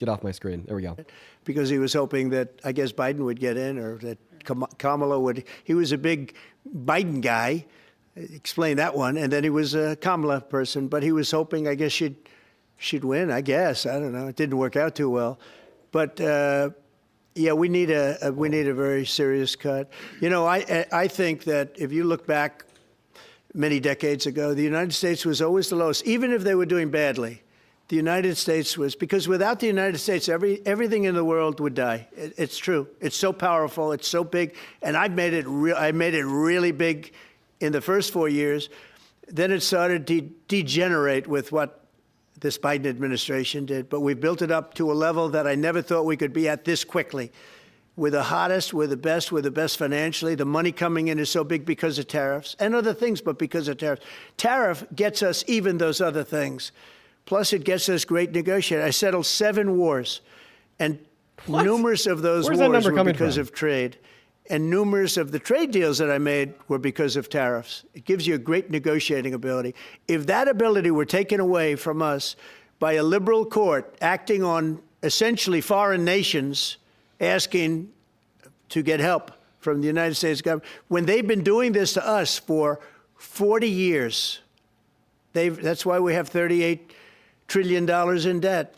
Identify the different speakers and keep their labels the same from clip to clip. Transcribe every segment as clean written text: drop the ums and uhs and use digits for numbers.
Speaker 1: Get off my screen. There we go.
Speaker 2: Because he was hoping that, I guess, Biden would get in, or that Kamala would. He was a big Biden guy. Explain that one. And then he was a Kamala person, but he was hoping, I guess, she'd win, I guess. I don't know. It didn't work out too well. But yeah, we need a very serious cut. You know, I think that if you look back many decades ago, the United States was always the lowest, even if they were doing badly. The United States was, because without the United States, everything in the world would die. It's true. It's so powerful. It's so big. And I made it really big in the first 4 years. Then it started to degenerate with what this Biden administration did. But we built it up to a level that I never thought we could be at this quickly. We're the hottest, we're the best financially. The money coming in is so big because of tariffs and other things, but because of tariffs. Tariff gets us even those other things. Plus, it gets us great negotiating. I settled 7 wars, and numerous of those wars were because of trade. And numerous of the trade deals that I made were because of tariffs. It gives you a great negotiating ability. If that ability were taken away from us by a liberal court acting on essentially foreign nations asking to get help from the United States government, when they've been doing this to us for 40 years, that's why we have $38 trillion in debt.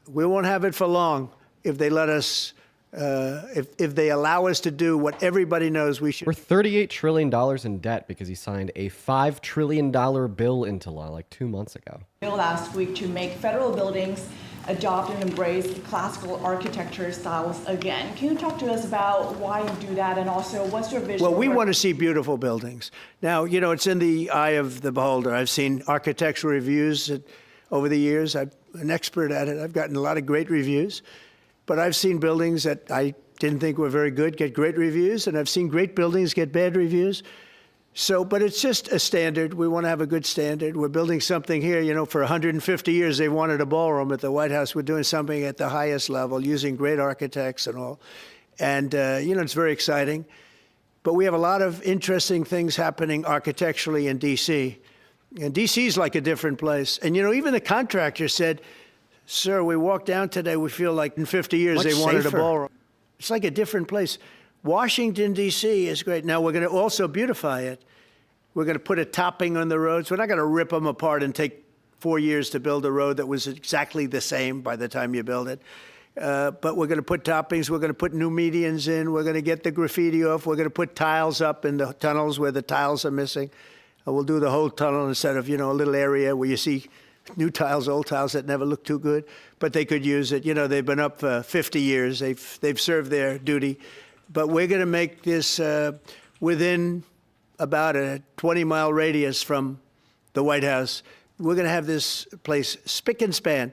Speaker 2: We won't have it for long if they let us, if they allow us to do what everybody knows we should.
Speaker 1: We're $38 trillion in debt because he signed a $5 trillion bill into law like 2 months ago.
Speaker 3: Last week to make federal buildings adopt and embrace classical architecture styles again. Can you talk to us about why you do that, and also what's your vision?
Speaker 2: Well, we want to see beautiful buildings. Now, you know, it's in the eye of the beholder. I've seen architectural reviews over the years. I'm an expert at it. I've gotten a lot of great reviews. But I've seen buildings that I didn't think were very good get great reviews, and I've seen great buildings get bad reviews. So, but it's just a standard. We want to have a good standard. We're building something here, you know, for 150 years they wanted a ballroom at the White House. We're doing something at the highest level, using great architects and all. And, you know, it's very exciting. But we have a lot of interesting things happening architecturally in D.C. And D.C. is like a different place. And, you know, even the contractor said, sir, we walked down today, we feel like in 50 years they wanted a ballroom. It's like a different place. Washington, D.C. is great. Now, we're going to also beautify it. We're going to put a topping on the roads. We're not going to rip them apart and take 4 years to build a road that was exactly the same by the time you build it. But we're going to put toppings. We're going to put new medians in. We're going to get the graffiti off. We're going to put tiles up in the tunnels where the tiles are missing. We'll do the whole tunnel instead of, you know, a little area where you see new tiles, old tiles that never look too good, but they could use it. You know, they've been up for 50 years. They've served their duty. But we're going to make this within about a 20-mile radius from the White House. We're going to have this place spick and span.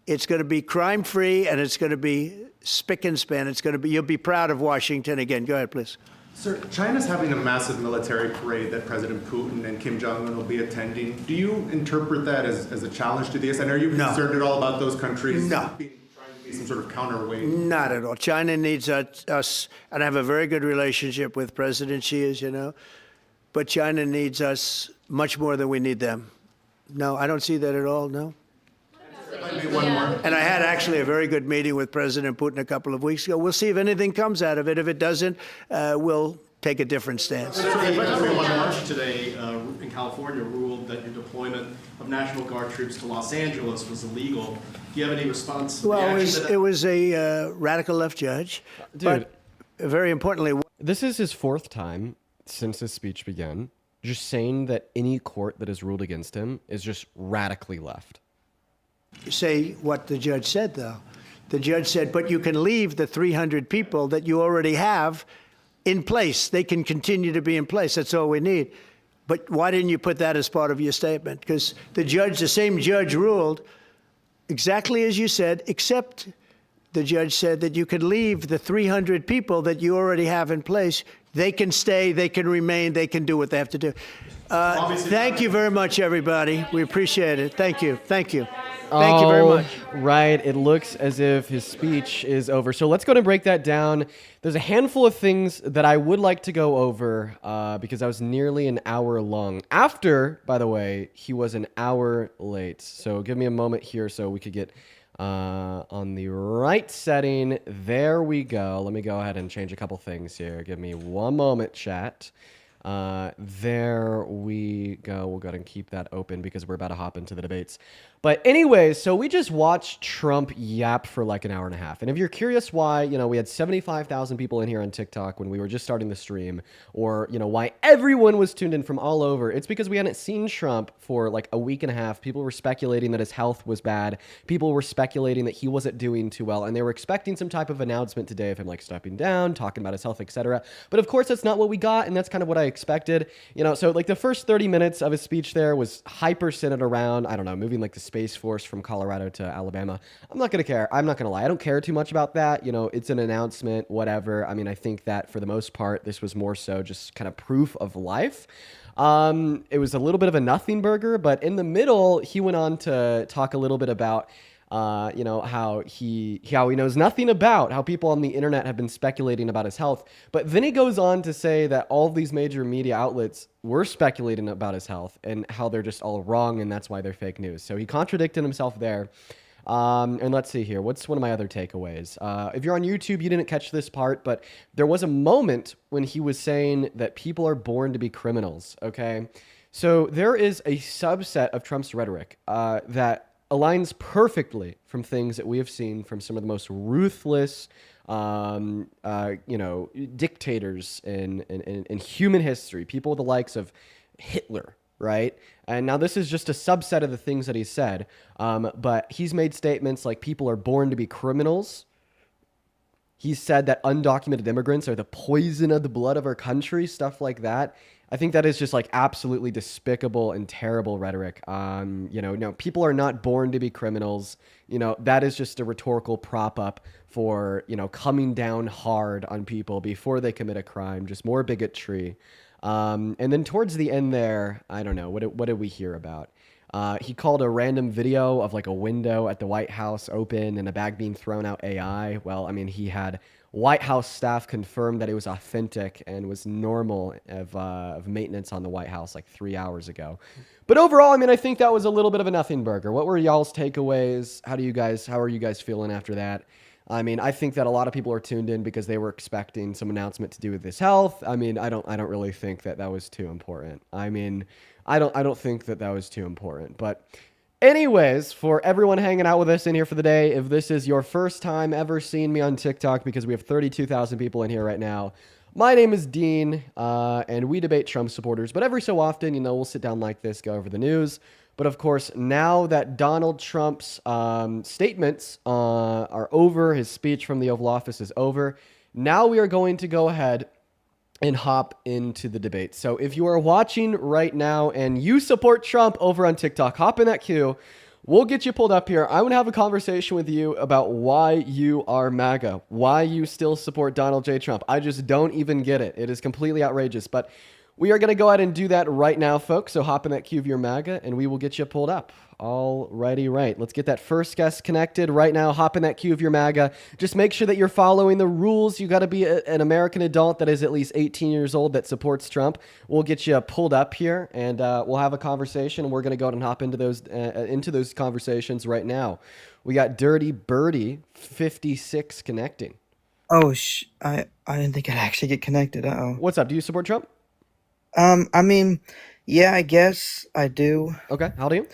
Speaker 2: It's going to be crime-free, and it's going to be spick and span. It's going to be, you'll be proud of Washington again. Go ahead, please.
Speaker 4: Sir, China's having a massive military parade that President Putin and Kim Jong-un will be attending. Do you interpret that as a challenge to this? And are you concerned at all about those countries trying to be some sort of counterweight?
Speaker 2: Not at all. China needs us, and I have a very good relationship with President Xi, as you know, but China needs us much more than we need them. No, I don't see that at all, no. And I had actually a very good meeting with President Putin a couple of weeks ago. We'll see if anything comes out of it. If it doesn't, we'll take a different stance.
Speaker 5: March today in California ruled that your deployment of National Guard troops to Los Angeles was illegal. Do you have any response?
Speaker 2: Well, it was a radical left judge.
Speaker 1: Dude,
Speaker 2: but very importantly,
Speaker 1: this is his 4th time since his speech began, just saying that any court that has ruled against him is just radically left.
Speaker 2: Say what the judge said, though. The judge said, but you can leave the 300 people that you already have in place. They can continue to be in place. That's all we need. But why didn't you put that as part of your statement? Because the same judge ruled exactly as you said, except the judge said that you could leave the 300 people that you already have in place. They can stay, they can remain, they can do what they have to do. Thank you very much, everybody. We appreciate it. Thank you. Thank you. Thank you very much.
Speaker 1: Right. It looks as if his speech is over. So let's go and break that down. There's a handful of things that I would like to go over because I was nearly an hour long. After, by the way, he was an hour late. So give me a moment here so we could get On the right setting, there we go. Let me go ahead and change a couple things here. Give me one moment, chat. There we go. We'll go ahead and keep that open because we're about to hop into the debates. But anyways, so we just watched Trump yap for like an hour and a half. And if you're curious why, we had 75,000 people in here on TikTok when we were just starting the stream, or, why everyone was tuned in from all over, it's because we hadn't seen Trump for like a week and a half. People were speculating that his health was bad. People were speculating that he wasn't doing too well. And they were expecting some type of announcement today of him like stepping down, talking about his health, etc. But of course, that's not what we got. And that's kind of what I expected. So like the first 30 minutes of his speech there was hyper centered around, I don't know, moving like the Space Force from Colorado to Alabama. I'm not going to care. I'm not going to lie. I don't care too much about that. It's an announcement, whatever. I mean, I think that for the most part, this was more so just kind of proof of life. It was a little bit of a nothing burger, but in the middle, he went on to talk a little bit about how he knows nothing about how people on the internet have been speculating about his health. But then he goes on to say that all of these major media outlets were speculating about his health and how they're just all wrong and that's why they're fake news. So he contradicted himself there. And let's see here. What's one of my other takeaways? If you're on YouTube, you didn't catch this part, but there was a moment when he was saying that people are born to be criminals. Okay. So there is a subset of Trump's rhetoric, that aligns perfectly from things that we have seen from some of the most ruthless, dictators in human history, people the likes of Hitler, right? And now this is just a subset of the things that he said, but he's made statements like people are born to be criminals. He said that undocumented immigrants are the poison of the blood of our country, stuff like that. I think that is just like absolutely despicable and terrible rhetoric. No, people are not born to be criminals. That is just a rhetorical prop up for, coming down hard on people before they commit a crime, just more bigotry. And then towards the end there, I don't know, what did we hear about? He called a random video of like a window at the White House open and a bag being thrown out AI. Well, I mean, he had White House staff confirmed that it was authentic and was normal of maintenance on the White House like 3 hours ago. But overall, I mean, I think that was a little bit of a nothing burger. What were y'all's takeaways? How are you guys feeling after that? I mean, I think that a lot of people are tuned in because they were expecting some announcement to do with his health. I mean, I don't really think that was too important. I mean, I don't think that was too important. But anyways, for everyone hanging out with us in here for the day, if this is your first time ever seeing me on TikTok, because we have 32,000 people in here right now, my name is Dean, and we debate Trump supporters. But every so often, we'll sit down like this, go over the news. But of course, now that Donald Trump's statements are over, his speech from the Oval Office is over, now we are going to go ahead and hop into the debate. So if you are watching right now and you support Trump over on TikTok, hop in that queue. We'll get you pulled up here. I want to have a conversation with you about why you are MAGA, why you still support Donald J. Trump. I just don't even get it. It is completely outrageous. But we are going to go ahead and do that right now, folks. So hop in that queue of your MAGA and we will get you pulled up. Alrighty, right. Let's get that first guest connected right now. Hop in that queue of your MAGA. Just make sure that you're following the rules. You got to be an American adult that is at least 18 years old that supports Trump. We'll get you pulled up here and we'll have a conversation. We're going to go ahead and hop into those conversations right now. We got Dirty Birdie 56 connecting.
Speaker 6: Oh, I didn't think I'd actually get connected. Uh-oh.
Speaker 1: What's up? Do you support Trump?
Speaker 6: I mean, yeah, I guess I do.
Speaker 1: Okay. How old are you?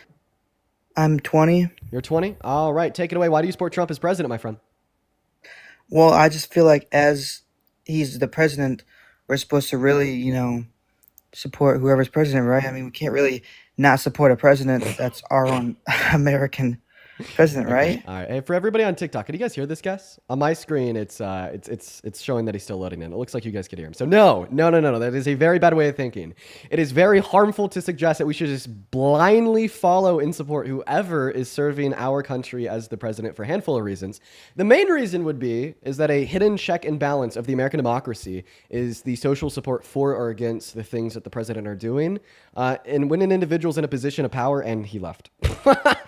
Speaker 6: I'm 20.
Speaker 1: You're 20? All right. Take it away. Why do you support Trump as president, my friend?
Speaker 6: Well, I just feel like as he's the president, we're supposed to really, support whoever's president, right? I mean, we can't really not support a president that's our own American president, right?
Speaker 1: All right. Hey, for everybody on TikTok, can you guys hear this, guys? On my screen, it's showing that he's still loading in. It looks like you guys can hear him. So no. That is a very bad way of thinking. It is very harmful to suggest that we should just blindly follow and support whoever is serving our country as the president for a handful of reasons. The main reason is that a hidden check and balance of the American democracy is the social support for or against the things that the president are doing. And when an individual's in a position of power, and he left.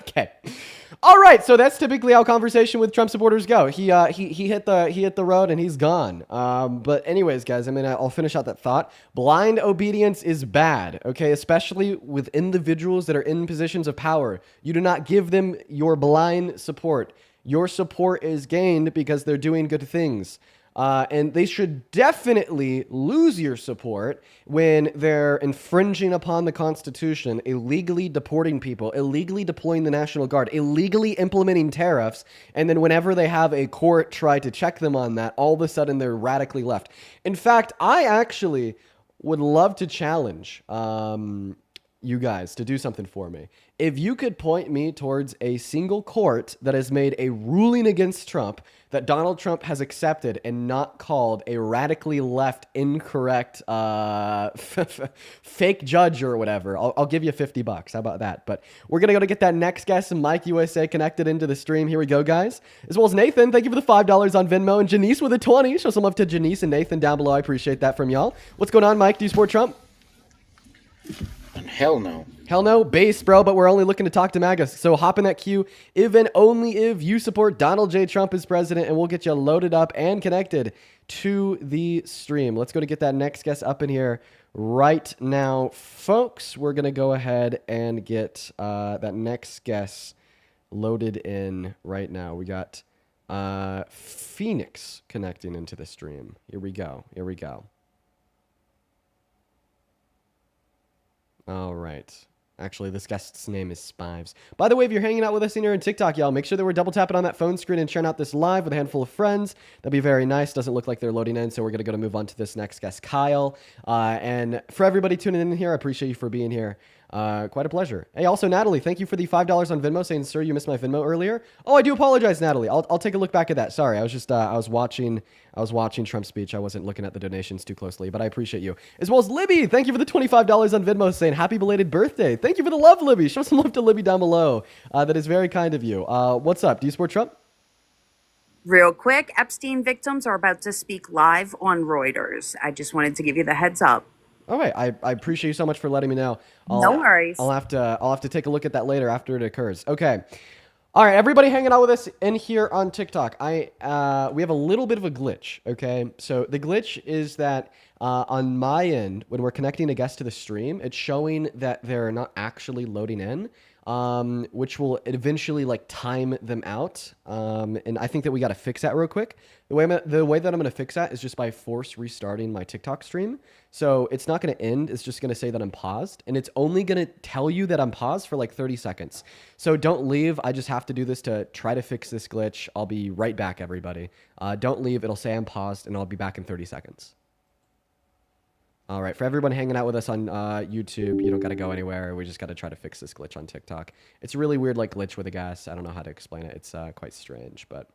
Speaker 1: Okay. All right, so that's typically how conversation with Trump supporters go. He hit the road and he's gone. But anyways, guys, I'll finish out that thought. Blind obedience is bad, okay? Especially with individuals that are in positions of power. You do not give them your blind support. your support is gained because they're doing good things. And they should definitely lose your support when they're infringing upon the Constitution, illegally deporting people, illegally deploying the National Guard, illegally implementing tariffs, and then whenever they have a court try to check them on that, all of a sudden they're radically left. In fact, I actually would love to challenge you guys to do something for me. If you could point me towards a single court that has made a ruling against Trump that Donald Trump has accepted and not called a radically left, incorrect, fake judge or whatever, I'll give you $50. How about that? But we're going to go to get that next guest, Mike USA, connected into the stream. Here we go, guys. As well as Nathan, thank you for the $5 on Venmo. And Janice with a 20. Show some love to Janice and Nathan down below. I appreciate that from y'all. What's going on, Mike? Do you support Trump?
Speaker 7: Hell no.
Speaker 1: Hell no, base, bro, but we're only looking to talk to MAGA. So hop in that queue if and only if you support Donald J. Trump as president, and we'll get you loaded up and connected to the stream. Let's go to get that next guest up in here right now. Folks, we're going to go ahead and get that next guest loaded in right now. We got Phoenix connecting into the stream. Here we go. Here we go. All right. Actually, this guest's name is Spives. By the way, if you're hanging out with us in here on TikTok, y'all, make sure that we're double tapping on that phone screen and sharing out this live with a handful of friends. That'd be very nice. Doesn't look like they're loading in, so we're going to move on to this next guest, Kyle. And for everybody tuning in here, I appreciate you for being here. Quite a pleasure. Hey, also, Natalie, thank you for the $5 on Venmo, saying, sir, you missed my Venmo earlier. Oh, I do apologize, Natalie. I'll take a look back at that. Sorry, I was just, I was watching Trump's speech. I wasn't looking at the donations too closely, but I appreciate you. As well as Libby, thank you for the $25 on Venmo, saying, happy belated birthday. Thank you for the love, Libby. Show some love to Libby down below. That is very kind of you. What's up? Do you support Trump?
Speaker 8: Real quick, Epstein victims are about to speak live on Reuters. I just wanted to give you the heads up.
Speaker 1: All right, I appreciate you so much for letting me know.
Speaker 8: No worries.
Speaker 1: I'll have to take a look at that later after it occurs. Okay. All right, everybody hanging out with us in here on TikTok. We have a little bit of a glitch, okay? So the glitch is that on my end, when we're connecting a guest to the stream, it's showing that they're not actually loading in, which will eventually like time them out. And I think that we got to fix that real quick. The way that I'm going to fix that is just by force restarting my TikTok stream. So it's not going to end. It's just going to say that I'm paused, and it's only going to tell you that I'm paused for like 30 seconds. So don't leave. I just have to do this to try to fix this glitch. I'll be right back, everybody. Don't leave. It'll say I'm paused, and I'll be back in 30 seconds. All right, for everyone hanging out with us on YouTube, you don't got to go anywhere. We just got to try to fix this glitch on TikTok. It's a really weird like glitch with a gas. I don't know how to explain it. It's quite strange, but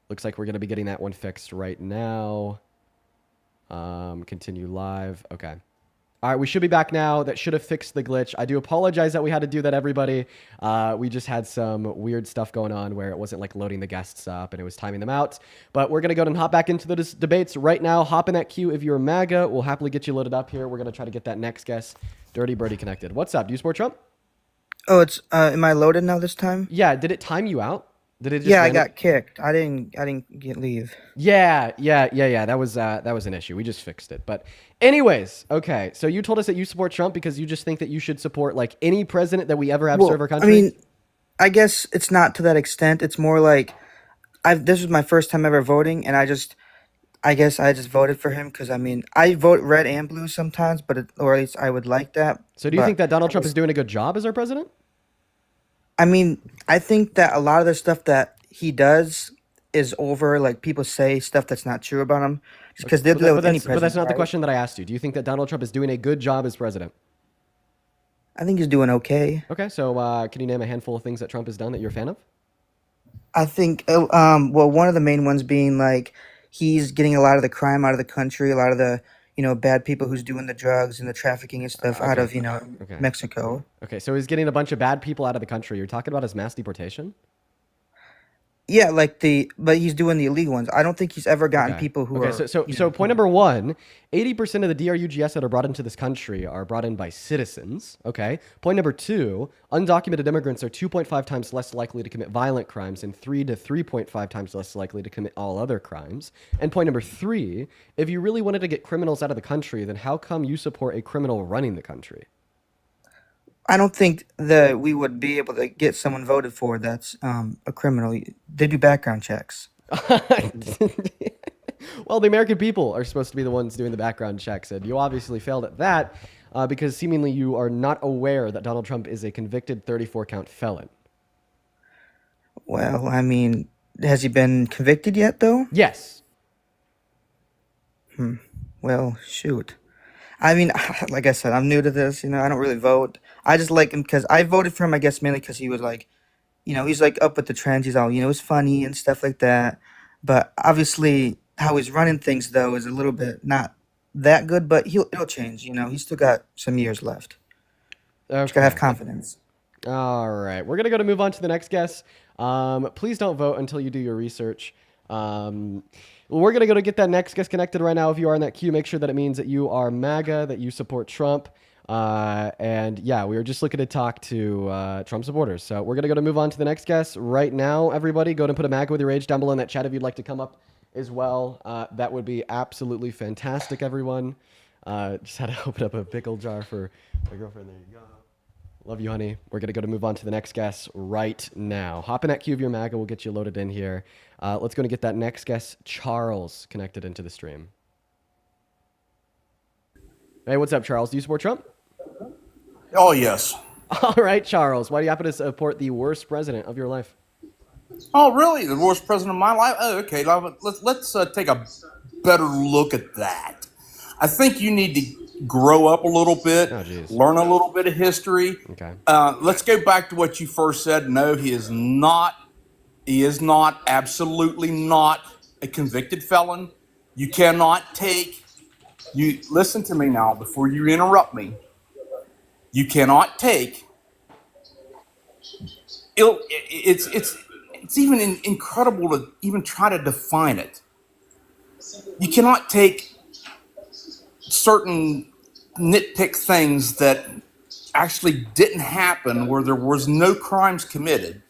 Speaker 1: looks like we're going to be getting that one fixed right now. Continue live. Okay. All right, we should be back now. That should have fixed the glitch. I do apologize that we had to do that, everybody. We just had some weird stuff going on where it wasn't like loading the guests up and it was timing them out. But we're going to go and hop back into the debates right now. Hop in that queue if you're MAGA. We'll happily get you loaded up here. We're going to try to get that next guest, Dirty Birdie, connected. What's up? Do you support Trump?
Speaker 6: Oh, it's am I loaded now this time?
Speaker 1: Yeah. Did it time you out? Did it just
Speaker 6: Yeah, I got kicked. I didn't get leave.
Speaker 1: Yeah. That was an issue. We just fixed it. But anyways, okay. So you told us that you support Trump because you just think that you should support like any president that we ever have serve our country.
Speaker 6: I mean, I guess it's not to that extent. It's more like this was my first time ever voting, and I guess I just voted for him because I mean I vote red and blue sometimes, or at least I would like that.
Speaker 1: So do you think that Donald Trump is doing a good job as our president?
Speaker 6: I mean, I think that a lot of the stuff that he does is over. Like people say stuff that's not true about him, just because they do with any president.
Speaker 1: But that's not the
Speaker 6: right?
Speaker 1: question that I asked you. Do you think that Donald Trump is doing a good job as president?
Speaker 6: I think he's doing okay.
Speaker 1: Okay, so can you name a handful of things that Trump has done that you're a fan of?
Speaker 6: I think, well, one of the main ones being like he's getting a lot of the crime out of the country, a lot of the bad people who's doing the drugs and the trafficking and stuff out of Mexico.
Speaker 1: Okay, so he's getting a bunch of bad people out of the country. You're talking about his mass deportation?
Speaker 6: Yeah, but he's doing the illegal ones. I don't think he's ever gotten people who are.
Speaker 1: So point number one, 80% of the DRUGS that are brought into this country are brought in by citizens. Okay. Point number two, undocumented immigrants are 2.5 times less likely to commit violent crimes and 3 to 3.5 times less likely to commit all other crimes. And point number three, if you really wanted to get criminals out of the country, then how come you support a criminal running the country?
Speaker 6: I don't think that we would be able to get someone voted for that's a criminal. They do background checks.
Speaker 1: Well, the American people are supposed to be the ones doing the background checks, and you obviously failed at that because seemingly you are not aware that Donald Trump is a convicted 34-count felon.
Speaker 6: Well, I mean, has he been convicted yet, though?
Speaker 1: Yes.
Speaker 6: Well, shoot. I mean, like I said, I'm new to this. I don't really vote. I just like him because I voted for him, I guess, mainly because he was like, he's like up with the trends. He's all, it's funny and stuff like that. But obviously, how he's running things, though, is a little bit not that good, but it'll change. He's still got some years left. Just gotta have
Speaker 1: Okay.
Speaker 6: confidence.
Speaker 1: All right. We're going to move on to the next guest. Please don't vote until you do your research. We're going to go to get that next guest connected right now. If you are in that queue, make sure that it means that you are MAGA, that you support Trump. And yeah, we were just looking to talk to Trump supporters. So we're going to move on to the next guest right now. Everybody, go ahead and put a MAGA with your age down below in that chat if you'd like to come up as well. That would be absolutely fantastic, everyone. Just had to open up a pickle jar for my girlfriend. There you go. Love you, honey. We're going to move on to the next guest right now. Hop in that queue of your MAGA. We'll get you loaded in here. Let's go and get that next guest, Charles, connected into the stream. Hey, what's up, Charles? Do you support Trump?
Speaker 7: Oh, yes.
Speaker 1: All right, Charles. Why do you happen to support the worst president of your life?
Speaker 7: Oh, really? The worst president of my life? Oh, okay. Now, let's take a better look at that. I think you need to grow up a little bit, learn a little bit of history.
Speaker 1: Okay.
Speaker 7: Let's go back to what you first said. No, he is not. He is not, absolutely not a convicted felon. You cannot take, listen to me now before you interrupt me. You cannot take, it's even incredible to even try to define it. You cannot take certain nitpick things that actually didn't happen where there was no crimes committed,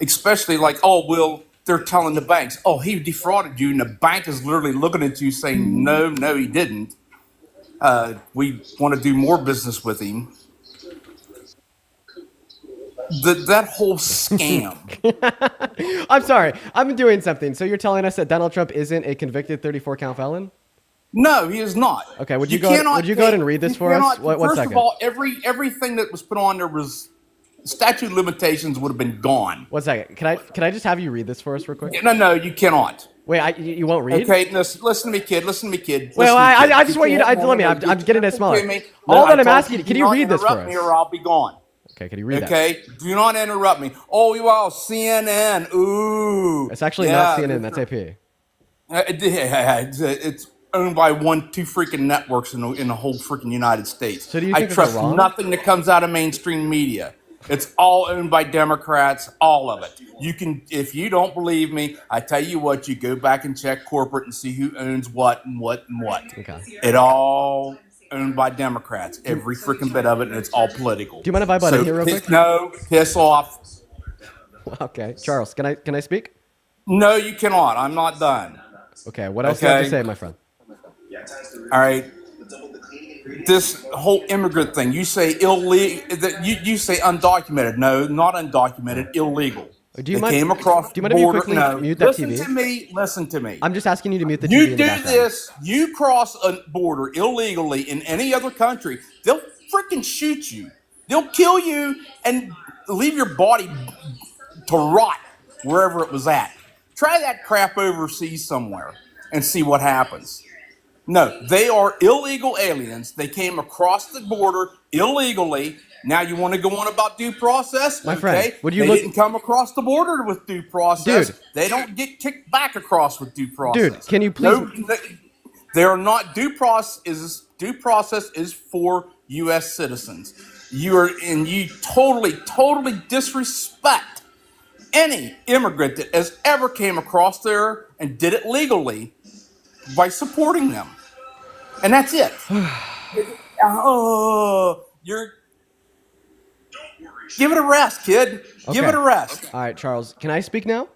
Speaker 7: especially like, oh, well, they're telling the banks, oh, he defrauded you, and the bank is literally looking at you saying, no, he didn't. We want to do more business with him. That whole scam.
Speaker 1: I'm sorry. I'm doing something. So you're telling us that Donald Trump isn't a convicted 34-count felon?
Speaker 7: No, he is not.
Speaker 1: Okay, would you go ahead and read this for us? One
Speaker 7: First
Speaker 1: second.
Speaker 7: of all, everything that was put on there was statute of limitations would have been gone.
Speaker 1: 1 second. Can I just have you read this for us real quick?
Speaker 7: No, you cannot.
Speaker 1: Wait, you won't read?
Speaker 7: Okay, listen to me, kid. Listen to me, kid.
Speaker 1: Well,
Speaker 7: Listen to me,
Speaker 1: I
Speaker 7: kid.
Speaker 1: just want you to let me. I'm getting it smaller.
Speaker 7: No,
Speaker 1: All that I'm
Speaker 7: told
Speaker 1: asking you,
Speaker 7: do
Speaker 1: can you
Speaker 7: not
Speaker 1: read this for
Speaker 7: interrupt me
Speaker 1: us?
Speaker 7: or I'll be gone.
Speaker 1: Okay, can you read that?
Speaker 7: Okay, do not interrupt me. Oh, wow, CNN. Ooh.
Speaker 1: It's actually not CNN. That's AP.
Speaker 7: It's owned by two freaking networks in the whole freaking United States.
Speaker 1: So do you
Speaker 7: I
Speaker 1: think that
Speaker 7: trust
Speaker 1: they're wrong?
Speaker 7: nothing that comes out of mainstream media. It's all owned by Democrats, all of it. You can, if you don't believe me, I tell you what, you go back and check corporate and see who owns what and what and what.
Speaker 1: Okay.
Speaker 7: It all owned by Democrats, every freaking bit of it, and it's all political.
Speaker 1: Do you mind if I butt in here real quick?
Speaker 7: No, piss off.
Speaker 1: Okay, Charles, can I speak?
Speaker 7: No, you cannot. I'm not done.
Speaker 1: Okay, what else do you have to say, my friend?
Speaker 7: All right. This whole immigrant thing, you say illegal, you say undocumented. No, not undocumented, illegal.
Speaker 1: Do you
Speaker 7: They
Speaker 1: mind?
Speaker 7: came across
Speaker 1: Do you
Speaker 7: the
Speaker 1: mind if you
Speaker 7: border.
Speaker 1: quickly
Speaker 7: No,
Speaker 1: mute that
Speaker 7: listen
Speaker 1: TV?
Speaker 7: to me. Listen to me.
Speaker 1: I'm just asking you to mute the TV
Speaker 7: You
Speaker 1: in the
Speaker 7: do
Speaker 1: background.
Speaker 7: this, you cross a border illegally in any other country, they'll freaking shoot you. They'll kill you and leave your body to rot wherever it was at. Try that crap overseas somewhere and see what happens. No, they are illegal aliens. They came across the border illegally. Now you want to go on about due process?
Speaker 1: My friend,
Speaker 7: okay.
Speaker 1: would you
Speaker 7: they
Speaker 1: look-
Speaker 7: didn't come across the border with due process.
Speaker 1: Dude.
Speaker 7: They don't get kicked back across with due process.
Speaker 1: Dude, can you please-
Speaker 7: They are not due process. Due process is for U.S. citizens. You totally disrespect any immigrant that has ever came across there and did it legally by supporting them. And that's it. Give it a rest, kid. Give
Speaker 1: Okay.
Speaker 7: it a rest.
Speaker 1: All right, Charles, can I speak now?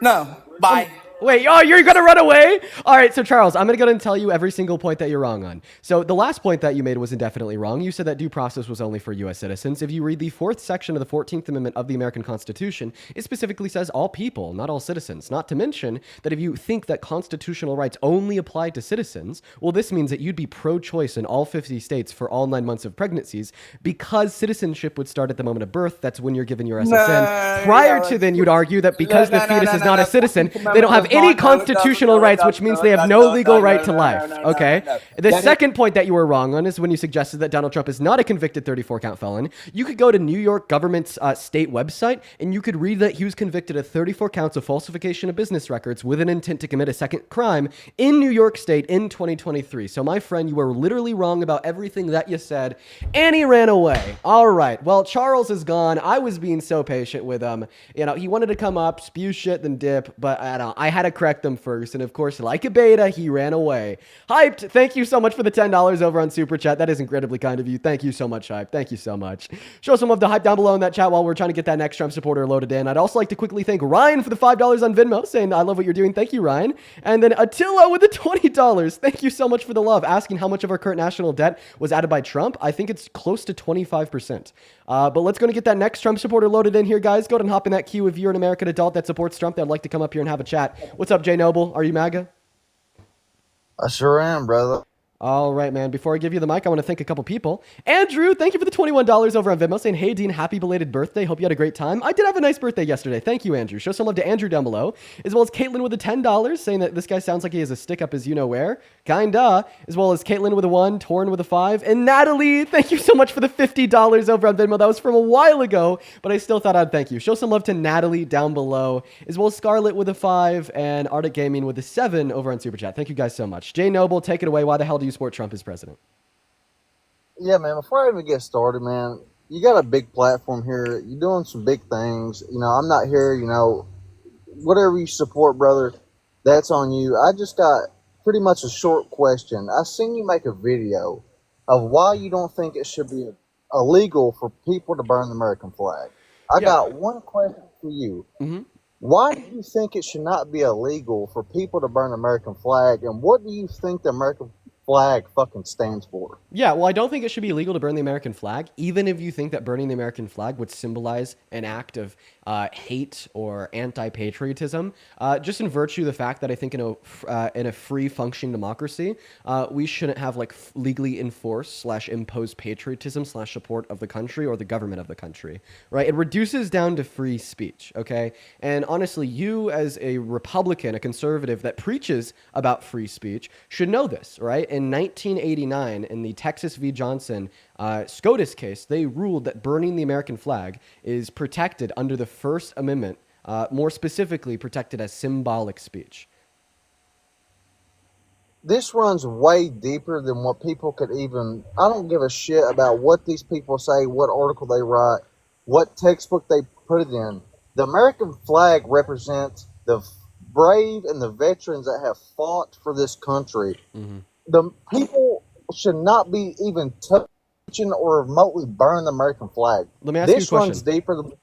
Speaker 7: No, bye.
Speaker 1: Wait, oh, you're gonna run away? All right, so Charles, I'm gonna go and tell you every single point that you're wrong on. So the last point that you made was indefinitely wrong. You said that due process was only for U.S. citizens. If you read the 4th section of the 14th Amendment of the American Constitution, it specifically says all people, not all citizens. Not to mention that if you think that constitutional rights only apply to citizens, well, this means that you'd be pro-choice in all 50 states for all 9 months of pregnancies because citizenship would start at the moment of birth. That's when you're given your SSN. Prior to then, you'd argue that because the fetus is not a citizen, they don't have any constitutional rights, which means they have no legal right to life. Okay? The second point that you were wrong on is when you suggested that Donald Trump is not a convicted 34-count felon. You could go to New York government's state website, and you could read that he was convicted of 34 counts of falsification of business records with an intent to commit a second crime in New York State in 2023. So, my friend, you were literally wrong about everything that you said, and he ran away. All right. Well, Charles is gone. I was being so patient with him. You know, he wanted to come up, spew shit, then dip, but I had to correct them first. And of course, like a beta, he ran away. Hyped, thank you so much for the $10 over on Super Chat. That is incredibly kind of you. Thank you so much, Hype. Thank you so much. Show some love to Hype down below in that chat while we're trying to get that next Trump supporter loaded in. I'd also like to quickly thank Ryan for the $5 on Venmo, saying I love what you're doing. Thank you, Ryan. And then Attila with the $20. Thank you so much for the love. Asking how much of our current national debt was added by Trump. I think it's close to 25%. But let's go and get that next Trump supporter loaded in here, guys. Go ahead and hop in that queue if you're an American adult that supports Trump that'd like to come up here and have a chat. What's up, Jay Noble? Are you MAGA?
Speaker 9: I sure am, brother.
Speaker 1: All right, man. Before I give you the mic, I want to thank a couple people. Andrew, thank you for the $21 over on Venmo, saying, hey, Dean, happy belated birthday. Hope you had a great time. I did have a nice birthday yesterday. Thank you, Andrew. Show some love to Andrew down below, as well as Caitlin with the $10, saying that this guy sounds like he has a stick up his you-know-where. Kinda. As well as Caitlin with a 1, Torn with a 5, and Natalie, thank you so much for the $50 over on Venmo. That was from a while ago, but I still thought I'd thank you. Show some love to Natalie down below, as well as Scarlett with a 5, and Arctic Gaming with a 7 over on Super Chat. Thank you guys so much. Jay Noble, take it away. Why the hell do you support Trump as president?
Speaker 9: Yeah, man, before I even get started, man, you got a big platform here. You're doing some big things. You know, I'm not here, you know, whatever you support, brother, that's on you. I just got pretty much a short question. I seen you make a video of why you don't think it should be illegal for people to burn the American flag. I got one question for you. Why do you think it should not be illegal for people to burn the American flag, and what do you think the American flag fucking stands for?
Speaker 1: Yeah, well, I don't think it should be illegal to burn the American flag, even if you think that burning the American flag would symbolize an act of hate or anti-patriotism. Just in virtue of the fact that I think in a free functioning democracy, we shouldn't have like legally enforced / imposed patriotism / support of the country or the government of the country, right? It reduces down to free speech, okay? And honestly, you as a Republican, a conservative that preaches about free speech should know this, right? In 1989, in the Texas v. Johnson SCOTUS case, they ruled that burning the American flag is protected under the First Amendment, more specifically protected as symbolic speech.
Speaker 9: This runs way deeper than what people could even... I don't give a shit about what these people say, what article they write, what textbook they put it in. The American flag represents the brave and the veterans that have fought for this country. The people should not be even touching or remotely burn the American flag.
Speaker 1: Let me ask you a question.
Speaker 9: This runs deeper than...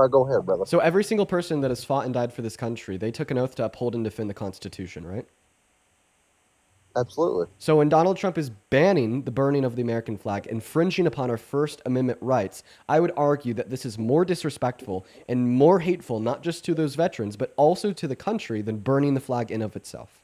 Speaker 9: go ahead, brother.
Speaker 1: So every single person that has fought and died for this country, they took an oath to uphold and defend the Constitution, right?
Speaker 9: Absolutely.
Speaker 1: So when Donald Trump is banning the burning of the American flag, infringing upon our First Amendment rights, I would argue that this is more disrespectful and more hateful, not just to those veterans, but also to the country than burning the flag in of itself.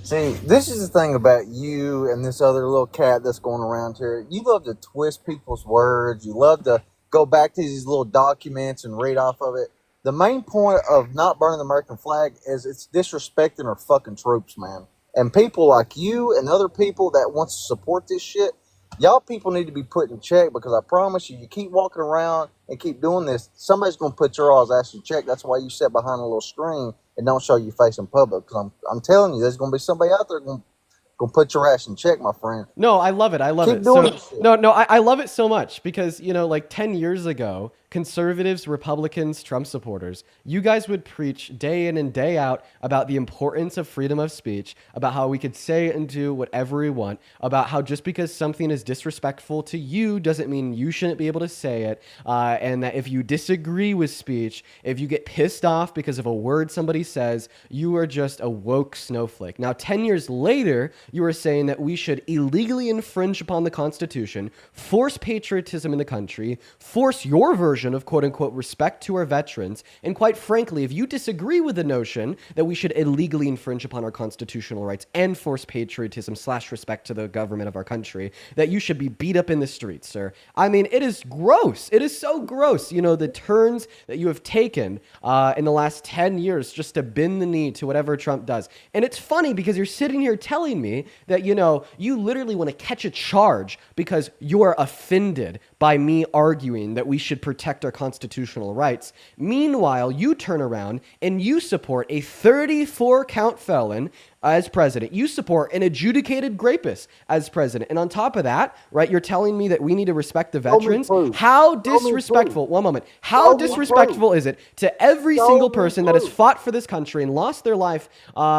Speaker 9: See, this is the thing about you and this other little cat that's going around here. You love to twist people's words. You love to go back to these little documents and read off of it. The main point of not burning the American flag is it's disrespecting our fucking troops, man. And people like you and other people that want to support this shit, y'all people need to be put in check, because I promise you, you keep walking around and keep doing this, somebody's going to put your all's ass in check. That's why you sit behind a little screen and don't show your face in public, because I'm telling you, there's going to be somebody out there going to put your ass in check, my friend.
Speaker 1: No, I love it. I love
Speaker 9: Keep
Speaker 1: it.
Speaker 9: doing
Speaker 1: So,
Speaker 9: this shit.
Speaker 1: no, I love it so much because, you know, like 10 years ago, conservatives, Republicans, Trump supporters, you guys would preach day in and day out about the importance of freedom of speech, about how we could say and do whatever we want, about how just because something is disrespectful to you doesn't mean you shouldn't be able to say it, and that if you disagree with speech, if you get pissed off because of a word somebody says, you are just a woke snowflake. Now, 10 years later, you are saying that we should illegally infringe upon the Constitution, force patriotism in the country, force your version of quote-unquote respect to our veterans, and quite frankly, if you disagree with the notion that we should illegally infringe upon our constitutional rights and force patriotism / respect to the government of our country, that you should be beat up in the streets, sir. I mean, it is gross. It is so gross, you know, the turns that you have taken in the last 10 years just to bend the knee to whatever Trump does. And it's funny because you're sitting here telling me that, you know, you literally want to catch a charge because you're offended by me arguing that we should protect our constitutional rights. Meanwhile, you turn around and you support a 34 count felon as president. You support an adjudicated rapist as president. And on top of that, right, you're telling me that we need to respect the veterans? How disrespectful, one moment, how disrespectful is it to every single person that has fought for this country and lost their life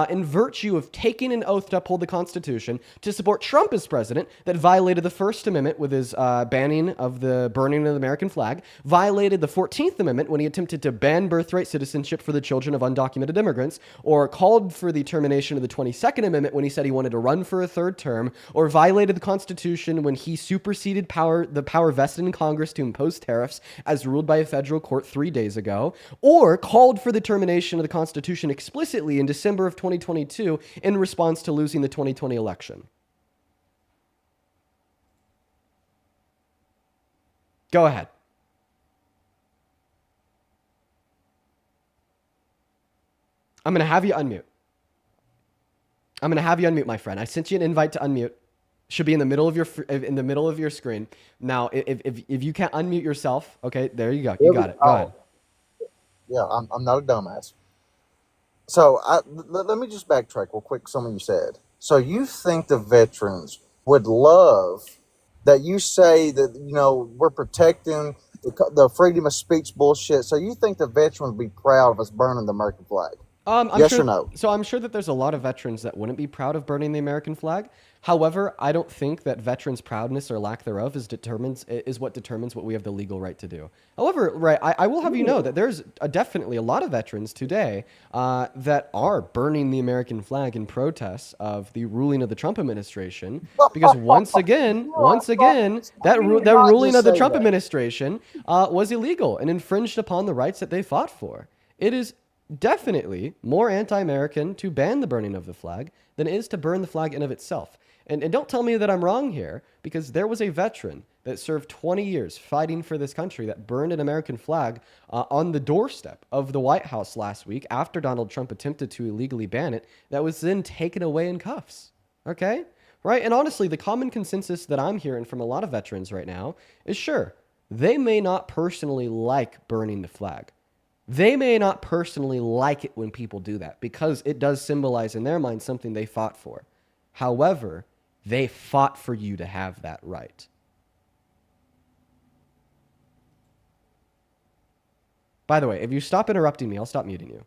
Speaker 1: in virtue of taking an oath to uphold the Constitution to support Trump as president that violated the First Amendment with his banning of the burning of the American flag, violated the 14th Amendment when he attempted to ban birthright citizenship for the children of undocumented immigrants, or called for the termination of the 22nd Amendment when he said he wanted to run for a third term, or violated the Constitution when he superseded the power vested in Congress to impose tariffs as ruled by a federal court 3 days ago, or called for the termination of the Constitution explicitly in December of 2022 in response to losing the 2020 election. Go ahead. I'm going to have you unmute. I'm going to have you unmute, my friend. I sent you an invite to unmute. Should be in the middle of your screen. Now, if you can't unmute yourself, okay, there you go. You got it. Go ahead.
Speaker 9: Yeah, I'm not a dumbass. So let me just backtrack real quick. Something you said. So you think the veterans would love that you say that, you know, we're protecting the freedom of speech bullshit. So you think the veterans would be proud of us burning the American flag? Yes or no?
Speaker 1: So I'm sure that there's a lot of veterans that wouldn't be proud of burning the American flag. However, I don't think that veterans' proudness or lack thereof is what determines what we have the legal right to do. However, right, I will have you know that there's definitely a lot of veterans today that are burning the American flag in protest of the ruling of the Trump administration, because once again, that ruling of the Trump administration was illegal and infringed upon the rights that they fought for. It is definitely more anti-American to ban the burning of the flag than it is to burn the flag in of itself. And don't tell me that I'm wrong here, because there was a veteran that served 20 years fighting for this country that burned an American flag on the doorstep of the White House last week after Donald Trump attempted to illegally ban it, that was then taken away in cuffs. Okay? Right? And honestly, the common consensus that I'm hearing from a lot of veterans right now is, sure, they may not personally like burning the flag. They may not personally like it when people do that because it does symbolize in their mind something they fought for. However, they fought for you to have that right. By the way, if you stop interrupting me, I'll stop muting you.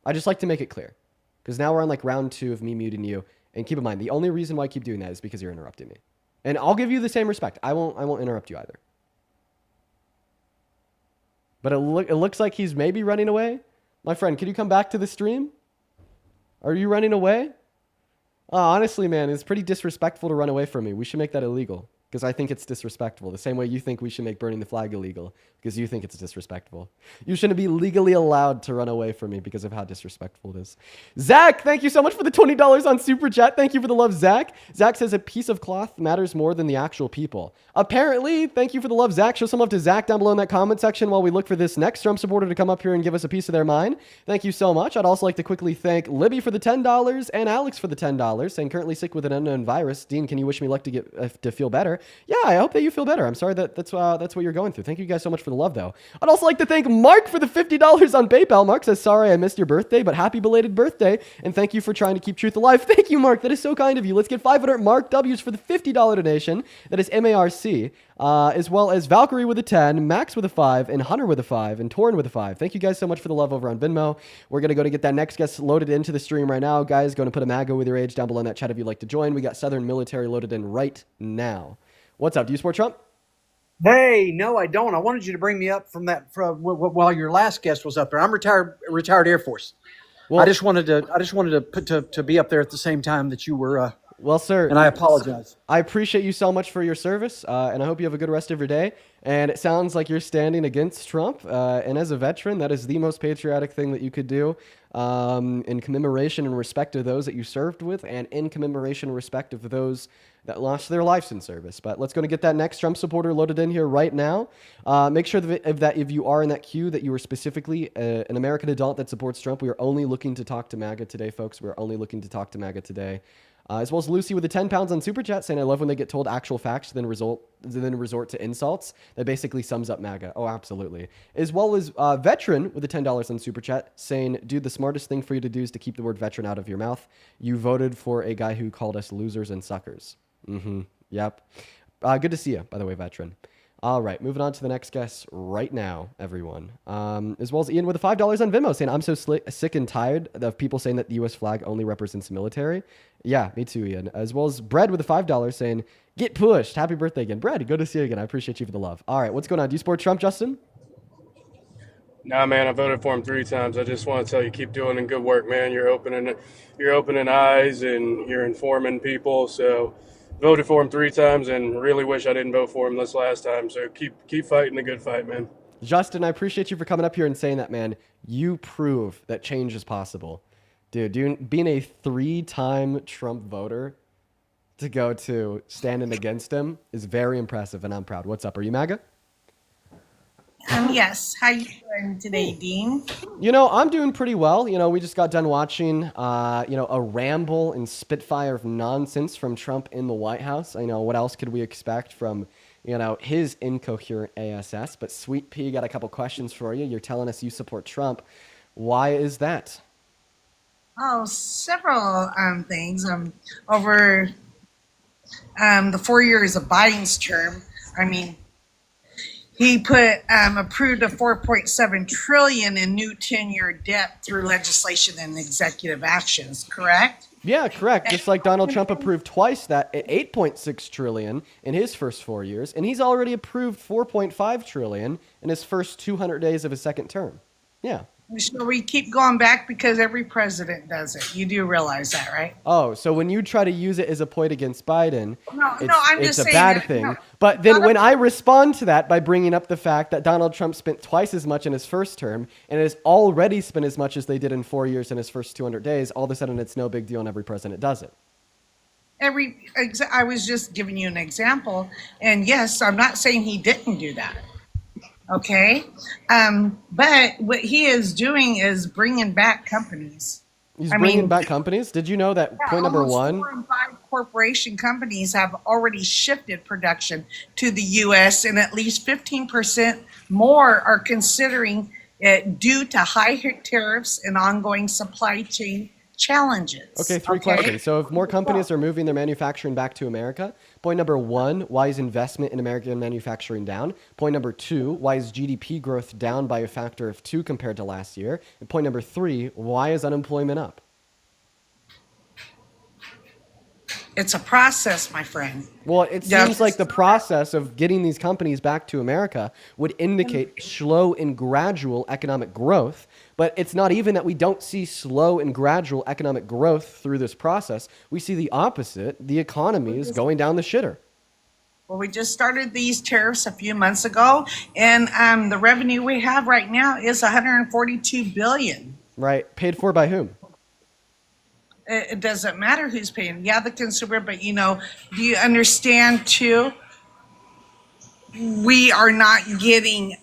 Speaker 1: I just like to make it clear, because now we're on like round 2 of me muting you. And keep in mind, the only reason why I keep doing that is because you're interrupting me. And I'll give you the same respect. I won't interrupt you either. But it looks like he's maybe running away. My friend, can you come back to the stream? Are you running away? Honestly, man, it's pretty disrespectful to run away from me. We should make that illegal, because I think it's disrespectful. The same way you think we should make burning the flag illegal, because you think it's disrespectful. You shouldn't be legally allowed to run away from me because of how disrespectful it is. Zach, thank you so much for the $20 on Super Chat. Thank you for the love, Zach. Zach says a piece of cloth matters more than the actual people. Apparently, thank you for the love, Zach. Show some love to Zach down below in that comment section while we look for this next Trump supporter to come up here and give us a piece of their mind. Thank you so much. I'd also like to quickly thank Libby for the $10 and Alex for the $10, saying currently sick with an unknown virus. Dean, can you wish me luck to feel better? Yeah, I hope that you feel better. I'm sorry that's what you're going through. Thank you guys so much for the love, though. I'd also like to thank Mark for the $50 on PayPal. Mark says, sorry I missed your birthday, but happy belated birthday, and thank you for trying to keep truth alive. Thank you, Mark. That is so kind of you. Let's get 500 Mark W's for the $50 donation. That is MARC. as well as Valkyrie with a 10, Max with a 5, and Hunter with a 5, and Torn with a 5. Thank you guys so much for the love over on Venmo. We're going to go to get that next guest loaded into the stream right now. Guys, going to put a MAGA with your age down below in that chat if you'd like to join. We got Southern Military loaded in right now. What's up? Do you support Trump?
Speaker 10: Hey, no, I don't. I wanted you to bring me up while your last guest was up there. I'm retired Air Force. Well, I just wanted to be up there at the same time that you were.
Speaker 1: Well, sir,
Speaker 10: and I apologize.
Speaker 1: I appreciate you so much for your service, and I hope you have a good rest of your day. And it sounds like you're standing against Trump. And as a veteran, that is the most patriotic thing that you could do, in commemoration and respect of those that you served with, and in commemoration and respect of those that lost their lives in service. But let's go and get that next Trump supporter loaded in here right now. Make sure that if you are in that queue, that you are specifically an American adult that supports Trump. We are only looking to talk to MAGA today, folks. We are only looking to talk to MAGA today. As well as Lucy with the 10 pounds on Super Chat saying, I love when they get told actual facts, then resort to insults. That basically sums up MAGA. Oh, absolutely. As well as Veteran with the $10 on Super Chat saying, dude, the smartest thing for you to do is to keep the word veteran out of your mouth. You voted for a guy who called us losers and suckers. Mm-hmm. Yep. Good to see you, by the way, Veteran. All right, moving on to the next guest right now, everyone. As well as Ian with the $5 on Venmo saying, I'm so sick and tired of people saying that the U.S. flag only represents the military. Yeah, me too, Ian. As well as Brad with the $5 saying, get pushed. Happy birthday again. Brad, good to see you again. I appreciate you for the love. All right, what's going on? Do you support Trump, Justin?
Speaker 11: Nah, man, I voted for him 3 times. I just want to tell you, keep doing good work, man. You're opening eyes and you're informing people. So voted for him 3 times and really wish I didn't vote for him this last time. So keep fighting the good fight, man.
Speaker 1: Justin, I appreciate you for coming up here and saying that, man. You prove that change is possible. Dude, being a 3-time Trump voter to go to standing against him is very impressive, and I'm proud. What's up? Are you MAGA?
Speaker 12: Yes. How you doing today, Dean?
Speaker 1: I'm doing pretty well. We just got done watching, a ramble and spitfire of nonsense from Trump in the White House. What else could we expect from, his incoherent ASS? But Sweet Pea got a couple questions for you. You're telling us you support Trump. Why is that?
Speaker 12: Oh, several things. Over the 4 years of Biden's term, he approved a $4.7 trillion in new 10-year debt through legislation and executive actions, correct?
Speaker 1: Yeah, correct. Just like Donald Trump approved twice that at $8.6 trillion in his first 4 years, and he's already approved $4.5 trillion in his first 200 days of his second term. Yeah.
Speaker 12: So we keep going back because every president does it. You do realize that, right?
Speaker 1: Oh, so when you try to use it as a point against Biden, it's a
Speaker 12: saying
Speaker 1: bad
Speaker 12: that,
Speaker 1: thing.
Speaker 12: no.
Speaker 1: But then when I respond to that by bringing up the fact that Donald Trump spent twice as much in his first term and has already spent as much as they did in 4 years in his first 200 days, all of a sudden it's no big deal and every president does it.
Speaker 12: I was just giving you an example. And yes, I'm not saying he didn't do that. Okay. But what he is doing is bringing back companies.
Speaker 1: He's bringing back companies? Did you know that point number one?
Speaker 12: 4 and 5 corporation companies have already shifted production to the U.S. and at least 15% more are considering it due to high tariffs and ongoing supply chain challenges.
Speaker 1: Okay, 3 questions. So if more companies are moving their manufacturing back to America, point number 1, why is investment in American manufacturing down? Point number 2, why is GDP growth down by a factor of 2 compared to last year? And point number 3, why is unemployment up?
Speaker 12: It's a process, my friend.
Speaker 1: Well, it seems like the process of getting these companies back to America would indicate slow and gradual economic growth. But it's not even that we don't see slow and gradual economic growth through this process. We see the opposite. The economy is going down the shitter.
Speaker 12: Well, we just started these tariffs a few months ago, and the revenue we have right now is $142 billion.
Speaker 1: Right. Paid for by whom?
Speaker 12: It doesn't matter who's paying. Yeah, the consumer, but do you understand too? We are not getting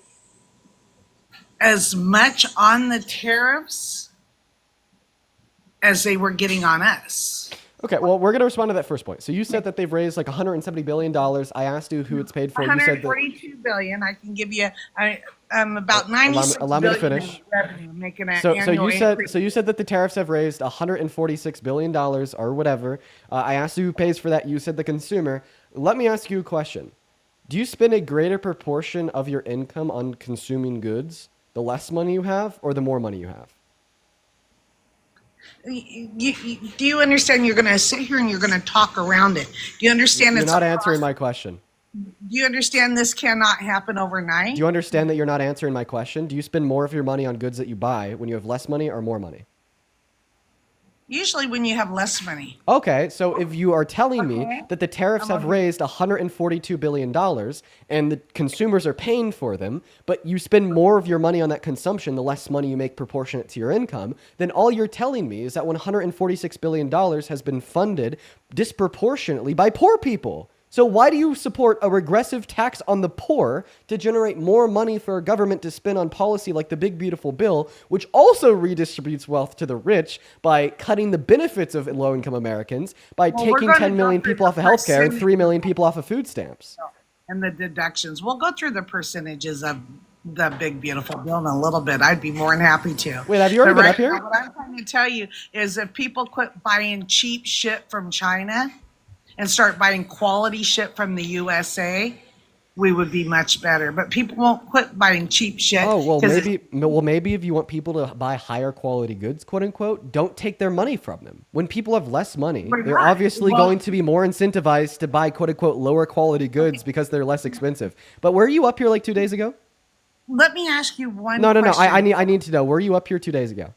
Speaker 12: as much on the tariffs as they were getting on us.
Speaker 1: Okay, well, we're going to respond to that first point. So you said that they've raised like $170 billion. I asked you who it's paid for. You said
Speaker 12: $142 billion. I can give you about $96
Speaker 1: allow me to finish.
Speaker 12: revenue, making an
Speaker 1: So
Speaker 12: annual increase.
Speaker 1: you said that the tariffs have raised $146 billion or whatever. I asked you who pays for that. You said the consumer. Let me ask you a question. Do you spend a greater proportion of your income on consuming goods the less money you have or the more money you have?
Speaker 12: Do you understand? You're going to sit here and you're going to talk around it. Do you understand?
Speaker 1: You're not answering my question.
Speaker 12: Do you understand this cannot happen overnight?
Speaker 1: Do you understand that you're not answering my question? Do you spend more of your money on goods that you buy when you have less money or more money?
Speaker 12: Usually when you have less money.
Speaker 1: Okay, so if you are telling me that the tariffs have raised $142 billion and the consumers are paying for them, but you spend more of your money on that consumption, the less money you make proportionate to your income, then all you're telling me is that $146 billion has been funded disproportionately by poor people. So why do you support a regressive tax on the poor to generate more money for our government to spend on policy like the Big Beautiful Bill, which also redistributes wealth to the rich by cutting the benefits of low-income Americans, by taking 10 million people off of healthcare and 3 million people off of food stamps?
Speaker 12: And the deductions. We'll go through the percentages of the Big Beautiful Bill in a little bit. I'd be more than happy to.
Speaker 1: Wait, have you already been up here?
Speaker 12: What I'm trying to tell you is if people quit buying cheap shit from China and start buying quality shit from the USA, we would be much better. But people won't quit buying cheap shit.
Speaker 1: Oh, maybe if you want people to buy higher quality goods, quote unquote, don't take their money from them. When people have less money, they're obviously going to be more incentivized to buy, quote unquote, lower quality goods because they're less expensive. But were you up here like 2 days ago?
Speaker 12: Let me ask you one
Speaker 1: No.
Speaker 12: question.
Speaker 1: I need to know. Were you up here 2 days ago?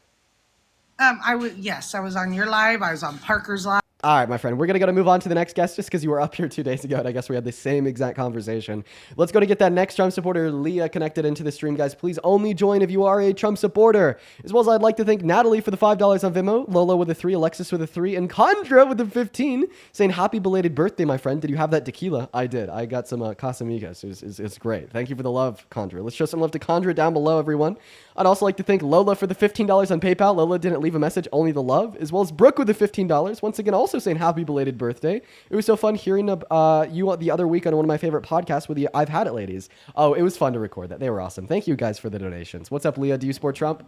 Speaker 12: Yes, I was on your live. I was on Parker's live.
Speaker 1: All right, my friend, we're going to move on to the next guest just because you were up here 2 days ago, and I guess we had the same exact conversation. Let's go to get that next Trump supporter, Leah, connected into the stream, guys. Please only join if you are a Trump supporter. As well as I'd like to thank Natalie for the $5 on Venmo, Lola with a 3, Alexis with a 3, and Condra with a 15, saying happy belated birthday, my friend. Did you have that tequila? I did. I got some Casamigos. It's great. Thank you for the love, Condra. Let's show some love to Condra down below, everyone. I'd also like to thank Lola for the $15 on PayPal. Lola didn't leave a message, only the love, as well as Brooke with the $15. Once again, also saying happy belated birthday. It was so fun hearing you the other week on one of my favorite podcasts with the I've Had It ladies. Oh, it was fun to record that. They were awesome. Thank you guys for the donations. What's up, Leah? Do you support Trump?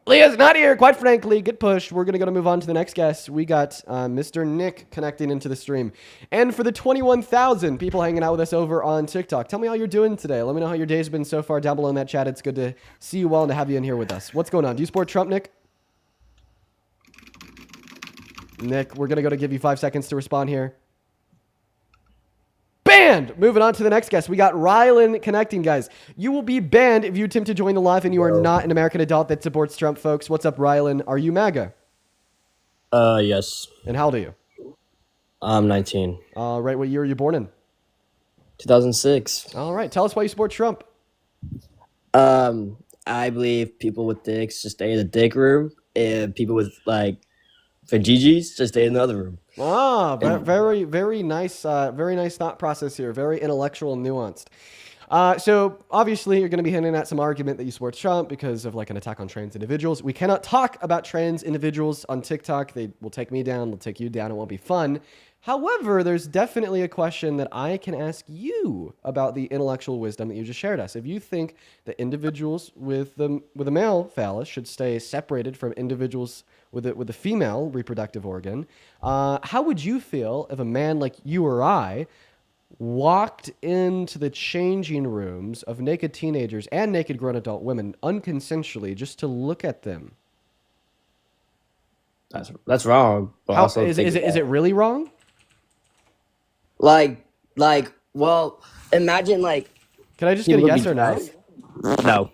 Speaker 1: Leah's not here, quite frankly. Get pushed. We're going to move on to the next guest. We got Mr. Nick connecting into the stream. And for the 21,000 people hanging out with us over on TikTok, tell me how you're doing today. Let me know how your day's been so far down below in that chat. It's good to see you all and to have you in here with us. What's going on? Do you support Trump, Nick? Nick, we're going to give you 5 seconds to respond here. Banned! Moving on to the next guest. We got Rylan connecting, guys. You will be banned if you attempt to join the live and you are not an American adult that supports Trump, folks. What's up, Rylan? Are you MAGA?
Speaker 13: Yes.
Speaker 1: And how old are you?
Speaker 13: I'm 19.
Speaker 1: All right, what year were you born in?
Speaker 13: 2006.
Speaker 1: All right, tell us why you support Trump.
Speaker 13: I believe people with dicks just stay in the dick room, and people with vajigis just stay in the other room.
Speaker 1: Very, very nice thought process here. Very intellectual and nuanced. So obviously you're going to be hinting at some argument that you support Trump because of an attack on trans individuals. We cannot talk about trans individuals on TikTok. They will take me down. They'll take you down. It won't be fun. However, there's definitely a question that I can ask you about the intellectual wisdom that you just shared us. If you think that individuals with a male phallus should stay separated from individuals with a female reproductive organ, how would you feel if a man like you or I walked into the changing rooms of naked teenagers and naked grown adult women unconsensually just to look at them?
Speaker 13: That's wrong. But
Speaker 1: is it really wrong?
Speaker 13: Well, imagine
Speaker 1: Can I just get a yes or no?
Speaker 13: No.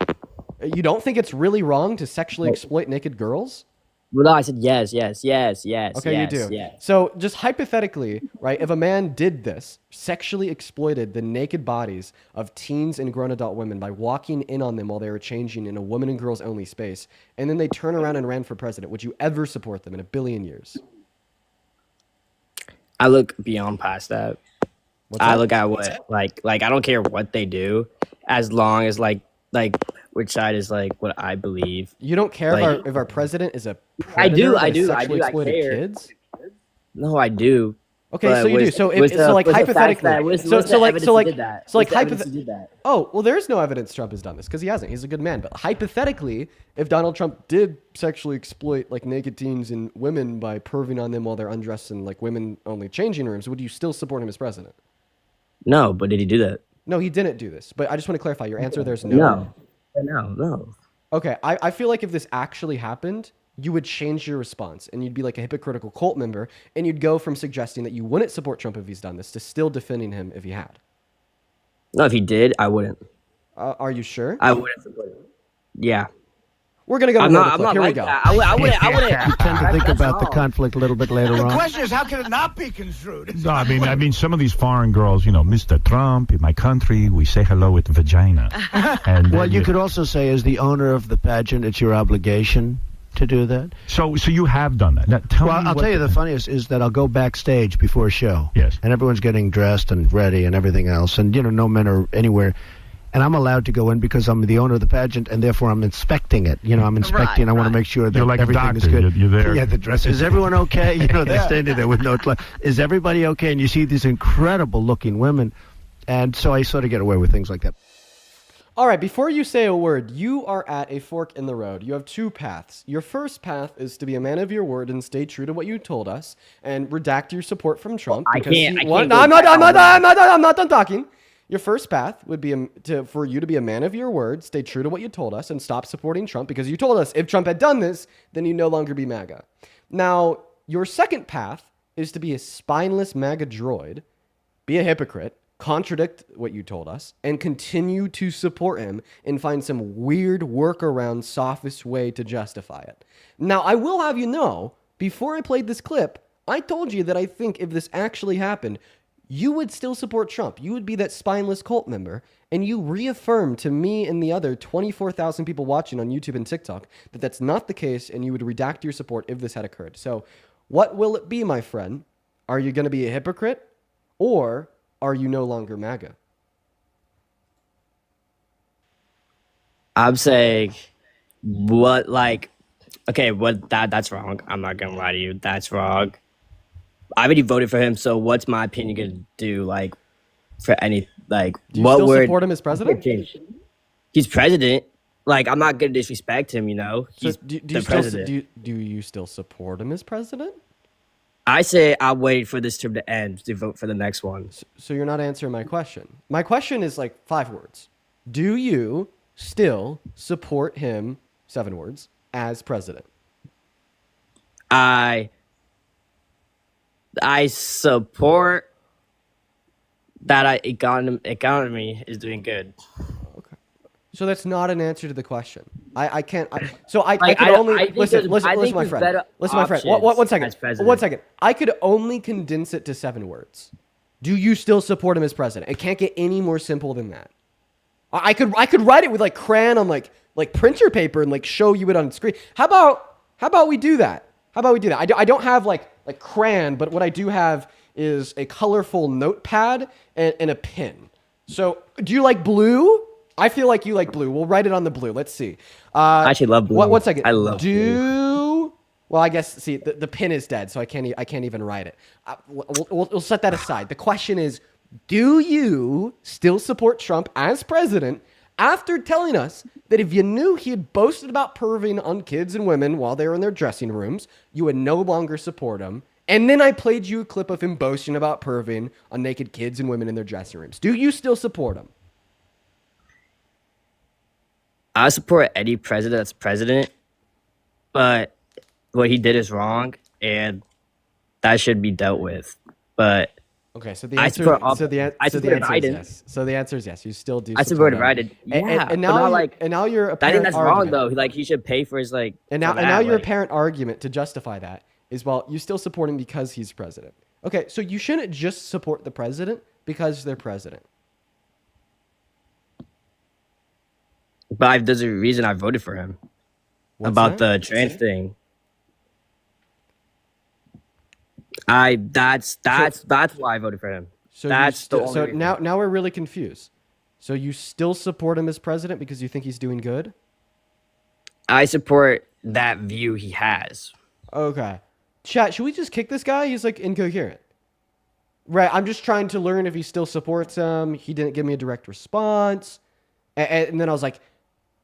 Speaker 1: You don't think it's really wrong to sexually exploit naked girls?
Speaker 13: Well, no, I said yes. Okay,
Speaker 1: yes, you do.
Speaker 13: Yes.
Speaker 1: So just hypothetically, right, if a man did this, sexually exploited the naked bodies of teens and grown adult women by walking in on them while they were changing in a woman and girls only space, and then they turn around and ran for president, would you ever support them in a billion years?
Speaker 13: I look beyond past that.
Speaker 1: I
Speaker 13: look at what I don't care what they do, as long as which side is what I believe.
Speaker 1: You don't care if our president is a predator
Speaker 13: I do
Speaker 1: sexually
Speaker 13: I
Speaker 1: exploited
Speaker 13: care.
Speaker 1: kids?
Speaker 13: No, I do.
Speaker 1: Okay,
Speaker 13: But
Speaker 1: so you do.
Speaker 13: was-
Speaker 1: So
Speaker 13: was
Speaker 1: if
Speaker 13: the-
Speaker 1: so like
Speaker 13: was the fact
Speaker 1: hypothetically,
Speaker 13: that- was-
Speaker 1: so
Speaker 13: was
Speaker 1: so
Speaker 13: the
Speaker 1: like
Speaker 13: evidence
Speaker 1: so
Speaker 13: he
Speaker 1: like
Speaker 13: did that?
Speaker 1: so like
Speaker 13: Was the evidence he
Speaker 1: hypothetically.
Speaker 13: did that?
Speaker 1: Oh well, there's no evidence Trump has done this because he hasn't. He's a good man. But hypothetically, if Donald Trump did sexually exploit like naked teens and women by perving on them while they're undressed in like women-only changing rooms, would you still support him as president?
Speaker 13: No, but did he do that?
Speaker 1: No, he didn't do this. But I just want to clarify. Your answer there's no.
Speaker 13: No.
Speaker 1: Okay, I feel like if this actually happened, you would change your response and you'd be like a hypocritical cult member and you'd go from suggesting that you wouldn't support Trump if he's done this to still defending him if he had.
Speaker 13: No, if he did, I wouldn't.
Speaker 1: Are you sure?
Speaker 13: I wouldn't support him. Yeah.
Speaker 1: We're going to go to
Speaker 13: I'm
Speaker 1: another
Speaker 13: not, I'm
Speaker 1: clip.
Speaker 13: not
Speaker 1: Here
Speaker 13: like
Speaker 1: we go.
Speaker 13: that. I wouldn't.
Speaker 14: You tend to think about the conflict a little bit later
Speaker 2: The
Speaker 14: on.
Speaker 2: question is, how can it not be construed?
Speaker 15: No, I mean, some of these foreign girls, Mr. Trump, in my country, we say hello with vagina. And
Speaker 14: Well, you could also say, as the owner of the pageant, it's your obligation to do that.
Speaker 15: So you have done that. Now,
Speaker 14: I'll tell you the funniest is that I'll go backstage before a show.
Speaker 15: Yes.
Speaker 14: And everyone's getting dressed and ready and everything else. And, no men are anywhere. And I'm allowed to go in because I'm the owner of the pageant, and therefore I'm inspecting it. I'm inspecting. I want to make sure that
Speaker 15: You're like a
Speaker 14: everything is
Speaker 15: doctor.
Speaker 14: good.
Speaker 15: You're there.
Speaker 14: Yeah, the dress. Is everyone okay? They're standing there with no clothes. Is everybody okay? And you see these incredible-looking women. And so I sort of get away with things like that.
Speaker 1: All right, before you say a word, you are at a fork in the road. You have two paths. Your first path is to be a man of your word and stay true to what you told us and redact your support from Trump.
Speaker 13: I can't
Speaker 1: No,
Speaker 13: go
Speaker 1: I'm
Speaker 13: back.
Speaker 1: not done talking. Your first path would be for you to be a man of your word, stay true to what you told us, and stop supporting Trump because you told us if Trump had done this, then you'd no longer be MAGA. Now, your second path is to be a spineless MAGA droid, be a hypocrite, contradict what you told us, and continue to support him and find some weird workaround, sophist way to justify it. Now, I will have you know, before I played this clip, I told you that I think if this actually happened, you would still support Trump. You would be that spineless cult member, and you reaffirmed to me and the other 24,000 people watching on YouTube and TikTok that that's not the case, and you would redact your support if this had occurred. So what will it be, my friend? Are you going to be a hypocrite, or are you no longer MAGA?
Speaker 13: I'm saying, that's wrong. I'm not gonna lie to you. That's wrong. I already voted for him, so what's my opinion gonna do? For any,
Speaker 1: do you still support him as president?
Speaker 13: He's president. I'm not gonna disrespect him. He's
Speaker 1: Do
Speaker 13: the president.
Speaker 1: you still support him as president?
Speaker 13: I say I waited for this term to end to vote for the next one.
Speaker 1: So you're not answering my question. My question is 5 words. Do you still support him, 7 words, as president?
Speaker 13: I support that economy is doing good.
Speaker 1: Okay. So that's not an answer to the question. I can't. Listen, my friend. Listen, my friend. One second. 1 second. I could only condense it to 7 words. Do you still support him as president? It can't get any more simple than that. I could write it with crayon on printer paper and show you it on screen. How about we do that? I don't have like crayon, but what I do have is a colorful notepad and a pen. So, do you like blue? I feel like you like blue. We'll write it on the blue. Let's see.
Speaker 13: I actually love blue.
Speaker 1: 1 second.
Speaker 13: I love blue.
Speaker 1: Well, I guess the pin is dead, so I can't even write it. We'll set that aside. The question is, do you still support Trump as president after telling us that if you knew he had boasted about perving on kids and women while they were in their dressing rooms, you would no longer support him? And then I played you a clip of him boasting about perving on naked kids and women in their dressing rooms. Do you still support him?
Speaker 13: I support any president that's president, but what he did is wrong, and that should be dealt with. But
Speaker 1: okay, so the answer is yes. So the answer is yes. You still do.
Speaker 13: I support Biden.
Speaker 1: Yeah, and now you're
Speaker 13: I think that's wrong though. He should pay for his And
Speaker 1: now your apparent argument to justify that is, well, you still support him because he's president. Okay, so you shouldn't just support the president because they're president.
Speaker 13: But there's a reason I voted for him. About the trans thing. That's why I voted for him.
Speaker 1: So now we're really confused. So you still support him as president because you think he's doing good?
Speaker 13: I support that view he has.
Speaker 1: Okay. Chat, should we just kick this guy? He's incoherent. Right. I'm just trying to learn if he still supports him. He didn't give me a direct response. And then I was like,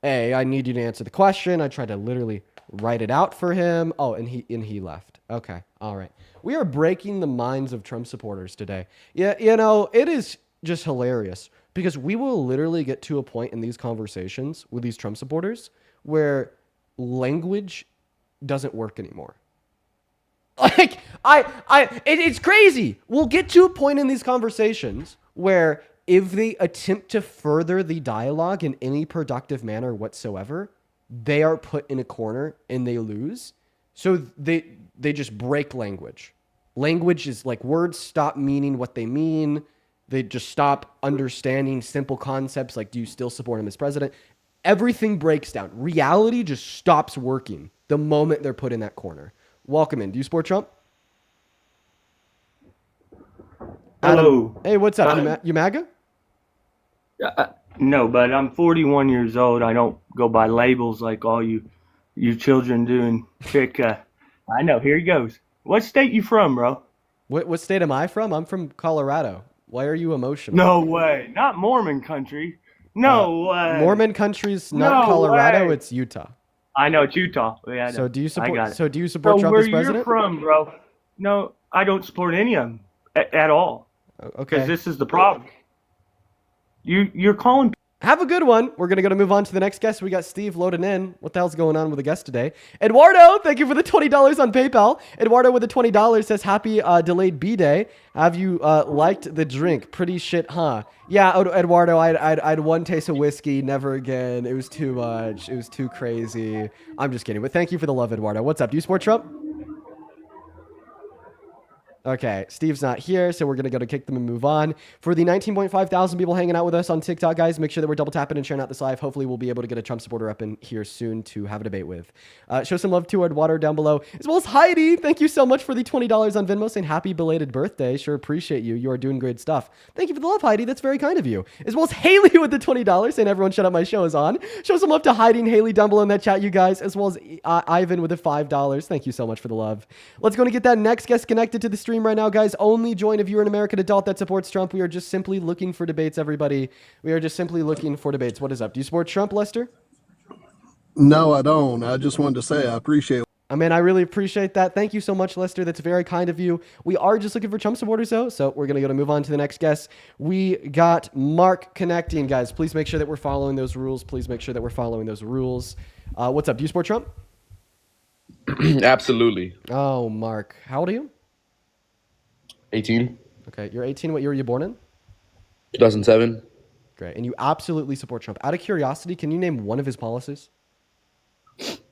Speaker 1: hey, I need you to answer the question. I tried to literally write it out for him. Oh, and he left. Okay. All right. We are breaking the minds of Trump supporters today. Yeah, it is just hilarious because we will literally get to a point in these conversations with these Trump supporters where language doesn't work anymore. Like it's crazy. We'll get to a point in these conversations where if they attempt to further the dialogue in any productive manner whatsoever, they are put in a corner and they lose. So they just break language. Language is like words stop meaning what they mean. They just stop understanding simple concepts like, do you still support him as president? Everything breaks down. Reality just stops working the moment they're put in that corner. Welcome in. Do you support Trump?
Speaker 16: Hello.
Speaker 1: Adam, hey, what's up? You MAGA?
Speaker 16: No, but I'm 41 years old. I don't go by labels like all you children do and pick. I know. Here he goes. What state you from, bro?
Speaker 1: What state am I from? I'm from Colorado. Why are you emotional?
Speaker 16: No way. Not Mormon country. No way.
Speaker 1: Mormon country's not Colorado.
Speaker 16: Way.
Speaker 1: It's Utah.
Speaker 16: I know it's Utah. Yeah, I know.
Speaker 1: So do you support?
Speaker 16: I got it.
Speaker 1: So do you support Trump
Speaker 16: where
Speaker 1: as president?
Speaker 16: you're from, bro? No, I don't support any of them at all.
Speaker 1: Okay.
Speaker 16: Because this is the problem. You're calling.
Speaker 1: Have a good one. We're going to move on to the next guest. We got Steve loading in. What the hell's going on with the guest today? Eduardo, thank you for the $20 on PayPal. Eduardo with the $20 says, happy delayed B-Day. Have you liked the drink? Pretty shit, huh? Yeah, Eduardo, I'd one taste of whiskey, never again. It was too much. It was too crazy. I'm just kidding. But thank you for the love, Eduardo. What's up? Do you support Trump? Okay, Steve's not here, so we're going to go to kick them and move on. For the 19.5 thousand people hanging out with us on TikTok, guys, make sure that we're double tapping and sharing out this live. Hopefully, we'll be able to get a Trump supporter up in here soon to have a debate with. Show some love to Eduardo down below, as well as Heidi. Thank you so much for the $20 on Venmo, saying happy belated birthday. Sure appreciate you. You are doing great stuff. Thank you for the love, Heidi. That's very kind of you. As well as Haley with the $20, saying everyone shut up, my show is on. Show some love to Heidi and Haley down below in that chat, you guys, as well as Ivan with the $5. Thank you so much for the love. Let's go and get that next guest connected to the stream right now, guys. Only join if you're an American adult that supports Trump. We are just simply looking for debates, everybody. We are just simply looking for debates. What is up? Do you support Trump, Lester?
Speaker 17: No, I don't. I just wanted to say I appreciate it.
Speaker 1: I mean, I really appreciate that. Thank you so much, Lester. That's very kind of you. We are just looking for Trump supporters, though, so we're going to move on to the next guest. We got Mark connecting, guys. Please make sure that we're following those rules. Please make sure that we're following those rules. What's up? Do you support Trump?
Speaker 18: Absolutely.
Speaker 1: Oh, Mark. How old are you?
Speaker 18: 18.
Speaker 1: Okay, you're 18. What year were you born in?
Speaker 18: 2007.
Speaker 1: Great. And you absolutely support Trump. Out of curiosity, can you name one of his policies?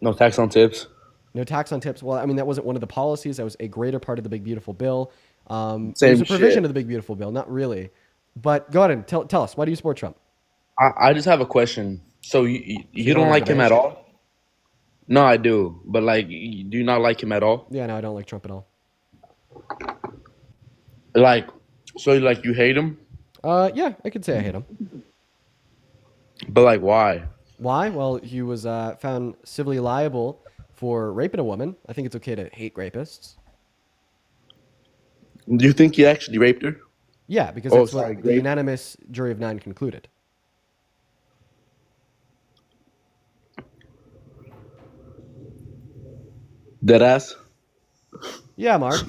Speaker 18: No tax on tips.
Speaker 1: No tax on tips. Well, I mean, that wasn't one of the policies. That was a greater part of the Big Beautiful Bill. There's a provision of the Big Beautiful Bill. Not really. But go ahead and tell us. Why do you support Trump?
Speaker 18: I just have a question. So you don't like him at all? No, I do. But, like, do you not like him at all?
Speaker 1: Yeah, no, I don't like Trump at all.
Speaker 18: Like, so, like, you hate him?
Speaker 1: Yeah, I could say I hate him.
Speaker 18: But, like, why?
Speaker 1: Why? Well, he was found civilly liable for raping a woman. I think it's okay to hate rapists.
Speaker 18: Do you think he actually raped her?
Speaker 1: Yeah, because that's what the unanimous jury of 9 concluded.
Speaker 18: Deadass?
Speaker 1: Yeah, Mark.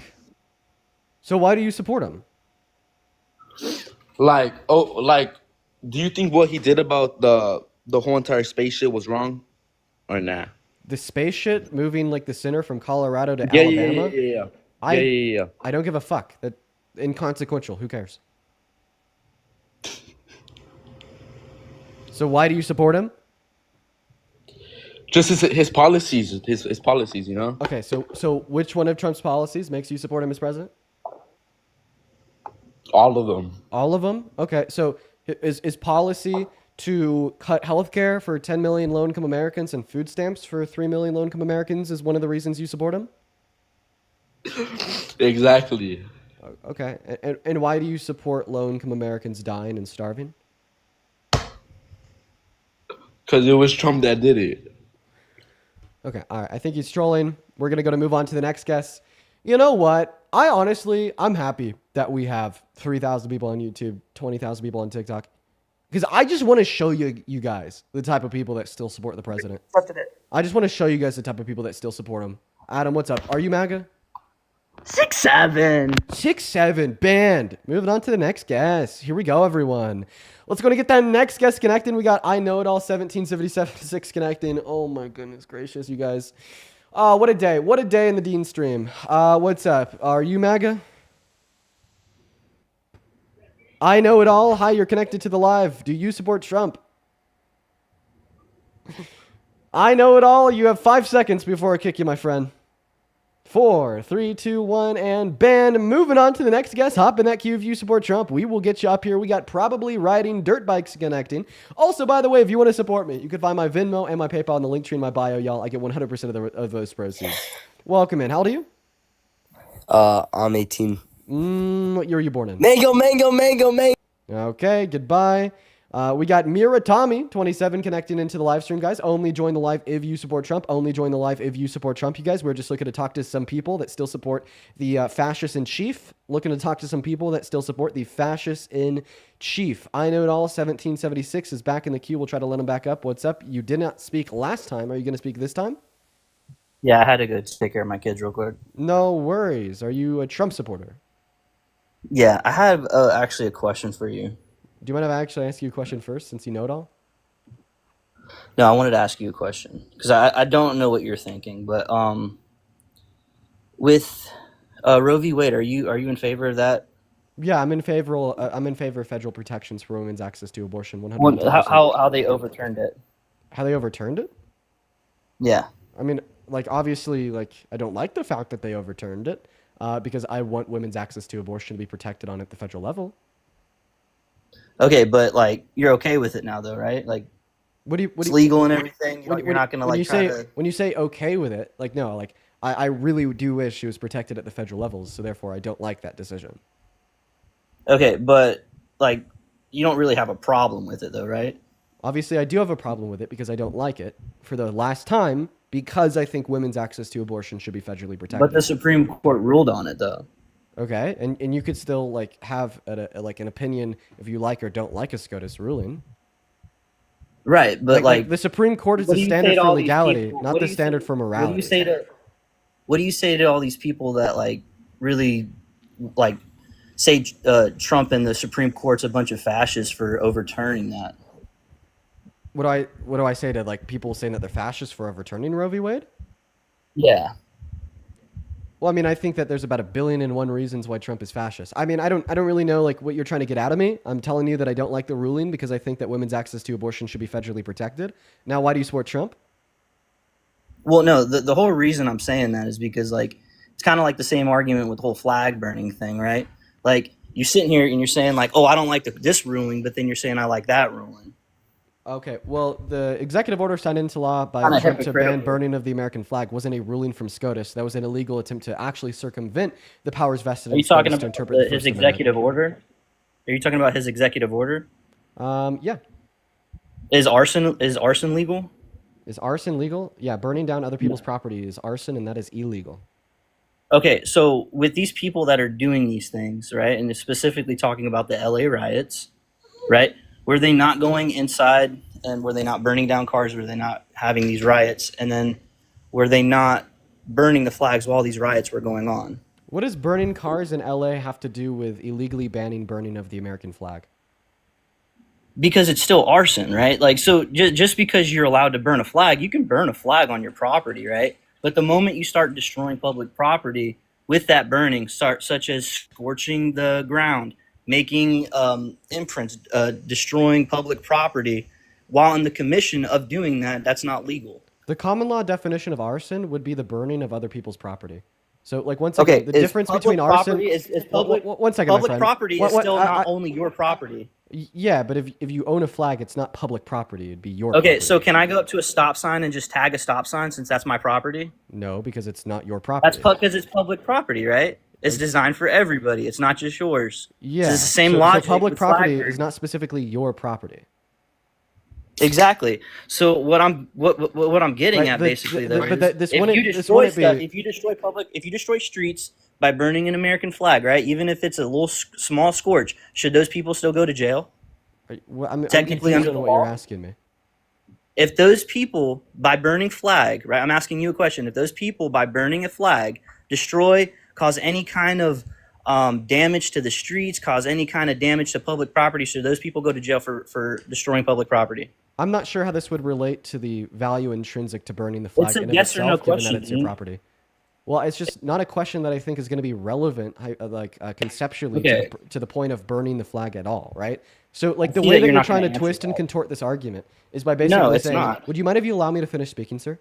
Speaker 1: So why do you support him?
Speaker 18: Like, do you think what he did about the whole entire space shit was wrong? Or nah?
Speaker 1: The space shit moving like the center from Colorado to Alabama?
Speaker 18: Yeah.
Speaker 1: I don't give a fuck. That inconsequential. Who cares? So why do you support him?
Speaker 18: Just his policies, his policies, you know?
Speaker 1: Okay, so which one of Trump's policies makes you support him as president?
Speaker 18: All of them.
Speaker 1: All of them? Okay, so is policy to cut healthcare for 10 million low-income Americans and food stamps for 3 million low-income Americans is one of the reasons you support him?
Speaker 18: Exactly.
Speaker 1: Okay, and why do you support low-income Americans dying and starving?
Speaker 18: Because it was Trump that did it.
Speaker 1: Okay, all right. I think he's trolling. We're going to move on to the next guest. You know what? I'm happy that we have 3,000 people on YouTube, 20,000 people on TikTok, because I just want to show you guys the type of people that still support the president. I just want to show you guys the type of people that still support him. Adam, what's up? Are you MAGA?
Speaker 13: 6'7".
Speaker 1: 6'7", banned. Moving on to the next guest. Here we go, everyone. Let's go to get that next guest connecting. We got I Know It All 1776 connecting. Oh my goodness gracious, you guys. What a day. What a day in the Dean stream. What's up? Are you MAGA? I Know It All. Hi, you're connected to the live. Do you support Trump? I Know It All. You have 5 seconds before I kick you, my friend. 4, 3, 2, 1, and banned. Moving on to the next guest. Hop in that queue if you support Trump. We will get you up here. We got probably riding dirt bikes connecting. Also, by the way, if you want to support me, you can find my Venmo and my PayPal in the link tree in my bio, y'all. I get 100% of those proceeds. Welcome in. How old are you?
Speaker 19: I'm 18.
Speaker 1: What year were you born in?
Speaker 19: Mango, mango, mango, mango.
Speaker 1: Okay, goodbye. We got Mira Tommy, 27, connecting into the live stream, guys. Only join the live if you support Trump. Only join the live if you support Trump, you guys. We're just looking to talk to some people that still support the fascist in chief. Looking to talk to some people that still support the fascist in chief. I Know It All 1776 is back in the queue. We'll try to let him back up. What's up? You did not speak last time. Are you going to speak this time?
Speaker 19: Yeah, I had to go take care of my kids real quick.
Speaker 1: No worries. Are you a Trump supporter?
Speaker 19: Yeah, I have actually a question for you.
Speaker 1: Do you mind if I actually ask you a question first, since you know it all?
Speaker 19: No, I wanted to ask you a question because I don't know what you're thinking, but with Roe v. Wade, are you in favor of that?
Speaker 1: Yeah, I'm in favor of federal protections for women's access to abortion. 100%.
Speaker 19: How they overturned it?
Speaker 1: How they overturned it?
Speaker 19: Yeah.
Speaker 1: I mean, like, obviously, like, I don't like the fact that they overturned it because I want women's access to abortion to be protected on at the federal level.
Speaker 19: Okay, but like you're okay with it now, though, right? Like, it's legal and everything. You're not gonna like try to.
Speaker 1: When you say okay with it, like, no, like I really do wish it was protected at the federal levels, so therefore I don't like that decision.
Speaker 19: Okay, but like you don't really have a problem with it, though, right?
Speaker 1: Obviously, I do have a problem with it because I don't like it for the last time because I think women's access to abortion should be federally protected.
Speaker 19: But the Supreme Court ruled on it, though.
Speaker 1: Okay, and you could still like have like an opinion if you like or don't like a SCOTUS ruling.
Speaker 19: Right, but like
Speaker 1: the Supreme Court is the standard for legality, not the standard for morality.
Speaker 19: What do you say to all these people that like really like say Trump and the Supreme Court's a bunch of fascists for overturning that?
Speaker 1: What do I say to like people saying that they're fascists for overturning Roe v. Wade?
Speaker 19: Yeah.
Speaker 1: Well, I mean, I think that there's about 1,000,000,001 reasons why Trump is fascist. I mean, I don't really know like what you're trying to get out of me. I'm telling you that I don't like the ruling because I think that women's access to abortion should be federally protected. Now, why do you support Trump?
Speaker 19: Well, no, the whole reason I'm saying that is because like it's kind of like the same argument with the whole flag burning thing, right? Like you're sitting here and you're saying like, oh, I don't like this ruling, but then you're saying I like that ruling.
Speaker 1: Okay, well, the executive order signed into law by Trump to ban burning of the American flag wasn't a ruling from SCOTUS. That was an illegal attempt to actually circumvent the powers vested in SCOTUS to interpret the First
Speaker 19: his executive order? Are you talking about his executive order?
Speaker 1: Yeah.
Speaker 19: Is arson legal?
Speaker 1: Is arson legal? Yeah, burning down other people's property is arson, and that is illegal.
Speaker 19: Okay, so with these people that are doing these things, right, and specifically talking about the LA riots, right? Were they not going inside and were they not burning down cars? Were they not having these riots? And then were they not burning the flags while these riots were going on?
Speaker 1: What does burning cars in LA have to do with illegally banning burning of the American flag?
Speaker 19: Because it's still arson, right? Like, so just because you're allowed to burn a flag, you can burn a flag on your property, right? But the moment you start destroying public property with that burning, such as scorching the ground, making imprints, destroying public property, while in the commission of doing that, that's not legal.
Speaker 1: The common law definition of arson would be the burning of other people's property. So, like, once again, the difference between arson...
Speaker 19: Is public,
Speaker 1: one second, my friend.
Speaker 19: Public property is still not only your property.
Speaker 1: Yeah, but if you own a flag, it's not public property. It'd be your
Speaker 19: property.
Speaker 1: Okay,
Speaker 19: so can I go up to a stop sign and just tag a stop sign since that's my property?
Speaker 1: No, because it's not your property.
Speaker 19: That's because it's public property, right? It's designed for everybody. It's not just yours.
Speaker 1: Yeah.
Speaker 19: So it's the same logic.
Speaker 1: So public property is not specifically your property.
Speaker 19: Exactly. So what I'm getting
Speaker 1: Right,
Speaker 19: at basically though
Speaker 1: but
Speaker 19: is
Speaker 1: this
Speaker 19: if
Speaker 1: wouldn't
Speaker 19: you
Speaker 1: this
Speaker 19: destroy
Speaker 1: wouldn't
Speaker 19: stuff,
Speaker 1: be.
Speaker 19: if you destroy streets by burning an American flag, right? Even if it's a little small scorch, should those people still go to jail?
Speaker 1: I'm
Speaker 19: Technically
Speaker 1: confused
Speaker 19: under
Speaker 1: on
Speaker 19: the
Speaker 1: what you're
Speaker 19: law?
Speaker 1: asking me.
Speaker 19: If those people by burning flag, right? I'm asking you a question. If those people by burning a flag destroy, cause any kind of damage to the streets, cause any kind of damage to public property, should those people go to jail for destroying public property?
Speaker 1: I'm not sure how this would relate to the value intrinsic to burning the
Speaker 19: It's
Speaker 1: flag
Speaker 19: a
Speaker 1: in of
Speaker 19: yes or no
Speaker 1: itself, given that
Speaker 19: question,
Speaker 1: it's your
Speaker 19: Dean.
Speaker 1: property. Well, it's just not a question that I think is going to be relevant, conceptually,
Speaker 19: Okay.
Speaker 1: to the point of burning the flag at all, right? So, like,
Speaker 19: I
Speaker 1: the
Speaker 19: see
Speaker 1: way
Speaker 19: that
Speaker 1: that
Speaker 19: you're
Speaker 1: you're
Speaker 19: not
Speaker 1: trying
Speaker 19: gonna
Speaker 1: to
Speaker 19: answer
Speaker 1: twist and
Speaker 19: that.
Speaker 1: contort this argument is by
Speaker 19: No,
Speaker 1: basically
Speaker 19: it's
Speaker 1: saying,
Speaker 19: not.
Speaker 1: would you mind if you allow me to finish speaking, sir?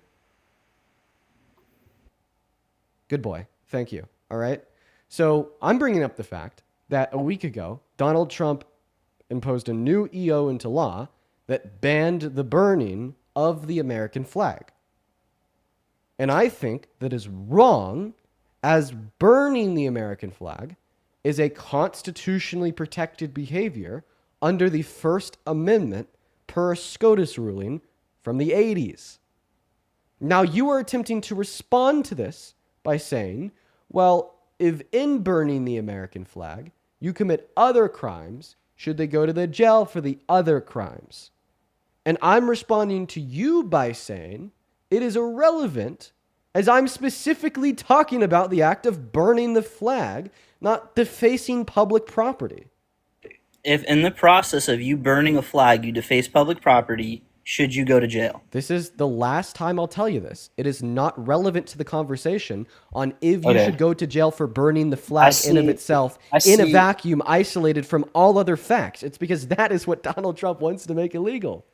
Speaker 1: Good boy. Thank you. All right. So I'm bringing up the fact that a week ago, Donald Trump imposed a new EO into law that banned the burning of the American flag. And I think that is wrong, as burning the American flag is a constitutionally protected behavior under the First Amendment per a SCOTUS ruling from the 80s. Now, you are attempting to respond to this by saying, well, if in burning the American flag, you commit other crimes, should they go to the jail for the other crimes? And I'm responding to you by saying it is irrelevant, as I'm specifically talking about the act of burning the flag, not defacing public property.
Speaker 19: If in the process of you burning a flag, you deface public property, should you go to jail?
Speaker 1: This is the last time I'll tell you this. It is not relevant to the conversation on if you
Speaker 19: Okay.
Speaker 1: should go to jail for burning the flag in of itself, in a vacuum, isolated from all other facts. It's because that is what Donald Trump wants to make illegal.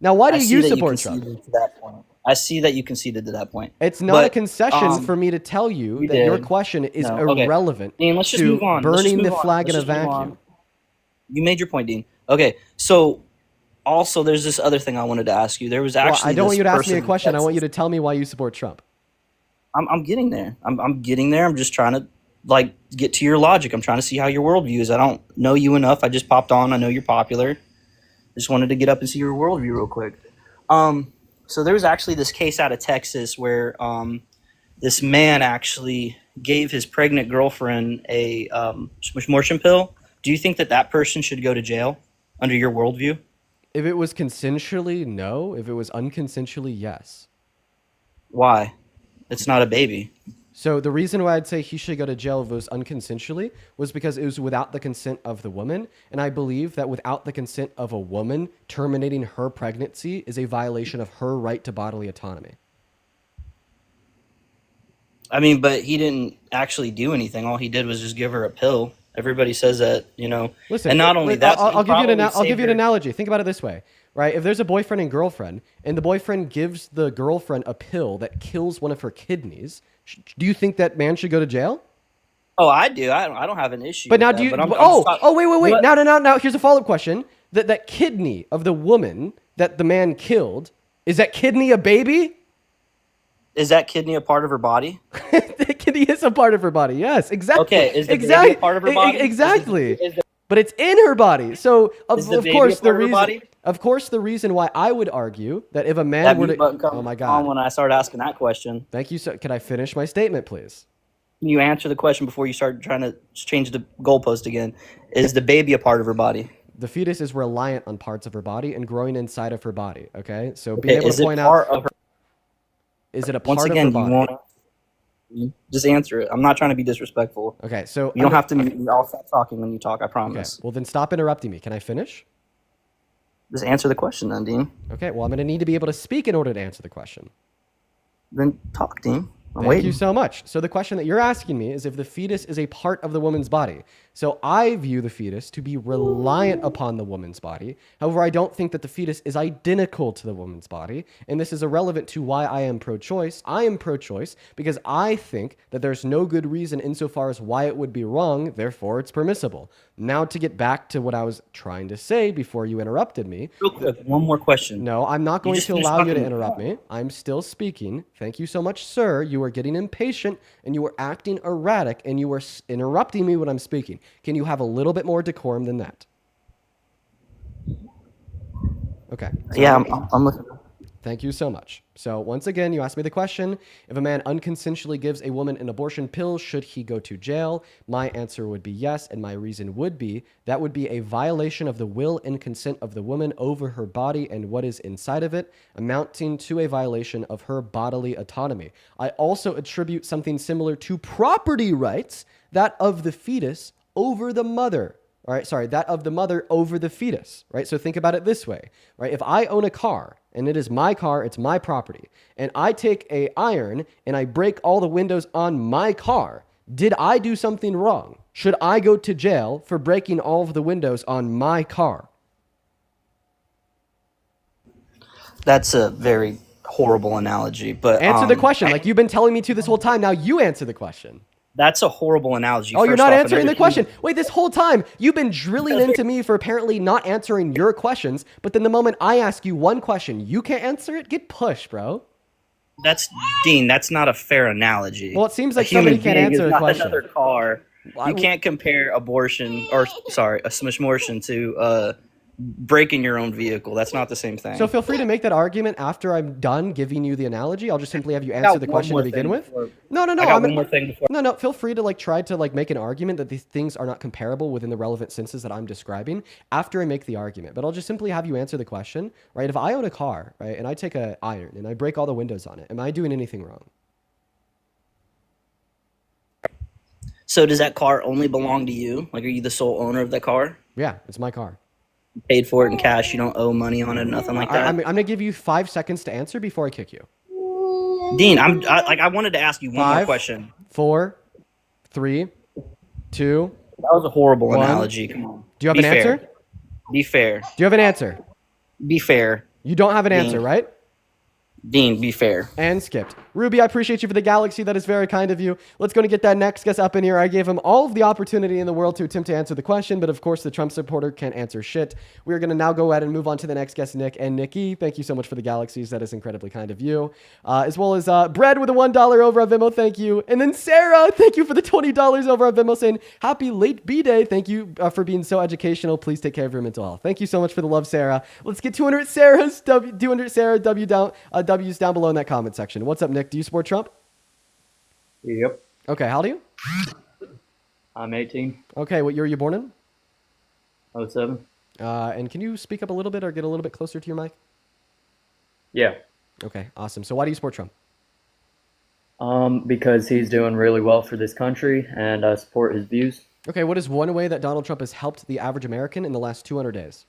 Speaker 1: Now, why do you support Trump?
Speaker 19: To that point. I see that you conceded to that point.
Speaker 1: It's not
Speaker 19: But,
Speaker 1: a concession for me to tell you that your
Speaker 19: did.
Speaker 1: question is
Speaker 19: No, okay.
Speaker 1: irrelevant
Speaker 19: Dean, let's just
Speaker 1: to
Speaker 19: move on. Let's just
Speaker 1: burning the
Speaker 19: move on.
Speaker 1: flag in
Speaker 19: Let's
Speaker 1: a
Speaker 19: just move on.
Speaker 1: vacuum.
Speaker 19: You made your point, Dean. Okay, so also there's this other thing I wanted to ask you. There was
Speaker 1: Well,
Speaker 19: actually
Speaker 1: I don't want
Speaker 19: this
Speaker 1: you to ask me
Speaker 19: person
Speaker 1: a question. I
Speaker 19: that's-
Speaker 1: want you to tell me why you support Trump.
Speaker 19: I'm getting there. I'm getting there. I'm just trying to get to your logic. I'm trying to see how your worldview is. I don't know you enough. I just popped on. I know you're popular. Just wanted to get up and see your worldview real quick. So there was actually this case out of Texas where this man actually gave his pregnant girlfriend a morphine pill. Do you think that that person should go to jail under your worldview?
Speaker 1: If it was consensually, no. If it was unconsensually, yes.
Speaker 19: Why? It's not a baby.
Speaker 1: So the reason why I'd say he should go to jail if it was unconsensually was because it was without the consent of the woman. And I believe that without the consent of a woman, terminating her pregnancy is a violation of her right to bodily autonomy.
Speaker 19: I mean, but he didn't actually do anything. All he did was just give her a pill. Everybody says that, you know.
Speaker 1: Listen,
Speaker 19: and not only that,
Speaker 1: I'll give you an analogy. Think about it this way, right? If there's a boyfriend and girlfriend, and the boyfriend gives the girlfriend a pill that kills one of her kidneys, do you think that man should go to jail?
Speaker 19: Oh, I do. I don't have an issue.
Speaker 1: But now,
Speaker 19: with
Speaker 1: do you?
Speaker 19: that, but I'm just talking-
Speaker 1: Wait.
Speaker 19: What-
Speaker 1: Now. Here's a follow-up question: that kidney of the woman that the man killed, is that kidney a baby?
Speaker 19: Is that kidney a part of her body?
Speaker 1: The kidney is a part of her body. Yes, exactly.
Speaker 19: Okay, is the baby a part of her body?
Speaker 1: Exactly.
Speaker 19: Is the-
Speaker 1: But it's in her body. So
Speaker 19: Is the
Speaker 1: of
Speaker 19: baby
Speaker 1: course
Speaker 19: a
Speaker 1: the
Speaker 19: part of her
Speaker 1: reason.
Speaker 19: body?
Speaker 1: Of course, the reason why I would argue that if a man
Speaker 19: That
Speaker 1: were
Speaker 19: mute
Speaker 1: to,
Speaker 19: button
Speaker 1: oh my
Speaker 19: comes on
Speaker 1: God,
Speaker 19: when I start asking that question.
Speaker 1: thank you. So, can I finish my statement, please?
Speaker 19: Can you answer the question before you start trying to change the goalpost again? Is the baby a part of her body?
Speaker 1: The fetus is reliant on parts of her body and growing inside of her body. Okay, so
Speaker 19: Okay,
Speaker 1: being able
Speaker 19: is
Speaker 1: to
Speaker 19: it
Speaker 1: point
Speaker 19: part
Speaker 1: out,
Speaker 19: of her?
Speaker 1: is it a
Speaker 19: Once
Speaker 1: part
Speaker 19: again,
Speaker 1: of her
Speaker 19: you
Speaker 1: body?
Speaker 19: won't just answer it. I'm not trying to be disrespectful.
Speaker 1: Okay, so
Speaker 19: You don't have to mute me. I'll stop talking when you talk. I
Speaker 1: Okay,
Speaker 19: promise.
Speaker 1: well then stop interrupting me. Can I finish?
Speaker 19: Just answer the question, then, Dean.
Speaker 1: Okay, well I'm going to need to be able to speak in order to answer the question.
Speaker 19: Then talk, Dean. I'm
Speaker 1: Thank
Speaker 19: waiting.
Speaker 1: you so much. So the question that you're asking me is if the fetus is a part of the woman's body. So I view the fetus to be reliant upon the woman's body. However, I don't think that the fetus is identical to the woman's body. And this is irrelevant to why I am pro-choice. I am pro-choice because I think that there's no good reason insofar as why it would be wrong, therefore it's permissible. Now to get back to what I was trying to say before you interrupted me.
Speaker 19: Real quick, one more question.
Speaker 1: No, I'm not going
Speaker 19: just
Speaker 1: to
Speaker 19: finished
Speaker 1: allow you to
Speaker 19: talking.
Speaker 1: interrupt me. I'm still speaking. Thank you so much, sir. You are getting impatient and you are acting erratic and you are interrupting me when I'm speaking. Can you have a little bit more decorum than that? Okay.
Speaker 19: Yeah, I'm listening.
Speaker 1: Thank you so much. So once again, you asked me the question, if a man unconsensually gives a woman an abortion pill, should he go to jail? My answer would be yes, and my reason would be that would be a violation of the will and consent of the woman over her body and what is inside of it, amounting to a violation of her bodily autonomy. I also attribute something similar to property rights, that of the fetus over the mother. All right, sorry, that of the mother over the fetus, right? So think about it this way, right? If I own a car and it is my car, it's my property, and I take a iron and I break all the windows on my car, did I do something wrong? Should I go to jail for breaking all of the windows on my car?
Speaker 19: That's a very horrible analogy, but
Speaker 1: Answer the question. Like you've been telling me to this whole time. Now you answer the question.
Speaker 19: That's a horrible analogy.
Speaker 1: Oh, you're
Speaker 19: first
Speaker 1: not
Speaker 19: off,
Speaker 1: answering
Speaker 19: and
Speaker 1: the question. Wait, this whole time you've been drilling into me for apparently not answering your questions. But then the moment I ask you one question, you can't answer it. Get pushed, bro.
Speaker 19: That's Dean. That's not a fair analogy.
Speaker 1: Well, it seems like
Speaker 19: a human
Speaker 1: somebody can't
Speaker 19: being
Speaker 1: answer
Speaker 19: is
Speaker 1: a
Speaker 19: not
Speaker 1: question.
Speaker 19: Another car. You can't compare abortion, or sorry, a smishmortion to breaking your own vehicle. That's not the same thing.
Speaker 1: So feel free to make that argument after I'm done giving you the analogy. I'll just simply have you answer the question to begin with. No.
Speaker 19: I got one more thing before.
Speaker 1: No. Feel free to like try to like make an argument that these things are not comparable within the relevant senses that I'm describing after I make the argument. But I'll just simply have you answer the question, right? If I own a car, right, and I take an iron and I break all the windows on it, am I doing anything wrong?
Speaker 19: So does that car only belong to you? Like, are you the sole owner of that car?
Speaker 1: Yeah, it's my car.
Speaker 19: You paid for it in cash. You don't owe money on it, nothing like that.
Speaker 1: I'm gonna give you 5 seconds to answer before I kick you.
Speaker 19: Dean, I wanted to ask you one more
Speaker 1: 5,
Speaker 19: question.
Speaker 1: 4, 3, 2.
Speaker 19: That was a horrible
Speaker 1: 1.
Speaker 19: analogy. Come on.
Speaker 1: Do you have
Speaker 19: Be
Speaker 1: an
Speaker 19: fair.
Speaker 1: answer?
Speaker 19: Be fair.
Speaker 1: Do you have an answer?
Speaker 19: Be fair.
Speaker 1: You don't have an
Speaker 19: Dean.
Speaker 1: answer, right?
Speaker 19: Dean, be fair.
Speaker 1: And skipped. Ruby, I appreciate you for the galaxy. That is very kind of you. Let's go and get that next guest up in here. I gave him all of the opportunity in the world to attempt to answer the question, but of course the Trump supporter can't answer shit. We're going to now go ahead and move on to the next guest, Nick. And Nikki, thank you so much for the galaxies. That is incredibly kind of you. As well as Bread with a $1 over on Venmo. Thank you. And then Sarah, thank you for the $20 over on Venmo saying, happy late B-Day. Thank you for being so educational. Please take care of your mental health. Thank you so much for the love, Sarah. Let's get 200 Sarahs, 200 Sarah W's down below in that comment section. What's up, Nick? Do you support Trump?
Speaker 20: Yep.
Speaker 1: Okay, how old are you?
Speaker 20: I'm 18.
Speaker 1: Okay, what year were you born in?
Speaker 20: 07.
Speaker 1: And can you speak up a little bit or get a little bit closer to your mic?
Speaker 20: Yeah.
Speaker 1: Okay, awesome. So why do you support Trump?
Speaker 20: Because he's doing really well for this country, and I support his views.
Speaker 1: Okay, what is one way that Donald Trump has helped the average American in the last 200 days?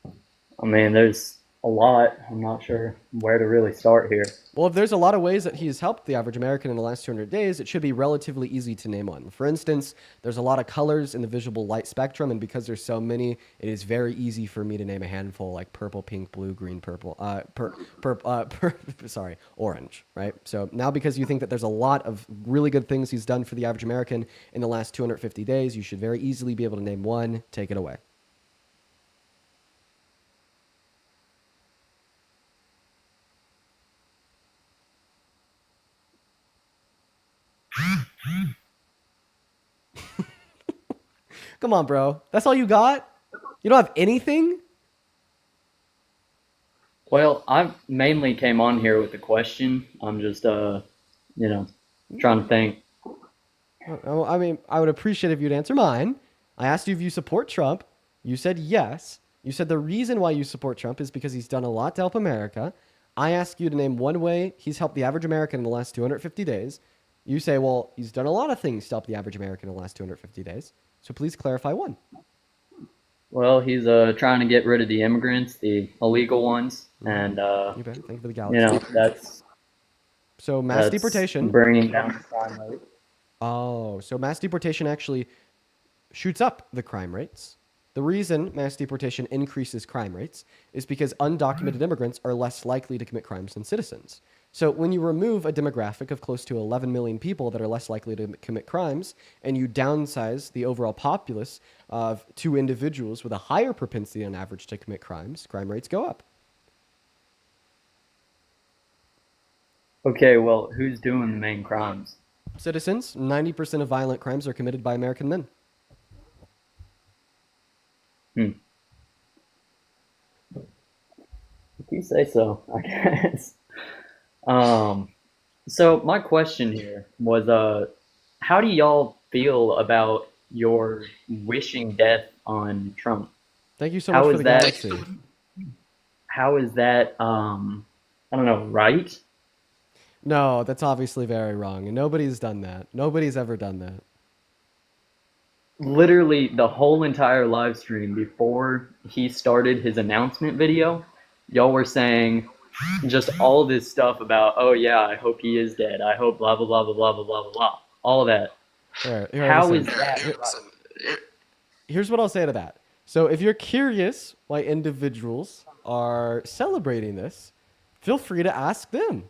Speaker 20: I mean, there's a lot. I'm not sure where to really start here.
Speaker 1: Well, if there's a lot of ways that he's helped the average American in the last 200 days, it should be relatively easy to name one. For instance, there's a lot of colors in the visible light spectrum, and because there's so many, it is very easy for me to name a handful like purple, pink, blue, green, purple, orange, right? So now because you think that there's a lot of really good things he's done for the average American in the last 250 days, you should very easily be able to name one. Take it away. Come on, bro. That's all you got? You don't have anything?
Speaker 20: Well, I mainly came on here with a question. I'm just, trying to think.
Speaker 1: I mean, I would appreciate if you'd answer mine. I asked you if you support Trump. You said yes. You said the reason why you support Trump is because he's done a lot to help America. I ask you to name one way he's helped the average American in the last 250 days. You say, well, he's done a lot of things to help the average American in the last 250 days. So please clarify one.
Speaker 20: Well, he's trying to get rid of the immigrants, the illegal ones, and
Speaker 1: you bet. Thank you for the galaxy.
Speaker 20: That's
Speaker 1: so mass deportation,
Speaker 20: bringing down the crime rate.
Speaker 1: Oh, so mass deportation actually shoots up the crime rates. The reason mass deportation increases crime rates is because undocumented immigrants are less likely to commit crimes than citizens. So when you remove a demographic of close to 11 million people that are less likely to commit crimes, and you downsize the overall populace of 2 individuals with a higher propensity on average to commit crimes, crime rates go up.
Speaker 20: Okay, well, who's doing the main crimes?
Speaker 1: Citizens, 90% of violent crimes are committed by American men.
Speaker 20: You say so, I guess. Um, so my question here was, how do y'all feel about your wishing death on Trump?
Speaker 1: Thank you so much
Speaker 20: How
Speaker 1: for
Speaker 20: is
Speaker 1: the
Speaker 20: that?
Speaker 1: galaxy.
Speaker 20: How is that? I don't know, right?
Speaker 1: No, that's obviously very wrong, and nobody's done that. Nobody's ever done that.
Speaker 20: Literally the whole entire live stream before he started his announcement video, y'all were saying just all this stuff about, oh yeah, I hope he is dead. I hope blah blah blah blah blah blah blah blah. All that. How is that right?
Speaker 1: Here's what I'll say to that. So if you're curious why individuals are celebrating this, feel free to ask them.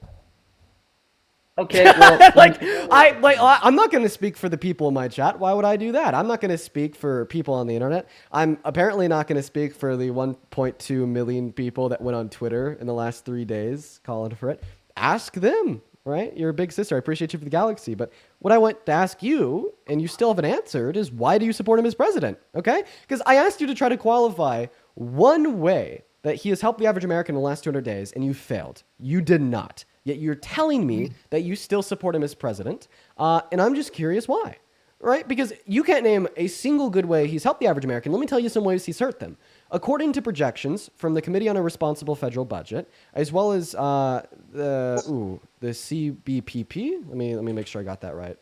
Speaker 20: Okay, well,
Speaker 1: I'm not going to speak for the people in my chat. Why would I do that? I'm not going to speak for people on the internet. I'm apparently not going to speak for the 1.2 million people that went on Twitter in the last 3 days calling for it. Ask them, right? You're a big sister. I appreciate you for the galaxy. But what I want to ask you, and you still haven't answered, is why do you support him as president? Okay? Because I asked you to try to qualify one way that he has helped the average American in the last 200 days, and you failed. You did not. Yet you're telling me that you still support him as president, and I'm just curious why, right? Because you can't name a single good way he's helped the average American. Let me tell you some ways he's hurt them. According to projections from the Committee on a Responsible Federal Budget, as well as the CBPP. Let me make sure I got that right.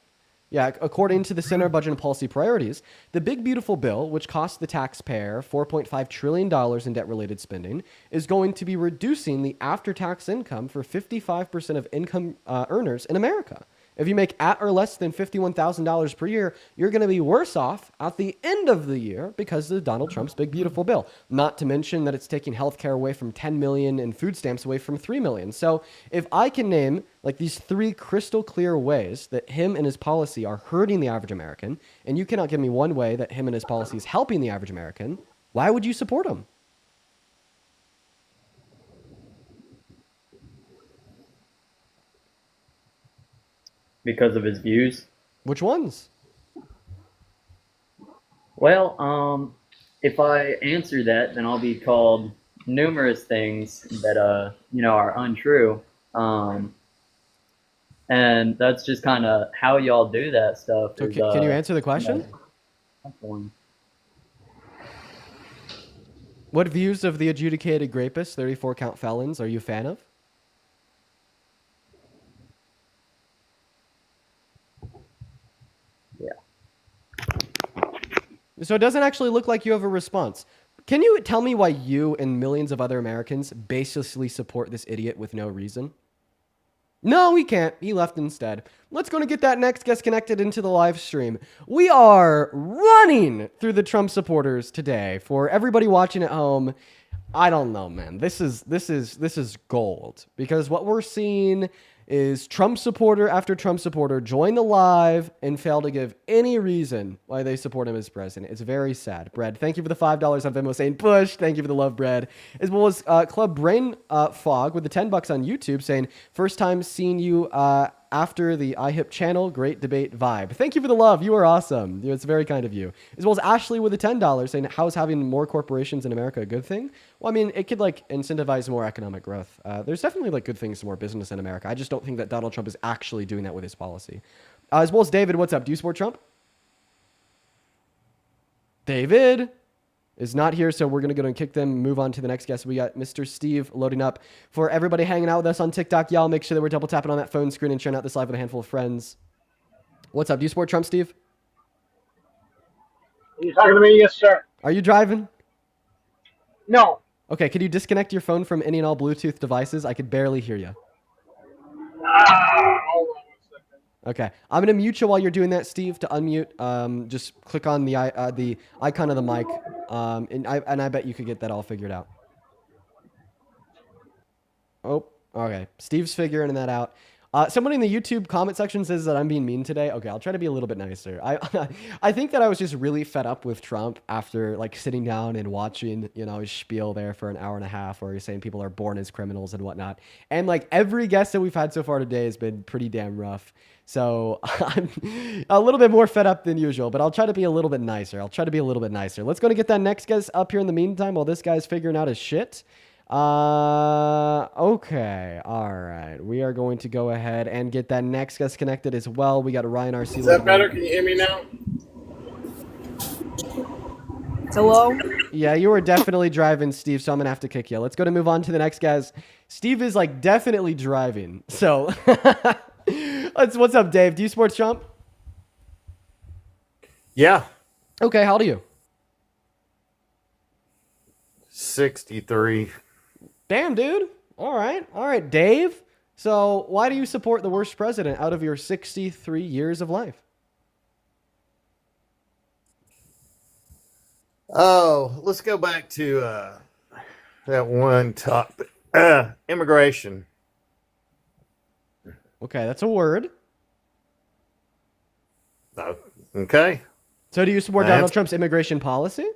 Speaker 1: Yeah, according to the Center of Budget and Policy Priorities, the big beautiful bill, which costs the taxpayer $4.5 trillion in debt-related spending, is going to be reducing the after-tax income for 55% of income earners in America. If you make at or less than $51,000 per year, you're going to be worse off at the end of the year because of Donald Trump's big beautiful bill. Not to mention that it's taking healthcare away from 10 million and food stamps away from 3 million. So if I can name like these 3 crystal clear ways that him and his policy are hurting the average American, and you cannot give me one way that him and his policy is helping the average American, why would you support him?
Speaker 20: Because of his views.
Speaker 1: Which ones?
Speaker 20: Well, if I answer that, then I'll be called numerous things that are untrue. And that's just kind of how y'all do that stuff.
Speaker 1: So can you answer the question? What views of the adjudicated rapists, 34 count felons, are you a fan of? So it doesn't actually look like you have a response. Can you tell me why you and millions of other Americans basically support this idiot with no reason? No, he can't. He left instead. Let's go and get that next guest connected into the live stream. We are running through the Trump supporters today. For everybody watching at home, I don't know, man. This is gold, because what we're seeing is Trump supporter after Trump supporter join the live and fail to give any reason why they support him as president. It's very sad. Bread, thank you for the $5 on Venmo saying push. Thank you for the love, Bread. As well as Club Brain Fog with the $10 on YouTube saying first time seeing you after the iHip channel. Great debate vibe. Thank you for the love. You are awesome. It's very kind of you. As well as Ashley with the $10 saying how is having more corporations in America a good thing? Well, I mean, it could like incentivize more economic growth. There's definitely like good things to more business in America. I just don't think that Donald Trump is actually doing that with his policy. As well as David, what's up? Do you support Trump? David is not here, so we're going to go and kick them, move on to the next guest. We got Mr. Steve loading up. For everybody hanging out with us on TikTok, y'all make sure that we're double tapping on that phone screen and sharing out this live with a handful of friends. What's up? Do you support Trump, Steve?
Speaker 21: Are you talking to me? Yes, sir.
Speaker 1: Are you driving?
Speaker 21: No.
Speaker 1: Okay, could you disconnect your phone from any and all Bluetooth devices? I could barely hear you.
Speaker 21: Hold on 1 second.
Speaker 1: Okay, I'm gonna mute you while you're doing that, Steve. To unmute, just click on the icon of the mic, and I bet you could get that all figured out. Oh, okay. Steve's figuring that out. Somebody in the YouTube comment section says that I'm being mean today. Okay, I'll try to be a little bit nicer. I think that I was just really fed up with Trump after like sitting down and watching, his spiel there for an hour and a half where he's saying people are born as criminals and whatnot. And like every guest that we've had so far today has been pretty damn rough. So I'm a little bit more fed up than usual, but I'll try to be a little bit nicer. Let's go to get that next guest up here in the meantime while this guy's figuring out his shit. Okay. All right. We are going to go ahead and get that next guest connected as well. We got Ryan RC.
Speaker 21: Is that better? Can you hear me now?
Speaker 8: Hello?
Speaker 1: Yeah, you were definitely driving, Steve, so I'm going to have to kick you. Let's go to move on to the next guys. Steve is like definitely driving. So what's up, Dave? Do you support Trump?
Speaker 3: Yeah.
Speaker 1: Okay, how old are you?
Speaker 3: 63.
Speaker 1: Damn, dude. All right, Dave. So why do you support the worst president out of your 63 years of life?
Speaker 3: Oh, let's go back to that one topic. Immigration.
Speaker 1: Okay, that's a word.
Speaker 3: Okay.
Speaker 1: So do you support Donald Trump's immigration policy?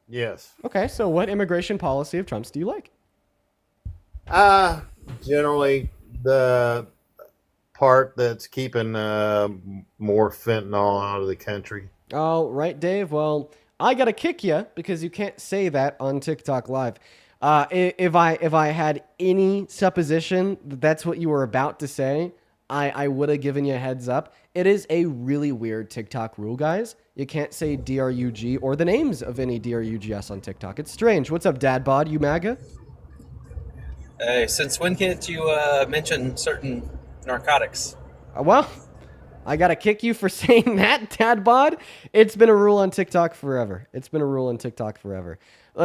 Speaker 3: Yes.
Speaker 1: Okay, so what immigration policy of Trump's do you like?
Speaker 3: Generally the part that's keeping more fentanyl out of the country.
Speaker 1: Oh, right, Dave. Well, I gotta kick you because you can't say that on TikTok Live. If I had any supposition that that's what you were about to say, I would have given you a heads up. It is a really weird TikTok rule, guys. You can't say DRUG or the names of any DRUGS on TikTok. It's strange. What's up, Dad Bod? You MAGA?
Speaker 22: Hey, since when can't you mention certain narcotics?
Speaker 1: Well, I gotta kick you for saying that, Dad Bod. It's been a rule on TikTok forever. Let's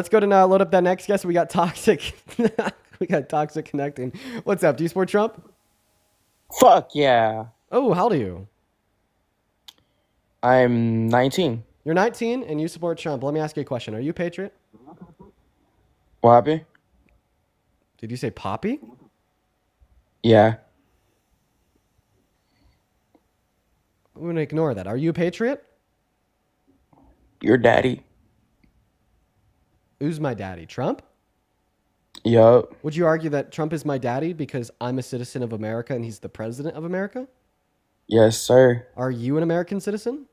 Speaker 1: go to now load up that next guest. We got Toxic. We got Toxic connecting. What's up? Do you support Trump?
Speaker 23: Fuck yeah.
Speaker 1: Oh, how old are you?
Speaker 23: I'm 19.
Speaker 1: You're 19 and you support Trump. Let me ask you a question. Are you a patriot?
Speaker 23: What happened?
Speaker 1: Did you say Poppy?
Speaker 23: Yeah.
Speaker 1: I'm going to ignore that. Are you a patriot?
Speaker 23: Your daddy.
Speaker 1: Who's my daddy? Trump?
Speaker 23: Yup.
Speaker 1: Would you argue that Trump is my daddy because I'm a citizen of America and he's the president of America?
Speaker 23: Yes, sir.
Speaker 1: Are you an American citizen?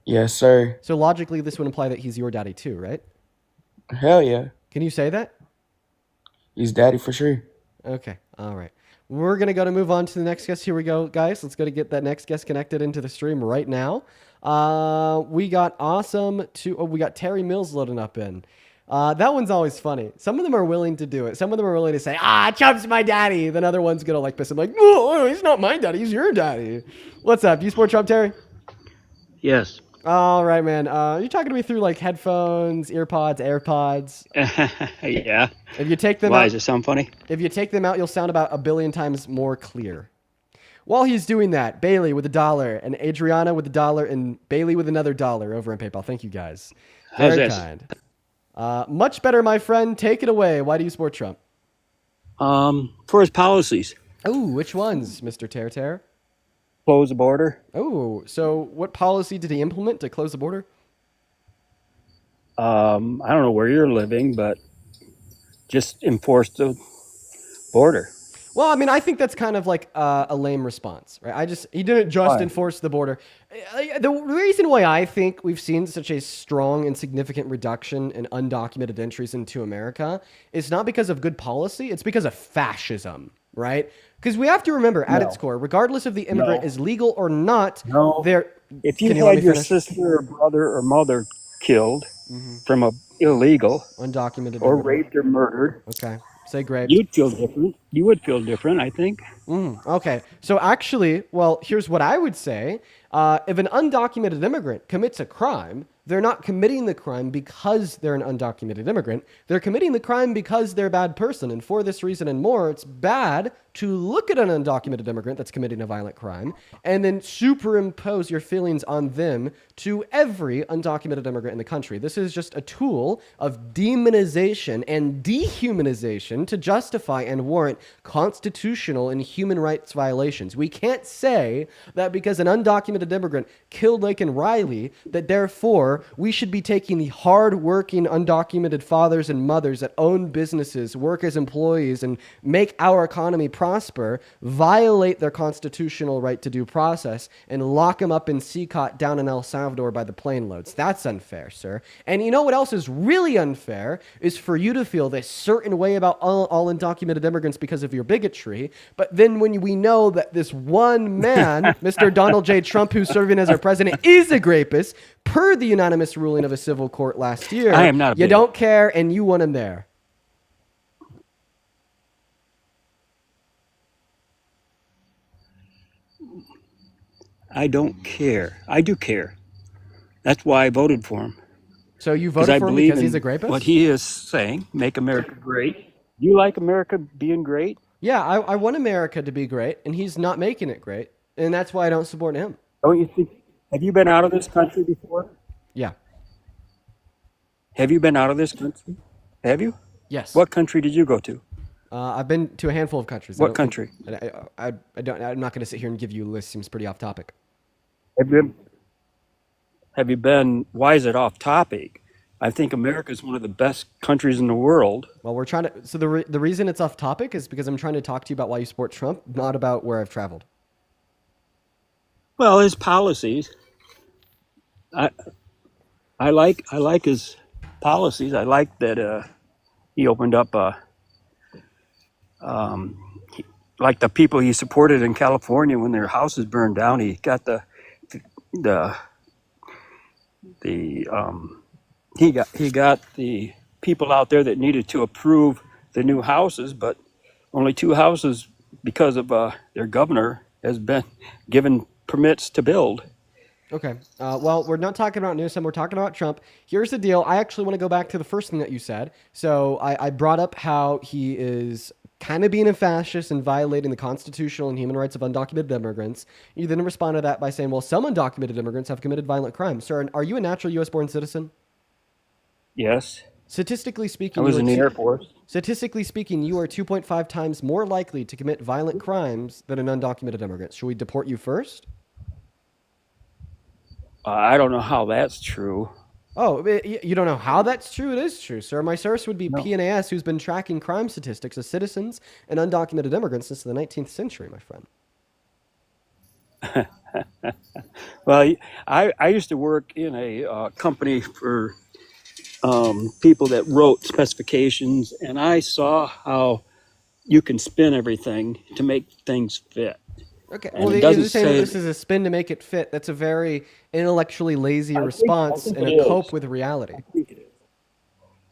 Speaker 23: Yes, sir.
Speaker 1: So logically, this would imply that he's your daddy too, right?
Speaker 23: Hell yeah.
Speaker 1: Can you say that?
Speaker 23: He's daddy for sure.
Speaker 1: Okay. All right. We're going to move on to the next guest. Here we go, guys. Let's go to get that next guest connected into the stream right now. We got we got Terry Mills loading up in. That one's always funny. Some of them are willing to do it. Some of them are willing to say, Trump's my daddy. Then other one's going to like piss him like, no, he's not my daddy. He's your daddy. What's up? Do you support Trump, Terry?
Speaker 24: Yes.
Speaker 1: All right, man. You're talking to me through like headphones, earpods, AirPods.
Speaker 24: Yeah.
Speaker 1: If you take them
Speaker 24: Why,
Speaker 1: out,
Speaker 24: does it sound funny?
Speaker 1: If you take them out, you'll sound about 1 billion times more clear. While he's doing that, Bailey with $1 and Adriana with $1 and Bailey with another $1 over on PayPal. Thank you, guys.
Speaker 24: How's
Speaker 1: Very
Speaker 24: this?
Speaker 1: kind. Much better, my friend. Take it away. Why do you support Trump?
Speaker 24: For his policies.
Speaker 1: Oh, which ones, Mr. Tear?
Speaker 24: Close the border.
Speaker 1: Oh, so what policy did he implement to close the border?
Speaker 24: I don't know where you're living, but just enforce the border.
Speaker 1: Well, I mean, I think that's kind of like a lame response, right? He didn't just
Speaker 24: Why?
Speaker 1: enforce the border. The reason why I think we've seen such a strong and significant reduction in undocumented entries into America is not because of good policy. It's because of fascism, right? Because we have to remember, at its core, regardless if the immigrant is legal or not,
Speaker 24: If you
Speaker 1: Can you let
Speaker 24: had
Speaker 1: me
Speaker 24: your
Speaker 1: finish?
Speaker 24: sister or brother or mother killed from a illegal
Speaker 1: undocumented
Speaker 24: or
Speaker 1: immigrant.
Speaker 24: raped or murdered,
Speaker 1: Okay. Say great.
Speaker 24: you'd feel different. You would feel different, I think.
Speaker 1: Okay. So actually, well, here's what I would say. If an undocumented immigrant commits a crime, they're not committing the crime because they're an undocumented immigrant. They're committing the crime because they're a bad person. And for this reason and more, it's bad to look at an undocumented immigrant that's committing a violent crime and then superimpose your feelings on them to every undocumented immigrant in the country. This is just a tool of demonization and dehumanization to justify and warrant constitutional and human rights violations. We can't say that because an undocumented immigrant killed Laken Riley, that therefore we should be taking the hard-working undocumented fathers and mothers that own businesses, work as employees, and make our economy prosper, violate their constitutional right to due process, and lock them up in CCOT down in El Salvador by the plane loads. That's unfair, sir. And you know what else is really unfair is for you to feel this certain way about all undocumented immigrants because of your bigotry. But then when we know that this one man, Mr. Donald J. Trump, who's serving as our president, is a rapist, per the unanimous ruling of a civil court last year,
Speaker 24: I am not a
Speaker 1: you
Speaker 24: bigot.
Speaker 1: don't care and you want him there.
Speaker 24: I don't care. I do care. That's why I voted for him.
Speaker 1: So you
Speaker 24: Because
Speaker 1: voted
Speaker 24: I
Speaker 1: for him
Speaker 24: believe
Speaker 1: because he's a
Speaker 24: in
Speaker 1: rapist?
Speaker 24: what he is saying, make America great. You like America being great?
Speaker 1: Yeah, I want America to be great, and he's not making it great, and that's why I don't support him.
Speaker 24: Don't you think? Have you been out of this country before?
Speaker 1: Yeah.
Speaker 24: Have you been out of this country? Have you?
Speaker 1: Yes.
Speaker 24: What country did you go to?
Speaker 1: I've been to a handful of countries.
Speaker 24: What country?
Speaker 1: I don't. I'm not going to sit here and give you a list. Seems pretty off topic.
Speaker 24: Have you been? Why is it off topic? I think America is one of the best countries in the world.
Speaker 1: Well, we're trying to. So the reason it's off topic is because I'm trying to talk to you about why you support Trump, not about where I've traveled.
Speaker 24: Well, his policies. I like his policies. I like that he opened up like the people he supported in California when their houses burned down. He got he got the people out there that needed to approve the new houses, but only 2 houses because of their governor has been given permits to build.
Speaker 1: Okay. Well, we're not talking about Newsom. We're talking about Trump. Here's the deal. I actually want to go back to the first thing that you said. So I brought up how he is kind of being a fascist and violating the constitutional and human rights of undocumented immigrants. You then respond to that by saying, well, some undocumented immigrants have committed violent crimes. Sir, are you a natural U.S.-born citizen?
Speaker 24: Yes.
Speaker 1: Statistically speaking,
Speaker 24: I was in the Air Force.
Speaker 1: Statistically speaking, you are 2.5 times more likely to commit violent crimes than an undocumented immigrant. Should we deport you first?
Speaker 24: I don't know how that's true.
Speaker 1: Oh, you don't know how that's true? It is true, sir. My source would be PNAS, who's been tracking crime statistics of citizens and undocumented immigrants since the 19th century, my friend.
Speaker 24: Well, I used to work in a company for people that wrote specifications, and I saw how you can spin everything to make things fit.
Speaker 1: Okay,
Speaker 24: And
Speaker 1: well,
Speaker 24: it
Speaker 1: you're
Speaker 24: doesn't
Speaker 1: saying that
Speaker 24: say-
Speaker 1: this is a spin to make it fit. That's a very intellectually lazy response
Speaker 24: think
Speaker 1: and
Speaker 24: it
Speaker 1: a
Speaker 24: is.
Speaker 1: cope with reality.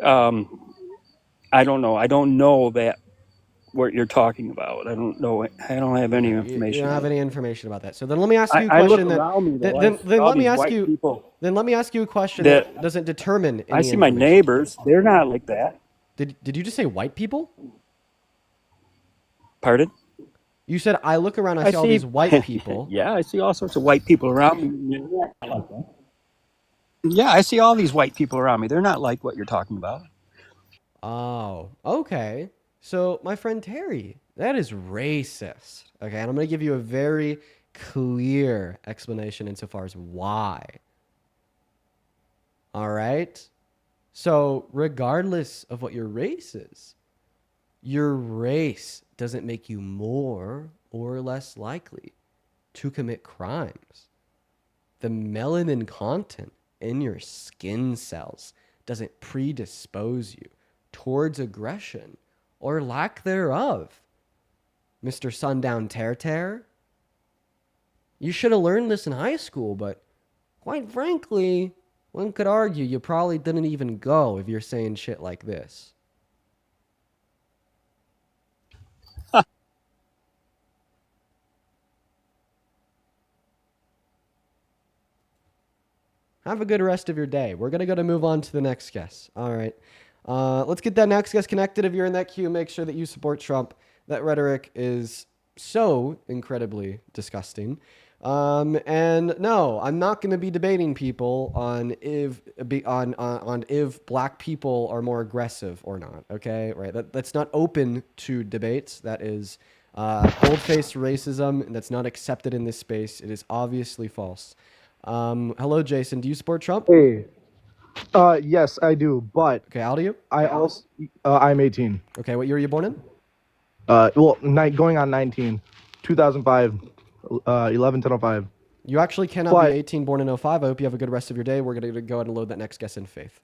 Speaker 24: I don't know. I don't know that what you're talking about. I don't know. I don't have any information.
Speaker 1: You don't have
Speaker 24: on it.
Speaker 1: any information about that. So then let me ask you a
Speaker 24: I look
Speaker 1: question.
Speaker 24: around me, though.
Speaker 1: Then
Speaker 24: I see all
Speaker 1: let me
Speaker 24: these
Speaker 1: ask
Speaker 24: white
Speaker 1: you.
Speaker 24: people
Speaker 1: Then let me ask you a question
Speaker 24: that-
Speaker 1: that doesn't determine any
Speaker 24: I see my
Speaker 1: information.
Speaker 24: neighbors. They're not like that.
Speaker 1: Did you just say white people?
Speaker 24: Pardon?
Speaker 1: You said I look around. I see all these white people.
Speaker 24: Yeah, I see all sorts of white people around me. They're not like that. Yeah, I see all these white people around me. They're not like what you're talking about.
Speaker 1: Oh, okay. So, my friend Terry, that is racist. Okay, and I'm going to give you a very clear explanation insofar as why. All right? So, regardless of what your race is, your race doesn't make you more or less likely to commit crimes. The melanin content in your skin cells doesn't predispose you towards aggression or lack thereof. Mr. Sundown Tear. You should have learned this in high school, but quite frankly, one could argue you probably didn't even go if you're saying shit like this. Have a good rest of your day. We're going to move on to the next guest. All right. Let's get that next guest connected. If you're in that queue, make sure that you support Trump. That rhetoric is so incredibly disgusting. And no, I'm not going to be debating people on if black people are more aggressive or not. Okay, right? That's not open to debates. That is bold-faced racism, and that's not accepted in this space. It is obviously false. Hello, Jason. Do you support Trump?
Speaker 4: Hey, yes, I do, but
Speaker 1: okay, how old are you?
Speaker 4: I'm 18.
Speaker 1: Okay, what year are you born in?
Speaker 4: Going on 19, 2005, 11/10/05.
Speaker 1: You actually cannot be 18, born in 05. I hope you have a good rest of your day. We're going to go ahead and load that next guest in, Faith.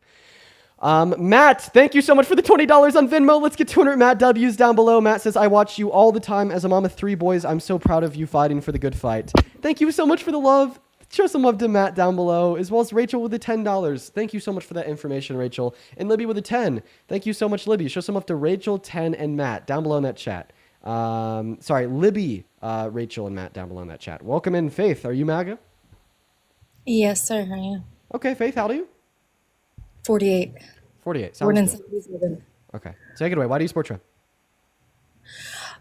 Speaker 1: Matt, thank you so much for the $20 on Venmo. Let's get 200 Matt W's down below. Matt says, I watch you all the time as a mom of 3 boys. I'm so proud of you fighting for the good fight. Thank you so much for the love. Show some love to Matt down below, as well as Rachel with the $10. Thank you so much for that information, Rachel. And Libby with a 10. Thank you so much, Libby. Show some love to Rachel, 10, and Matt down below in that chat. Libby, Rachel, and Matt down below in that chat. Welcome in, Faith. Are you MAGA?
Speaker 5: Yes, sir, I am.
Speaker 1: Okay, Faith, how old are you?
Speaker 5: 48.
Speaker 1: 48.
Speaker 5: Born in
Speaker 1: Sounds good.
Speaker 5: 77.
Speaker 1: Okay. Take it away. Why do you support Trump?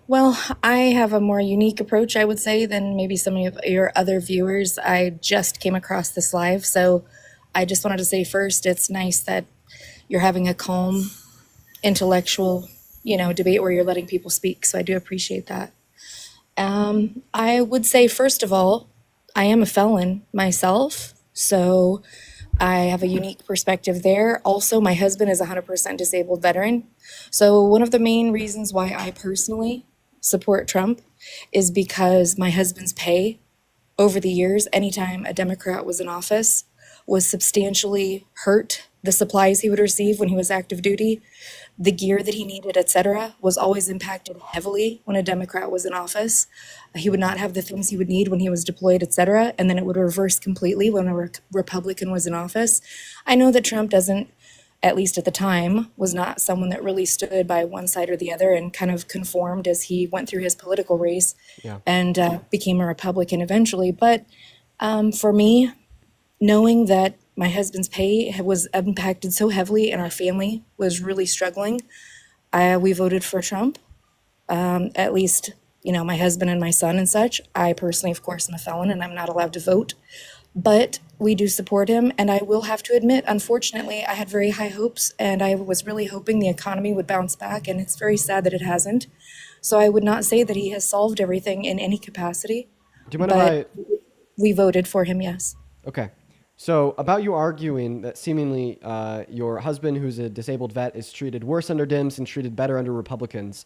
Speaker 5: Well, I have a more unique approach, I would say, than maybe some of your other viewers. I just came across this live, so I just wanted to say first, it's nice that you're having a calm, intellectual, debate where you're letting people speak. So I do appreciate that. I would say, first of all, I am a felon myself, so I have a unique perspective there. Also, my husband is a 100% disabled veteran. So one of the main reasons why I personally support Trump is because my husband's pay over the years, anytime a Democrat was in office, was substantially hurt. The supplies he would receive when he was active duty, the gear that he needed, etc., was always impacted heavily when a Democrat was in office. He would not have the things he would need when he was deployed, etc., and then it would reverse completely when a Republican was in office. I know that Trump doesn't, at least at the time, was not someone that really stood by one side or the other and kind of conformed as he went through his political race and became a Republican eventually. But for me, knowing that my husband's pay was impacted so heavily and our family was really struggling, we voted for Trump. At least, my husband and my son and such. I personally, of course, am a felon and I'm not allowed to vote. But we do support him. And I will have to admit, unfortunately, I had very high hopes and I was really hoping the economy would bounce back. And it's very sad that it hasn't. So I would not say that he has solved everything in any capacity.
Speaker 1: Do you mind
Speaker 5: we voted for him, yes.
Speaker 1: Okay. So about you arguing that seemingly your husband, who's a disabled vet, is treated worse under Dems and treated better under Republicans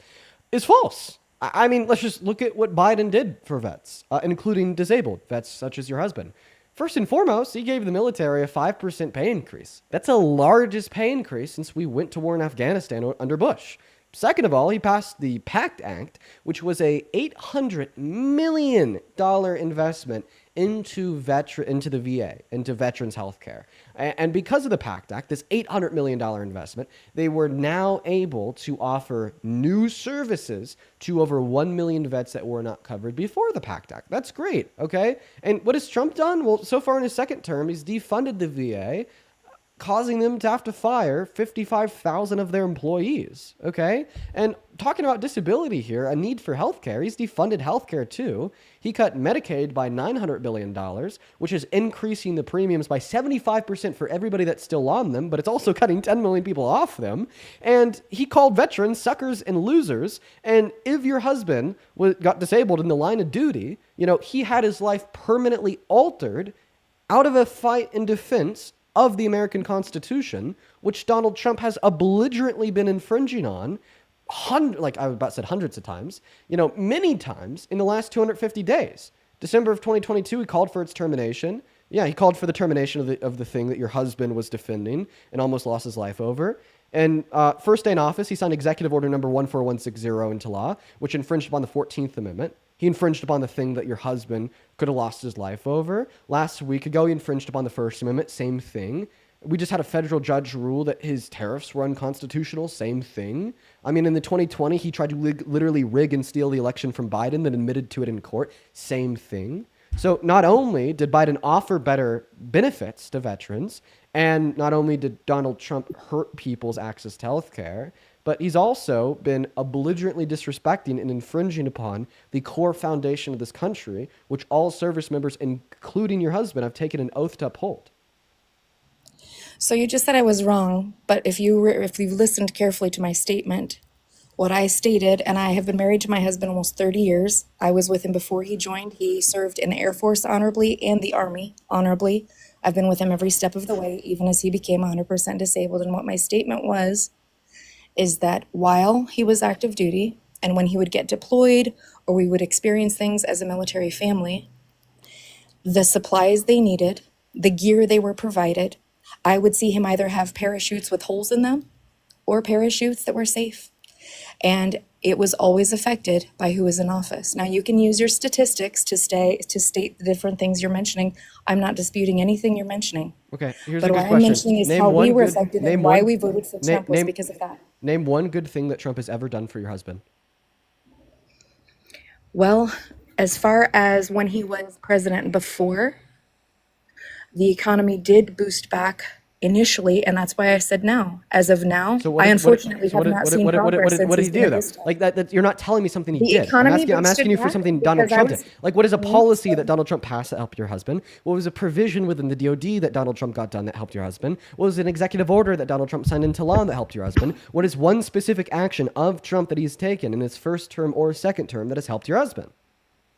Speaker 1: is false. I mean, let's just look at what Biden did for vets, including disabled vets such as your husband. First and foremost, he gave the military a 5% pay increase. That's the largest pay increase since we went to war in Afghanistan under Bush. Second of all, he passed the PACT Act, which was a $800 million investment into the VA, into veterans health care. And because of the PACT Act, this $800 million investment, they were now able to offer new services to over 1 million vets that were not covered before the PACT Act. That's great, okay? And what has Trump done? Well, so far in his second term, he's defunded the VA, causing them to have to fire 55,000 of their employees, okay? And talking about disability here, a need for healthcare, he's defunded healthcare too. He cut Medicaid by $900 billion, which is increasing the premiums by 75% for everybody that's still on them, but it's also cutting 10 million people off them. And he called veterans suckers and losers. And if your husband got disabled in the line of duty, he had his life permanently altered out of a fight in defense of the American Constitution, which Donald Trump has belligerently been infringing on, hundreds of times, many times in the last 250 days. December of 2022, he called for its termination. Yeah, he called for the termination of the thing that your husband was defending and almost lost his life over. And first day in office, he signed Executive Order number 14160 into law, which infringed upon the 14th Amendment. He infringed upon the thing that your husband could have lost his life over. Last week ago, he infringed upon the First Amendment, same thing. We just had a federal judge rule that his tariffs were unconstitutional, same thing. I mean, in the 2020, he tried to literally rig and steal the election from Biden, then admitted to it in court, same thing. So not only did Biden offer better benefits to veterans, and not only did Donald Trump hurt people's access to health care, but he's also been belligerently disrespecting and infringing upon the core foundation of this country, which all service members, including your husband, have taken an oath to uphold.
Speaker 5: So you just said I was wrong, but if you listened carefully to my statement, what I stated, and I have been married to my husband almost 30 years. I was with him before he joined. He served in the Air Force honorably and the Army honorably. I've been with him every step of the way, even as he became 100% disabled. And what my statement was is that while he was active duty, And when he would get deployed or we would experience things as a military family, the supplies they needed, the gear they were provided, I would see him either have parachutes with holes in them or parachutes that were safe. And it was always affected by who was in office. Now you can use your statistics to state the different things you're mentioning. I'm not disputing anything you're mentioning.
Speaker 1: Okay, here's
Speaker 5: But
Speaker 1: a
Speaker 5: what
Speaker 1: good
Speaker 5: I'm
Speaker 1: question.
Speaker 5: mentioning is
Speaker 1: Name
Speaker 5: how we
Speaker 1: one
Speaker 5: were
Speaker 1: good.
Speaker 5: affected
Speaker 1: Name
Speaker 5: and why
Speaker 1: one.
Speaker 5: we voted for
Speaker 1: Name
Speaker 5: Trump was
Speaker 1: name
Speaker 5: because of that.
Speaker 1: name one good thing that Trump has ever done for your husband.
Speaker 5: Well, as far as when he was president before, the economy did boost back initially, and that's why I said now. As of now,
Speaker 1: So
Speaker 5: I
Speaker 1: what did
Speaker 5: unfortunately have not seen progress since
Speaker 1: what did
Speaker 5: he's
Speaker 1: he
Speaker 5: been
Speaker 1: do
Speaker 5: in
Speaker 1: though?
Speaker 5: this time.
Speaker 1: Like that you're not telling me something he
Speaker 5: The
Speaker 1: did.
Speaker 5: economy
Speaker 1: I'm asking
Speaker 5: boosted
Speaker 1: you for
Speaker 5: back
Speaker 1: something Donald
Speaker 5: because I
Speaker 1: Trump did.
Speaker 5: was
Speaker 1: Like what is a
Speaker 5: Mhm.
Speaker 1: policy that Donald Trump passed to help your husband? What was a provision within the DoD that Donald Trump got done that helped your husband? What was an executive order that Donald Trump signed into law that helped your husband? What is one specific action of Trump that he's taken in his first term or second term that has helped your husband?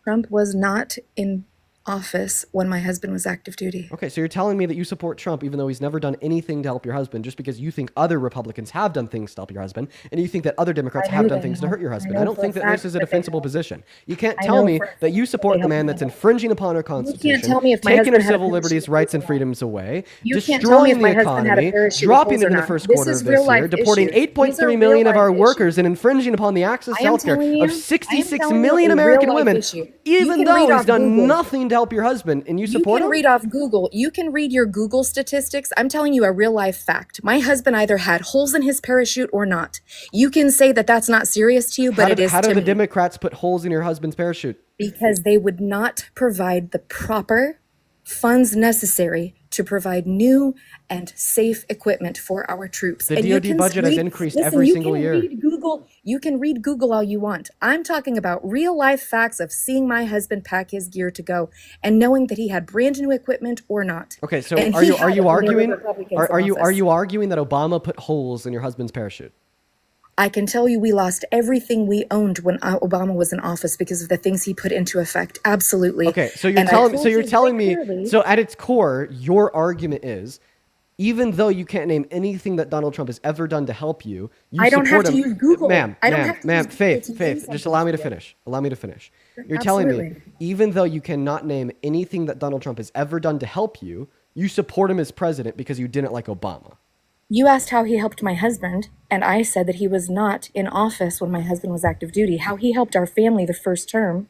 Speaker 5: Trump was not in office when my husband was active duty.
Speaker 1: Okay, so you're telling me that you support Trump even though he's never done anything to help your husband just because you think other Republicans have done things to help your husband and you think that other Democrats
Speaker 5: I know
Speaker 1: have done
Speaker 5: they
Speaker 1: things to
Speaker 5: have.
Speaker 1: hurt your
Speaker 5: I
Speaker 1: husband.
Speaker 5: know
Speaker 1: I don't
Speaker 5: for
Speaker 1: think
Speaker 5: a
Speaker 1: that this
Speaker 5: fact
Speaker 1: is a
Speaker 5: that they
Speaker 1: defensible
Speaker 5: have.
Speaker 1: position. You can't
Speaker 5: I
Speaker 1: tell
Speaker 5: know
Speaker 1: me
Speaker 5: for a
Speaker 1: that you
Speaker 5: fact that
Speaker 1: support
Speaker 5: they
Speaker 1: the man
Speaker 5: helped
Speaker 1: that's
Speaker 5: me.
Speaker 1: infringing upon our
Speaker 5: You can't
Speaker 1: Constitution,
Speaker 5: tell me if my
Speaker 1: taking our
Speaker 5: husband had a
Speaker 1: civil liberties,
Speaker 5: parachute
Speaker 1: rights,
Speaker 5: or
Speaker 1: and
Speaker 5: not.
Speaker 1: freedoms away,
Speaker 5: You can't tell me if
Speaker 1: destroying the
Speaker 5: my husband had a
Speaker 1: economy,
Speaker 5: parachute with
Speaker 1: dropping
Speaker 5: holes
Speaker 1: it
Speaker 5: or
Speaker 1: in the
Speaker 5: not.
Speaker 1: first
Speaker 5: This
Speaker 1: quarter
Speaker 5: is
Speaker 1: of
Speaker 5: real
Speaker 1: this year,
Speaker 5: life
Speaker 1: deporting
Speaker 5: issues. These are
Speaker 1: 8.3
Speaker 5: real
Speaker 1: million of
Speaker 5: life
Speaker 1: our
Speaker 5: issues.
Speaker 1: workers and infringing upon the access
Speaker 5: I
Speaker 1: to
Speaker 5: am
Speaker 1: healthcare
Speaker 5: telling
Speaker 1: of
Speaker 5: you, I am
Speaker 1: 66
Speaker 5: telling you
Speaker 1: million
Speaker 5: a real
Speaker 1: American
Speaker 5: life
Speaker 1: women,
Speaker 5: issue. You
Speaker 1: even
Speaker 5: can read
Speaker 1: though he's
Speaker 5: off
Speaker 1: done
Speaker 5: Google.
Speaker 1: nothing to help your husband, and you
Speaker 5: You
Speaker 1: support
Speaker 5: can
Speaker 1: him?
Speaker 5: read off Google. You can read your Google statistics. I'm telling you a real life fact. My husband either had holes in his parachute or not. You can say that that's not serious to you, but it is
Speaker 1: How
Speaker 5: to
Speaker 1: did the
Speaker 5: me.
Speaker 1: Democrats put holes in your husband's parachute?
Speaker 5: Because they would not provide the proper funds necessary to provide new and safe equipment for our troops.
Speaker 1: The
Speaker 5: And you
Speaker 1: DoD
Speaker 5: can
Speaker 1: budget has
Speaker 5: read,
Speaker 1: increased
Speaker 5: listen,
Speaker 1: every
Speaker 5: you
Speaker 1: single
Speaker 5: can
Speaker 1: year.
Speaker 5: read Google, you can read Google all you want. I'm talking about real life facts of seeing my husband pack his gear to go and knowing that he had brand new equipment or not.
Speaker 1: Okay, so
Speaker 5: And
Speaker 1: are
Speaker 5: he
Speaker 1: you
Speaker 5: had it when there were
Speaker 1: arguing
Speaker 5: Republicans in
Speaker 1: are
Speaker 5: office.
Speaker 1: you arguing that Obama put holes in your husband's parachute?
Speaker 5: I can tell you we lost everything we owned when Obama was in office because of the things he put into effect. Absolutely.
Speaker 1: Okay, so you're
Speaker 5: And I
Speaker 1: telling
Speaker 5: told you very
Speaker 1: me
Speaker 5: clearly-
Speaker 1: so at its core, your argument is even though you can't name anything that Donald Trump has ever done to help you, you
Speaker 5: I don't have
Speaker 1: support
Speaker 5: to
Speaker 1: him.
Speaker 5: use Google.
Speaker 1: Ma'am,
Speaker 5: I don't have to use Google
Speaker 1: Faith,
Speaker 5: to
Speaker 1: Faith,
Speaker 5: do
Speaker 1: just
Speaker 5: something
Speaker 1: allow me
Speaker 5: to
Speaker 1: to
Speaker 5: you.
Speaker 1: finish. Allow me to finish. You're telling me
Speaker 5: Absolutely.
Speaker 1: even though you cannot name anything that Donald Trump has ever done to help you, you support him as president because you didn't like Obama.
Speaker 5: You asked how he helped my husband, and I said that he was not in office when my husband was active duty. How he helped our family the first term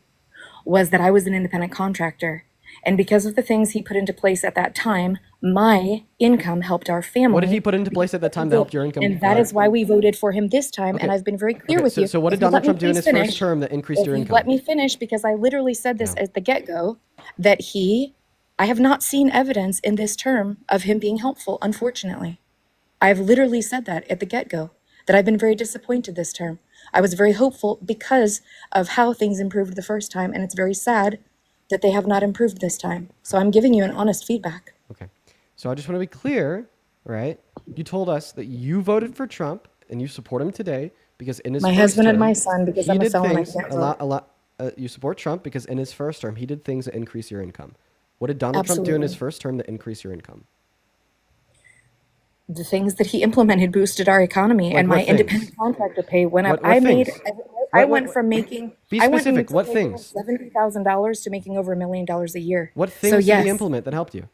Speaker 5: was that I was an independent contractor. And because of the things he put into place at that time, my income helped our family.
Speaker 1: What did he put into place at that time to help your income?
Speaker 5: And that is why we voted for him this time.
Speaker 1: Okay.
Speaker 5: And I've been very clear
Speaker 1: Okay,
Speaker 5: with you.
Speaker 1: so what
Speaker 5: If
Speaker 1: did
Speaker 5: you
Speaker 1: Donald
Speaker 5: let me
Speaker 1: Trump do in
Speaker 5: please
Speaker 1: his
Speaker 5: finish,
Speaker 1: first term that increased
Speaker 5: if
Speaker 1: your
Speaker 5: you
Speaker 1: income?
Speaker 5: let me finish, because I literally said this at the get-go, that I have not seen evidence in this term of him being helpful, unfortunately. I've literally said that at the get-go, that I've been very disappointed this term. I was very hopeful because of how things improved the first time, and it's very sad that they have not improved this time. So I'm giving you an honest feedback.
Speaker 1: Okay. So I just want to be clear, right? You told us that you voted for Trump and you support him today because in his
Speaker 5: My
Speaker 1: first
Speaker 5: husband and
Speaker 1: term,
Speaker 5: my son, because
Speaker 1: he
Speaker 5: I'm a
Speaker 1: did
Speaker 5: felon, I
Speaker 1: things
Speaker 5: can't vote.
Speaker 1: you support Trump because in his first term, he did things that increase your income. What did Donald Trump do in his
Speaker 5: Absolutely.
Speaker 1: first term that increase your income?
Speaker 5: The things that he implemented boosted our economy,
Speaker 1: Like
Speaker 5: and
Speaker 1: what
Speaker 5: my
Speaker 1: things?
Speaker 5: independent contractor pay went up.
Speaker 1: What
Speaker 5: I made.
Speaker 1: things?
Speaker 5: I
Speaker 1: What-
Speaker 5: went
Speaker 1: what-
Speaker 5: from making.
Speaker 1: Be
Speaker 5: I went
Speaker 1: specific.
Speaker 5: from
Speaker 1: What
Speaker 5: making
Speaker 1: things?
Speaker 5: $70,000 to making over $1 million a year.
Speaker 1: What
Speaker 5: So
Speaker 1: things did he
Speaker 5: yes,
Speaker 1: implement that helped you?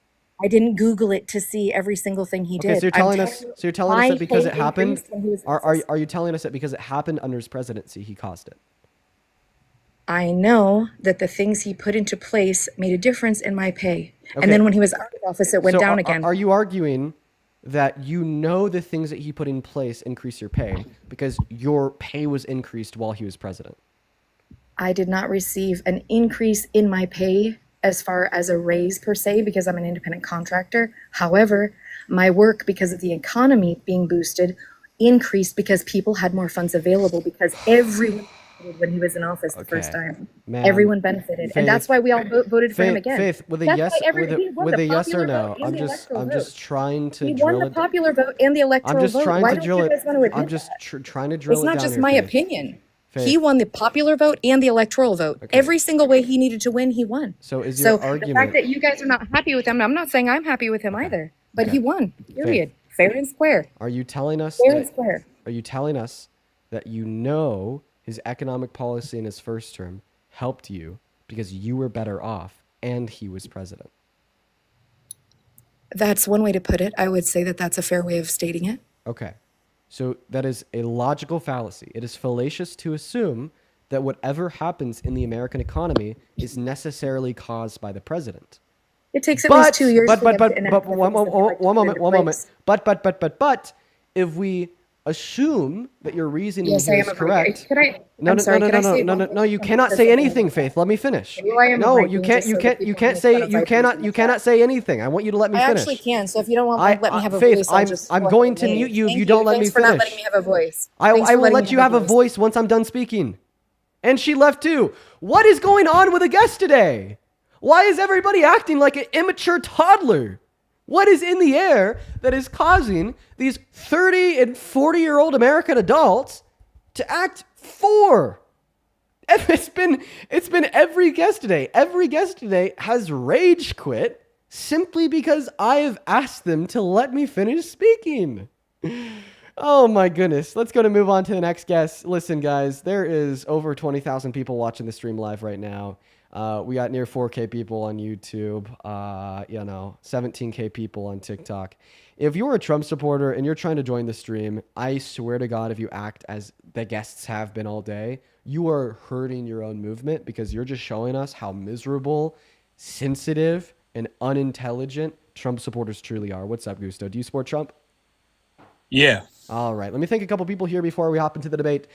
Speaker 5: I didn't Google it to see every single thing he
Speaker 1: Okay,
Speaker 5: did.
Speaker 1: so you're
Speaker 5: I'm
Speaker 1: telling us
Speaker 5: my
Speaker 1: that because
Speaker 5: pay
Speaker 1: it happened,
Speaker 5: increased when he was in
Speaker 1: are
Speaker 5: office.
Speaker 1: you telling us that because it happened under his presidency, he caused it?
Speaker 5: I know that the things he put into place made a difference in my pay,
Speaker 1: Okay.
Speaker 5: and then when he was out of office, it went
Speaker 1: So
Speaker 5: down again.
Speaker 1: Are you arguing that you know the things that he put in place increase your pay because your pay was increased while he was president?
Speaker 5: I did not receive an increase in my pay as far as a raise per se because I'm an independent contractor. However, my work, because of the economy being boosted, increased because people had more funds available because everyone benefited when he was in office the first
Speaker 1: Okay.
Speaker 5: time.
Speaker 1: Ma'am,
Speaker 5: Everyone benefited. And that's why we all voted for him
Speaker 1: Faith,
Speaker 5: again.
Speaker 1: Faith, with a
Speaker 5: That's
Speaker 1: yes,
Speaker 5: why he won
Speaker 1: with
Speaker 5: the
Speaker 1: a yes or
Speaker 5: popular
Speaker 1: no,
Speaker 5: vote and
Speaker 1: I'm
Speaker 5: the
Speaker 1: just
Speaker 5: electoral vote.
Speaker 1: trying to
Speaker 5: He
Speaker 1: drill
Speaker 5: won the
Speaker 1: it.
Speaker 5: popular vote and the
Speaker 1: I'm
Speaker 5: electoral
Speaker 1: just
Speaker 5: vote.
Speaker 1: trying
Speaker 5: Why
Speaker 1: to
Speaker 5: don't
Speaker 1: drill
Speaker 5: you
Speaker 1: it.
Speaker 5: guys want to admit
Speaker 1: I'm just
Speaker 5: that?
Speaker 1: trying to drill
Speaker 5: It's
Speaker 1: it
Speaker 5: not
Speaker 1: down
Speaker 5: just
Speaker 1: here,
Speaker 5: my
Speaker 1: Faith.
Speaker 5: opinion.
Speaker 1: Faith.
Speaker 5: He won the popular vote and the electoral vote.
Speaker 1: Okay.
Speaker 5: Every single way he needed to win, he won.
Speaker 1: So is
Speaker 5: So
Speaker 1: your
Speaker 5: the
Speaker 1: argument?
Speaker 5: fact that you guys are not happy with him, I'm not saying I'm happy with him either, but
Speaker 1: Okay.
Speaker 5: he won. Period. Fair and square.
Speaker 1: Are you telling us
Speaker 5: Fair and
Speaker 1: that?
Speaker 5: square.
Speaker 1: Are you telling us that you know his economic policy in his first term helped you because you were better off and he was president?
Speaker 5: That's one way to put it. I would say that that's a fair way of stating it.
Speaker 1: Okay. So that is a logical fallacy. It is fallacious to assume that whatever happens in the American economy is necessarily caused by the president.
Speaker 5: It takes at least 2 years.
Speaker 1: But one moment. But if we assume that your reasoning
Speaker 5: Yes, I
Speaker 1: here
Speaker 5: am
Speaker 1: is
Speaker 5: agreeing.
Speaker 1: correct.
Speaker 5: Could I?
Speaker 1: No,
Speaker 5: I'm
Speaker 1: no,
Speaker 5: sorry,
Speaker 1: no,
Speaker 5: could
Speaker 1: no,
Speaker 5: I
Speaker 1: no,
Speaker 5: say
Speaker 1: no,
Speaker 5: one
Speaker 1: no, no, you
Speaker 5: thing
Speaker 1: cannot
Speaker 5: for
Speaker 1: say
Speaker 5: a
Speaker 1: anything,
Speaker 5: second?
Speaker 1: Faith. Let me finish.
Speaker 5: Maybe I am
Speaker 1: No,
Speaker 5: agreeing
Speaker 1: you
Speaker 5: just
Speaker 1: can't,
Speaker 5: so
Speaker 1: you
Speaker 5: that
Speaker 1: can't,
Speaker 5: people
Speaker 1: you
Speaker 5: can
Speaker 1: can't
Speaker 5: make fun
Speaker 1: say,
Speaker 5: of
Speaker 1: you
Speaker 5: vipers
Speaker 1: cannot,
Speaker 5: in
Speaker 1: you
Speaker 5: the chat.
Speaker 1: cannot say anything. I want you to let me
Speaker 5: I
Speaker 1: finish.
Speaker 5: actually can. So if you don't want to let me have a
Speaker 1: Faith,
Speaker 5: voice, I'll just
Speaker 1: I'm
Speaker 5: go
Speaker 1: going
Speaker 5: ahead
Speaker 1: to
Speaker 5: and
Speaker 1: mute
Speaker 5: leave.
Speaker 1: you if
Speaker 5: Thank
Speaker 1: you don't let me
Speaker 5: Thanks for not letting
Speaker 1: finish.
Speaker 5: me have a voice.
Speaker 1: I
Speaker 5: Thanks
Speaker 1: I
Speaker 5: for
Speaker 1: will
Speaker 5: letting
Speaker 1: let
Speaker 5: me
Speaker 1: you have a voice once I'm done speaking. And she left too. What is going on with a guest today? Why is everybody acting like an immature toddler? What is in the air that is causing these 30 and 40-year-old American adults to act four? It's been every guest today. Every guest today has rage quit simply because I have asked them to let me finish speaking. Oh my goodness. Let's go to move on to the next guest. Listen, guys, there is over 20,000 people watching the stream live right now. We got near 4K people on YouTube, 17K people on TikTok. If you're a Trump supporter and you're trying to join the stream, I swear to God, if you act as the guests have been all day, you are hurting your own movement because you're just showing us how miserable, sensitive, and unintelligent Trump supporters truly are. What's up, Gusto? Do you support Trump?
Speaker 6: Yeah.
Speaker 1: All right. Let me thank a couple people here before we hop into the debate.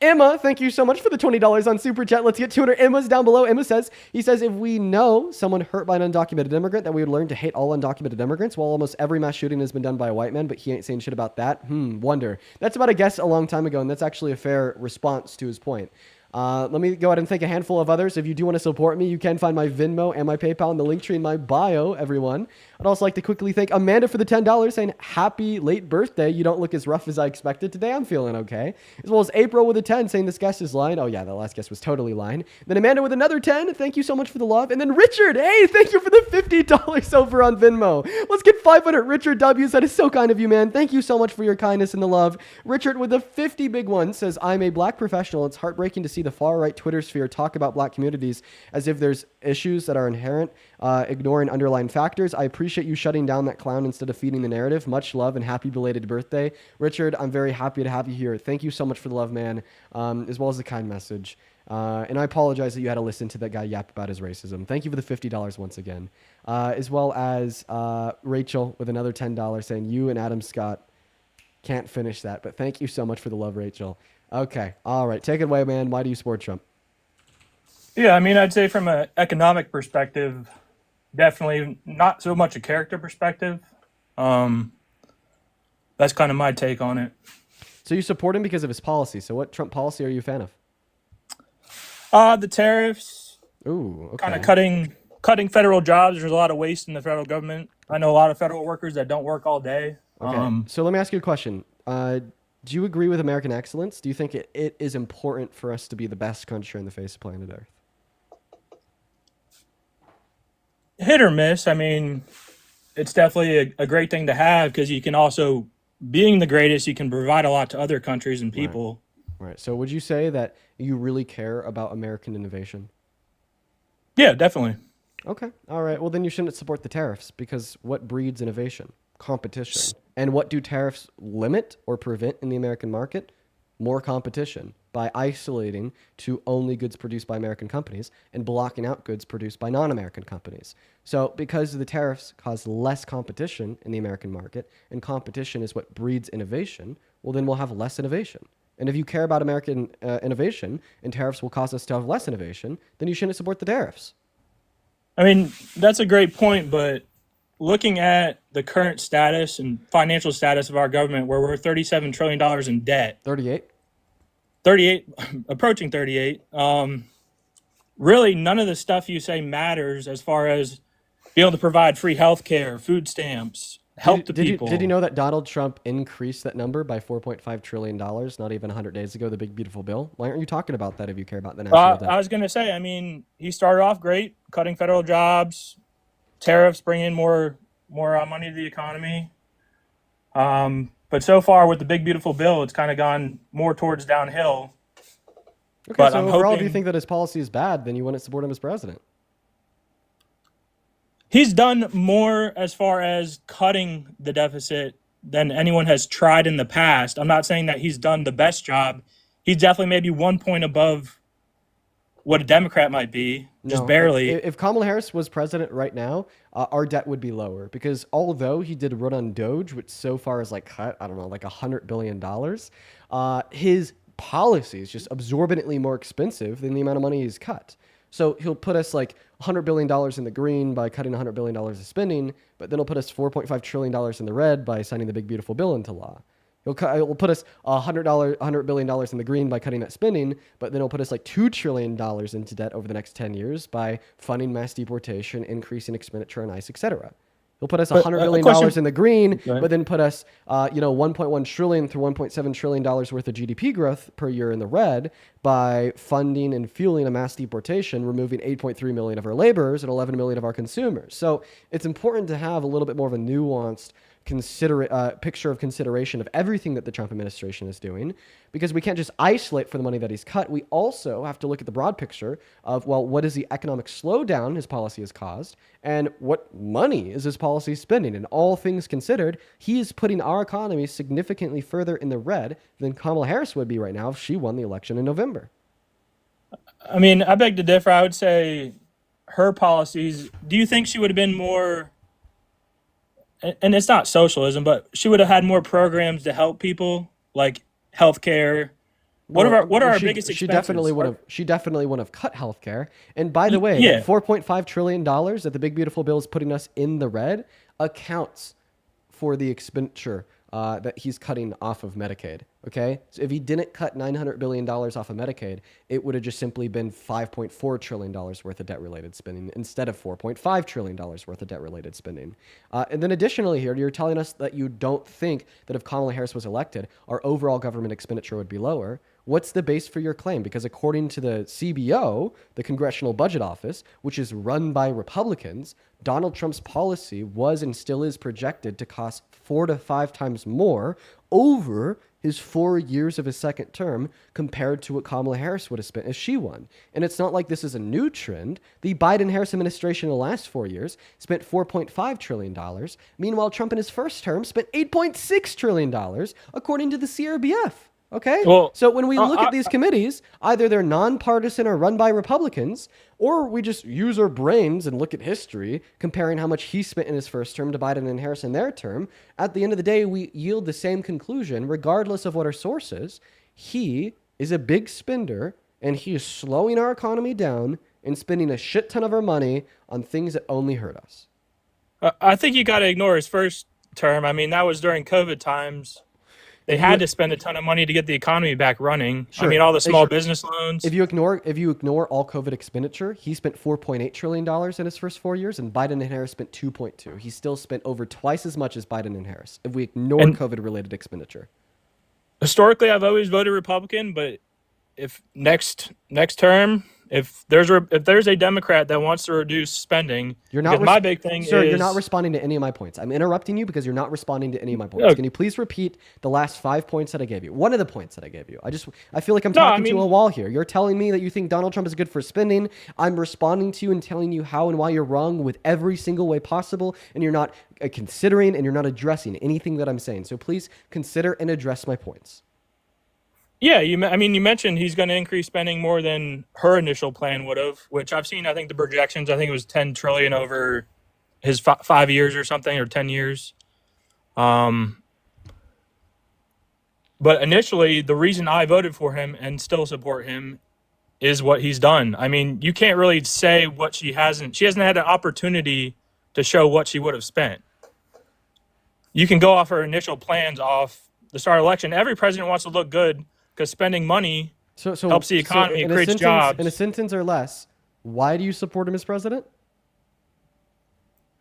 Speaker 1: Emma, thank you so much for the $20 on Super Chat. Let's get to it. Emma's down below. Emma says, if we know someone hurt by an undocumented immigrant, that we would learn to hate all undocumented immigrants. Well, almost every mass shooting has been done by a white man, but he ain't saying shit about that. Wonder. That's about a guess a long time ago, and that's actually a fair response to his point. Let me go ahead and thank a handful of others. If you do want to support me, you can find my Venmo and my PayPal in the link tree in my bio, everyone. I'd also like to quickly thank Amanda for the $10 saying, happy late birthday. You don't look as rough as I expected today. I'm feeling okay. As well as April with a 10 saying this guest is lying. Oh yeah, the last guest was totally lying. Then Amanda with another 10. Thank you so much for the love. And then Richard, hey, thank you for the $50 over on Venmo. Let's get 500 Richard W's. That is so kind of you, man. Thank you so much for your kindness and the love. Richard with the 50 big one says, I'm a black professional. It's heartbreaking to see the far right Twitter sphere talk about black communities as if there's issues that are inherent, ignoring underlying factors. I appreciate you shutting down that clown instead of feeding the narrative. Much love and happy belated birthday. Richard, I'm very happy to have you here. Thank you so much for the love, man, as well as the kind message. And I apologize that you had to listen to that guy yap about his racism. Thank you for the $50 once again. As well as Rachel with another $10 saying, you and Adam Scott can't finish that, but thank you so much for the love, Rachel. Okay. All right. Take it away, man. Why do you support Trump?
Speaker 6: Yeah, I mean, I'd say from an economic perspective, definitely not so much a character perspective. That's kind of my take on it.
Speaker 1: So you support him because of his policy. So what Trump policy are you a fan of?
Speaker 6: The tariffs.
Speaker 1: Ooh, okay.
Speaker 6: Kind of cutting federal jobs. There's a lot of waste in the federal government. I know a lot of federal workers that don't work all day.
Speaker 1: Okay. So let me ask you a question. Do you agree with American excellence? Do you think it is important for us to be the best country on the face of planet Earth?
Speaker 6: Hit or miss. I mean, it's definitely a great thing to have because you can also, being the greatest, you can provide a lot to other countries and people.
Speaker 1: Right. So would you say that you really care about American innovation?
Speaker 6: Yeah, definitely.
Speaker 1: Okay. All right. Well, then you shouldn't support the tariffs because what breeds innovation? Competition. And what do tariffs limit or prevent in the American market? More competition by isolating to only goods produced by American companies and blocking out goods produced by non-American companies. So because the tariffs cause less competition in the American market, and competition is what breeds innovation, well, then we'll have less innovation. And if you care about American innovation and tariffs will cause us to have less innovation, then you shouldn't support the tariffs.
Speaker 6: I mean, that's a great point, but looking at the current status and financial status of our government, where we're $37 trillion in debt.
Speaker 1: 38,
Speaker 6: approaching 38. Really, none of the stuff you say matters as far as being able to provide free health care, food stamps, help to people.
Speaker 1: Did you know that Donald Trump increased that number by $4.5 trillion not even 100 days ago, the big, beautiful bill? Why aren't you talking about that if you care about the national debt?
Speaker 6: I was going to say, I mean, he started off great, cutting federal jobs, tariffs, bringing more money to the economy. But so far with the big, beautiful bill, it's kind of gone more towards downhill.
Speaker 1: Okay,
Speaker 6: But
Speaker 1: so
Speaker 6: I'm
Speaker 1: overall, if you
Speaker 6: hoping
Speaker 1: think that his policy is bad, then you wouldn't support him as president.
Speaker 6: he's done more as far as cutting the deficit than anyone has tried in the past. I'm not saying that he's done the best job. He's definitely maybe 1 point above what a Democrat might be, just
Speaker 1: No,
Speaker 6: barely.
Speaker 1: if Kamala Harris was president right now, our debt would be lower because although he did run on Doge, which so far has like cut, I don't know, like $100 billion, his policy is just absorbently more expensive than the amount of money he's cut. So he'll put us like $100 billion in the green by cutting $100 billion of spending, but then he'll put us $4.5 trillion in the red by signing the big, beautiful bill into law. He'll put us $100 billion in the green by cutting that spending, but then he'll put us like $2 trillion into debt over the next 10 years by funding mass deportation, increasing expenditure on ICE, etc. He'll put us $100 billion in the green, but then put us, $1.1 trillion through $1.7 trillion worth of GDP growth per year in the red by funding and fueling a mass deportation, removing 8.3 million of our laborers and 11 million of our consumers. So it's important to have a little bit more of a nuanced picture of consideration of everything that the Trump administration is doing, because we can't just isolate for the money that he's cut. We also have to look at the broad picture of, well, what is the economic slowdown his policy has caused, and what money is his policy spending? And all things considered, he is putting our economy significantly further in the red than Kamala Harris would be right now if she won the election in November.
Speaker 6: I mean, I beg to differ. I would say her policies, do you think she would have been more, and it's not socialism, but she would have had more programs to help people, like healthcare? What are our biggest expenses?
Speaker 1: She definitely would have cut healthcare. And by the way,
Speaker 6: yeah.
Speaker 1: $4.5 trillion that the big beautiful bill is putting us in the red accounts for the expenditure that he's cutting off of Medicaid. Okay, so if he didn't cut $900 billion off of Medicaid, it would have just simply been $5.4 trillion worth of debt-related spending instead of $4.5 trillion worth of debt-related spending. And then additionally here, you're telling us that you don't think that if Kamala Harris was elected, our overall government expenditure would be lower. What's the base for your claim? Because according to the CBO, the Congressional Budget Office, which is run by Republicans, Donald Trump's policy was and still is projected to cost 4 to 5 times more over his 4 years of his second term compared to what Kamala Harris would have spent if she won. And it's not like this is a new trend. The Biden-Harris administration in the last 4 years spent $4.5 trillion. Meanwhile, Trump in his first term spent $8.6 trillion, according to the CRBF. Okay?
Speaker 6: Well,
Speaker 1: so when we look at these committees, either they're nonpartisan or run by Republicans, or we just use our brains and look at history, comparing how much he spent in his first term to Biden and Harris in their term. At the end of the day, we yield the same conclusion, regardless of what our source is. He is a big spender, and he is slowing our economy down and spending a shit ton of our money on things that only hurt us.
Speaker 6: I think you got to ignore his first term. I mean, that was during COVID times. They had to spend a ton of money to get the economy back running. Sure. I mean, all the small business loans.
Speaker 1: If you ignore all COVID expenditure, he spent $4.8 trillion in his first 4 years, and Biden and Harris spent 2.2. He still spent over twice as much as Biden and Harris if we ignore COVID-related expenditure.
Speaker 6: Historically, I've always voted Republican, but if next term, if there's a Democrat that wants to reduce spending, my big thing
Speaker 1: sir,
Speaker 6: is...
Speaker 1: you're not responding to any of my points. I'm interrupting you because you're not responding to any of my points. Can you please repeat the last 5 points that I gave you? One of the points that I gave you. I feel like I'm talking to a wall here. You're telling me that you think Donald Trump is good for spending. I'm responding to you and telling you how and why you're wrong with every single way possible, and you're not considering and you're not addressing anything that I'm saying. So please consider and address my points.
Speaker 6: Yeah, you mentioned he's going to increase spending more than her initial plan would have, which I've seen, I think the projections, I think it was 10 trillion over his 5 years or something, or 10 years. But initially, the reason I voted for him and still support him is what he's done. I mean, you can't really say what she hasn't had an opportunity to show what she would have spent. You can go off her initial plans off the start of the election. Every president wants to look good, because spending money helps the economy, creates jobs.
Speaker 1: In a sentence or less, why do you support him as president?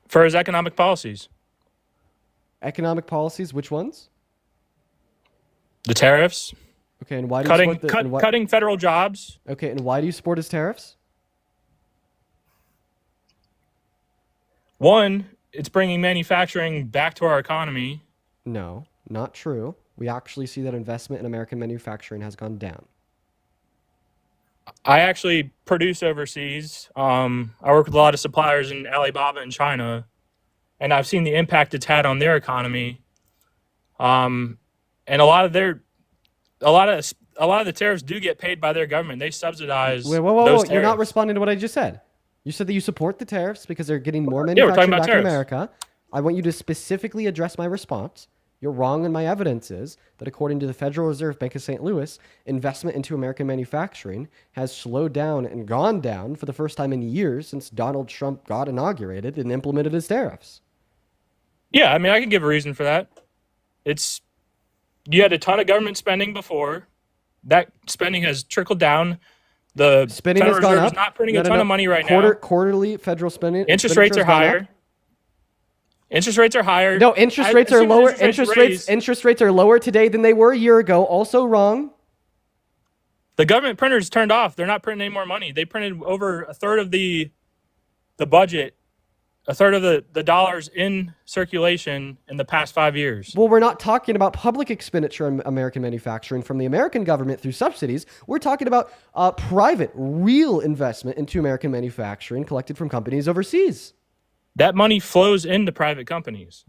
Speaker 6: For his economic policies.
Speaker 1: Economic policies, which ones?
Speaker 6: The tariffs.
Speaker 1: Okay, and why do you support
Speaker 6: cutting federal jobs?
Speaker 1: Okay, and why do you support his tariffs?
Speaker 6: One, it's bringing manufacturing back to our economy.
Speaker 1: No, not true. We actually see that investment in American manufacturing has gone down.
Speaker 6: I actually produce overseas. I work with a lot of suppliers in Alibaba and China, and I've seen the impact it's had on their economy. And a lot of the tariffs do get paid by their government. They subsidize
Speaker 1: Whoa,
Speaker 6: those
Speaker 1: You're not
Speaker 6: tariffs.
Speaker 1: responding to what I just said. You said that you support the tariffs because they're getting more
Speaker 6: Yeah, we're talking
Speaker 1: manufacturing
Speaker 6: about
Speaker 1: back in
Speaker 6: tariffs.
Speaker 1: America. I want you to specifically address my response. You're wrong, and my evidence is that according to the Federal Reserve Bank of St. Louis, investment into American manufacturing has slowed down and gone down for the first time in years since Donald Trump got inaugurated and implemented his tariffs.
Speaker 6: Yeah, I mean, I can give a reason for that. You had a ton of government spending before. That spending has trickled down. The
Speaker 1: Spending
Speaker 6: Federal
Speaker 1: has gone
Speaker 6: Reserve
Speaker 1: up.
Speaker 6: is not printing a ton of money right now.
Speaker 1: Quarterly federal spending.
Speaker 6: Interest rates are higher. Interest rates are higher.
Speaker 1: No, interest rates are lower.
Speaker 6: Interest
Speaker 1: Interest rates are lower today than they were a year ago. Also wrong.
Speaker 6: The government printers turned off. They're not printing any more money. They printed over a third of the budget, a third of the dollars in circulation in the past 5 years.
Speaker 1: Well, we're not talking about public expenditure on American manufacturing from the American government through subsidies. We're talking about private, real investment into American manufacturing collected from companies overseas.
Speaker 6: That money flows into private companies.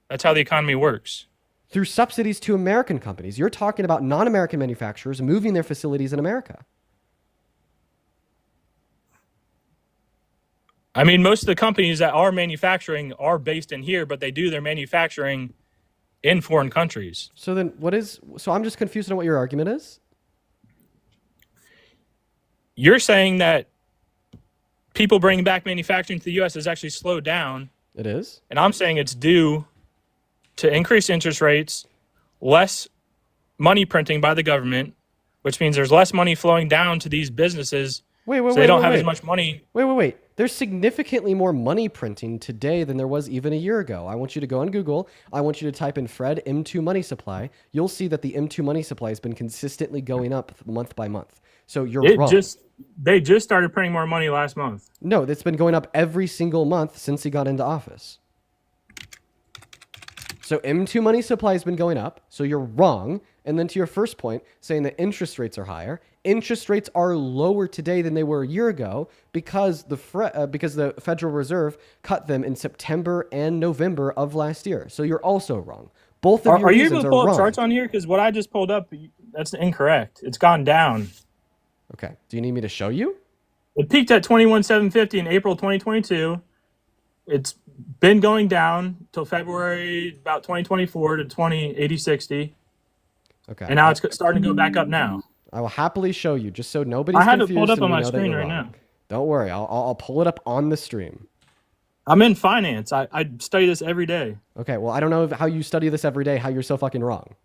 Speaker 6: That's how the economy works.
Speaker 1: Through subsidies to American companies. You're talking about non-American manufacturers moving their facilities in America.
Speaker 6: I mean, most of the companies that are manufacturing are based in here, but they do their manufacturing in foreign countries.
Speaker 1: So then so I'm just confused on what your argument is.
Speaker 6: You're saying that people bringing back manufacturing to the U.S. has actually slowed down.
Speaker 1: It is.
Speaker 6: And I'm saying it's due to increased interest rates, less money printing by the government, which means there's less money flowing down to these businesses. So they don't have as much money.
Speaker 1: Wait. There's significantly more money printing today than there was even a year ago. I want you to go on Google. I want you to type in Fred M2 money supply. You'll see that the M2 money supply has been consistently going up month by month. So you're wrong.
Speaker 6: They just started printing more money last month.
Speaker 1: No, it's been going up every single month since he got into office. So M2 money supply has been going up. So you're wrong. And then to your first point, saying that interest rates are higher. Interest rates are lower today than they were a year ago because the Federal Reserve cut them in September and November of last year. So you're also wrong. Both of your
Speaker 6: Are you
Speaker 1: reasons
Speaker 6: able to
Speaker 1: are
Speaker 6: pull up
Speaker 1: wrong.
Speaker 6: charts on here? Because what I just pulled up, that's incorrect. It's gone down.
Speaker 1: Okay. Do you need me to show you?
Speaker 6: It peaked at 21,750 in April 2022. It's been going down till February about 2024 to 208060.
Speaker 1: Okay.
Speaker 6: And now it's starting to go back up now.
Speaker 1: I will happily show you, just so nobody's
Speaker 6: I had
Speaker 1: confused.
Speaker 6: it pulled up
Speaker 1: and
Speaker 6: on
Speaker 1: we
Speaker 6: my
Speaker 1: know that
Speaker 6: screen
Speaker 1: you're
Speaker 6: right
Speaker 1: wrong.
Speaker 6: now.
Speaker 1: Don't worry. I'll pull it up on the stream.
Speaker 6: I'm in finance. I study this every day.
Speaker 1: Okay. Well, I don't know how you study this every day, how you're so fucking wrong.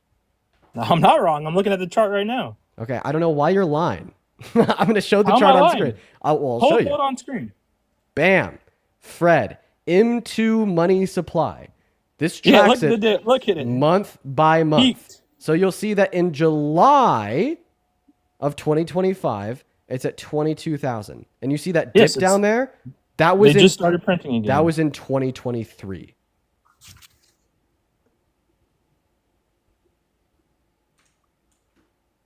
Speaker 6: No, I'm not wrong. I'm looking at the chart right now.
Speaker 1: Okay. I don't know why you're lying. I'm going to show the
Speaker 6: How am
Speaker 1: chart
Speaker 6: I
Speaker 1: on
Speaker 6: lying?
Speaker 1: screen. I'll
Speaker 6: Pull
Speaker 1: show
Speaker 6: it
Speaker 1: you.
Speaker 6: on screen.
Speaker 1: Bam. Fred, M2 money supply. This
Speaker 6: Yeah,
Speaker 1: tracks
Speaker 6: look at it.
Speaker 1: month by month.
Speaker 6: Peaked.
Speaker 1: So you'll see that in July of 2025, it's at 22,000. And you see that dip
Speaker 6: Yes,
Speaker 1: down there? That was
Speaker 6: They just started printing again.
Speaker 1: That was in 2023.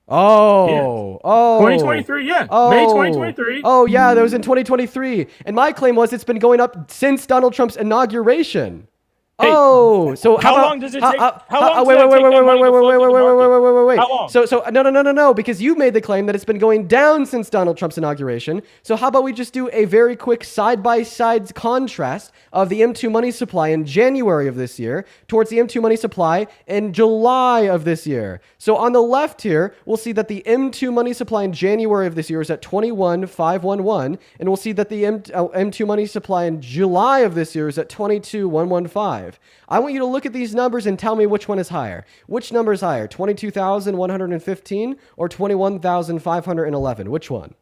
Speaker 1: Oh,
Speaker 6: Yeah.
Speaker 1: oh.
Speaker 6: 2023, yeah.
Speaker 1: Oh.
Speaker 6: May 2023.
Speaker 1: Oh, yeah, that was in 2023. And my claim was it's been going up since Donald Trump's inauguration.
Speaker 6: Hey,
Speaker 1: oh, so
Speaker 6: how
Speaker 1: about,
Speaker 6: long does it take? How long
Speaker 1: wait,
Speaker 6: does it
Speaker 1: wait,
Speaker 6: take
Speaker 1: wait,
Speaker 6: that
Speaker 1: wait,
Speaker 6: money
Speaker 1: wait,
Speaker 6: to
Speaker 1: wait,
Speaker 6: flow
Speaker 1: wait,
Speaker 6: through the
Speaker 1: wait, wait,
Speaker 6: market?
Speaker 1: wait, wait, wait.
Speaker 6: How long?
Speaker 1: So no, because you made the claim that it's been going down since Donald Trump's inauguration. So how about we just do a very quick side-by-side contrast of the M2 money supply in January of this year towards the M2 money supply in July of this year. So on the left here, we'll see that the M2 money supply in January of this year is at 21,511, and we'll see that the M2 money supply in July of this year is at 22,115. I want you to look at these numbers and tell me which one is higher. Which number is higher, 22,115 or 21,511? Which one?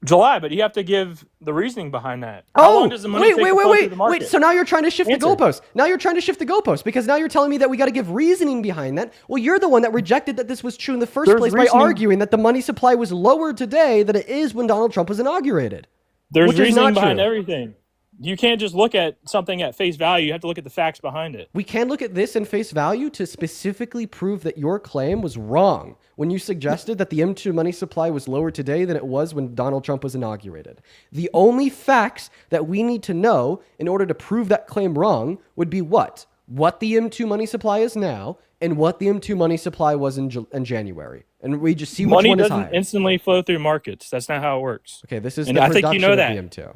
Speaker 6: July, but you have to give the reasoning behind that. How long does the money take to flow through the market?
Speaker 1: Wait. So now you're trying to shift
Speaker 6: Answer.
Speaker 1: the goalpost. Now you're trying to shift the goalpost because now you're telling me that we got to give reasoning behind that. Well, you're the one that rejected that this was true in the first
Speaker 6: There's
Speaker 1: place by
Speaker 6: reasoning.
Speaker 1: arguing that the money supply was lower today than it is when Donald Trump was inaugurated.
Speaker 6: There's
Speaker 1: which is
Speaker 6: reasoning
Speaker 1: not
Speaker 6: behind
Speaker 1: true.
Speaker 6: everything. You can't just look at something at face value. You have to look at the facts behind it.
Speaker 1: We can look at this in face value to specifically prove that your claim was wrong when you suggested that the M2 money supply was lower today than it was when Donald Trump was inaugurated. The only facts that we need to know in order to prove that claim wrong would be what? What the M2 money supply is now and what the M2 money supply was in January. And we just see which
Speaker 6: Money
Speaker 1: one is
Speaker 6: doesn't
Speaker 1: higher.
Speaker 6: instantly flow through markets. That's not how it works.
Speaker 1: Okay, this is
Speaker 6: and
Speaker 1: the
Speaker 6: I
Speaker 1: production
Speaker 6: think you know
Speaker 1: of
Speaker 6: that.
Speaker 1: the M2.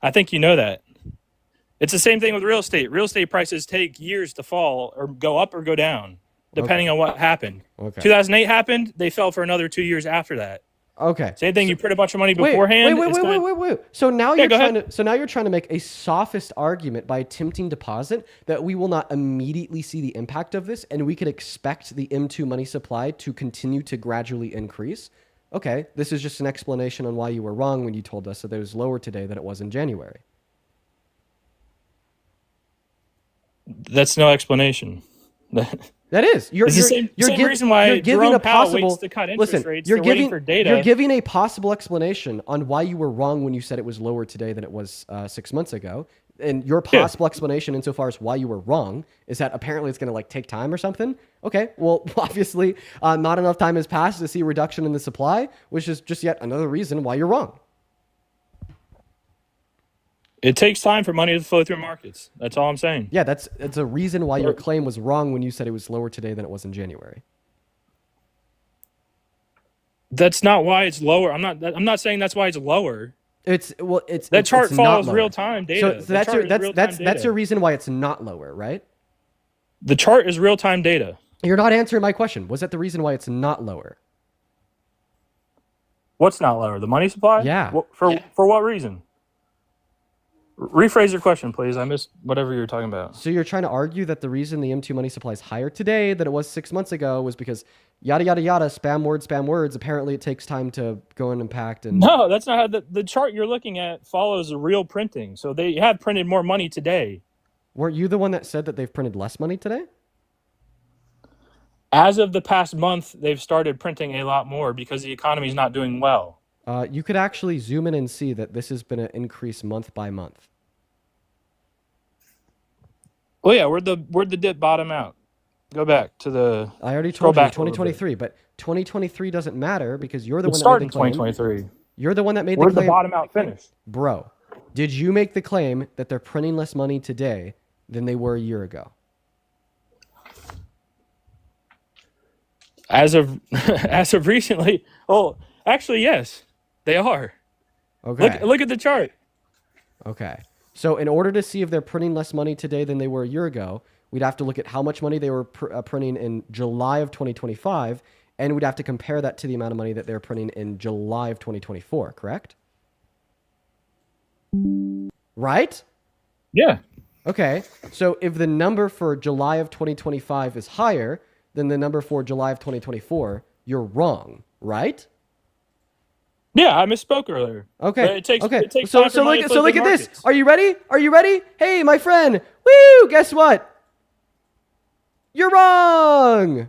Speaker 6: I think you know that. It's the same thing with real estate. Real estate prices take years to fall or go up or go down, depending on what happened.
Speaker 1: Okay.
Speaker 6: 2008 happened. They fell for another 2 years after that.
Speaker 1: Okay.
Speaker 6: Same thing. You print a bunch of money beforehand.
Speaker 1: Wait. So now
Speaker 6: Yeah,
Speaker 1: you're
Speaker 6: go
Speaker 1: trying
Speaker 6: ahead.
Speaker 1: to. So now you're trying to make a sophist argument by attempting to posit that we will not immediately see the impact of this, and we could expect the M2 money supply to continue to gradually increase. Okay, this is just an explanation on why you were wrong when you told us that it was lower today than it was in January.
Speaker 6: That's no explanation.
Speaker 1: That is.
Speaker 6: It's the same reason why Jerome Powell waits to cut interest rates. They're waiting for data.
Speaker 1: You're giving a possible explanation on why you were wrong when you said it was lower today than it was 6 months ago. And your possible explanation insofar as why you were wrong is that apparently it's going to take time or something. Okay, well, obviously not enough time has passed to see a reduction in the supply, which is just yet another reason why you're wrong.
Speaker 6: It takes time for money to flow through markets. That's all I'm saying.
Speaker 1: Yeah, it's a reason why your claim was wrong when you said it was lower today than it was in January.
Speaker 6: That's not why it's lower. I'm not saying that's why it's lower. That chart follows real time data.
Speaker 1: So that's your reason why it's not lower, right?
Speaker 6: The chart is real time data.
Speaker 1: You're not answering my question. Was that the reason why it's not lower?
Speaker 6: What's not lower? The money supply?
Speaker 1: Yeah.
Speaker 6: For what reason? Rephrase your question, please. I missed whatever you were talking about.
Speaker 1: So you're trying to argue that the reason the M2 money supply is higher today than it was 6 months ago was because yada, yada, yada, spam words. Apparently it takes time to go and impact. And
Speaker 6: No, that's not how the chart you're looking at follows real printing. So they have printed more money today.
Speaker 1: Weren't you the one that said that they've printed less money today?
Speaker 6: As of the past month, they've started printing a lot more because the economy is not doing well.
Speaker 1: You could actually zoom in and see that this has been an increase month by month.
Speaker 6: Well, yeah, where'd the dip bottom out? Go back to the.
Speaker 1: I already told you 2023, but 2023 doesn't matter because you're the one that made the claim.
Speaker 6: 2023.
Speaker 1: You're the one that made the
Speaker 6: Where'd
Speaker 1: claim.
Speaker 6: the bottom out finish?
Speaker 1: Bro, did you make the claim that they're printing less money today than they were a year ago?
Speaker 6: As of recently, actually, yes, they are.
Speaker 1: Okay.
Speaker 6: Look at the chart.
Speaker 1: Okay. So in order to see if they're printing less money today than they were a year ago, we'd have to look at how much money they were printing in July of 2025, and we'd have to compare that to the amount of money that they're printing in July of 2024, correct? Right?
Speaker 6: Yeah.
Speaker 1: Okay. So if the number for July of 2025 is higher than the number for July of 2024, you're wrong, right?
Speaker 6: Yeah, I misspoke earlier.
Speaker 1: Okay.
Speaker 6: But it takes time
Speaker 1: So
Speaker 6: for money to flow
Speaker 1: look
Speaker 6: through
Speaker 1: at this.
Speaker 6: markets.
Speaker 1: Are you ready? Are you ready? Hey, my friend. Woo! Guess what? You're wrong.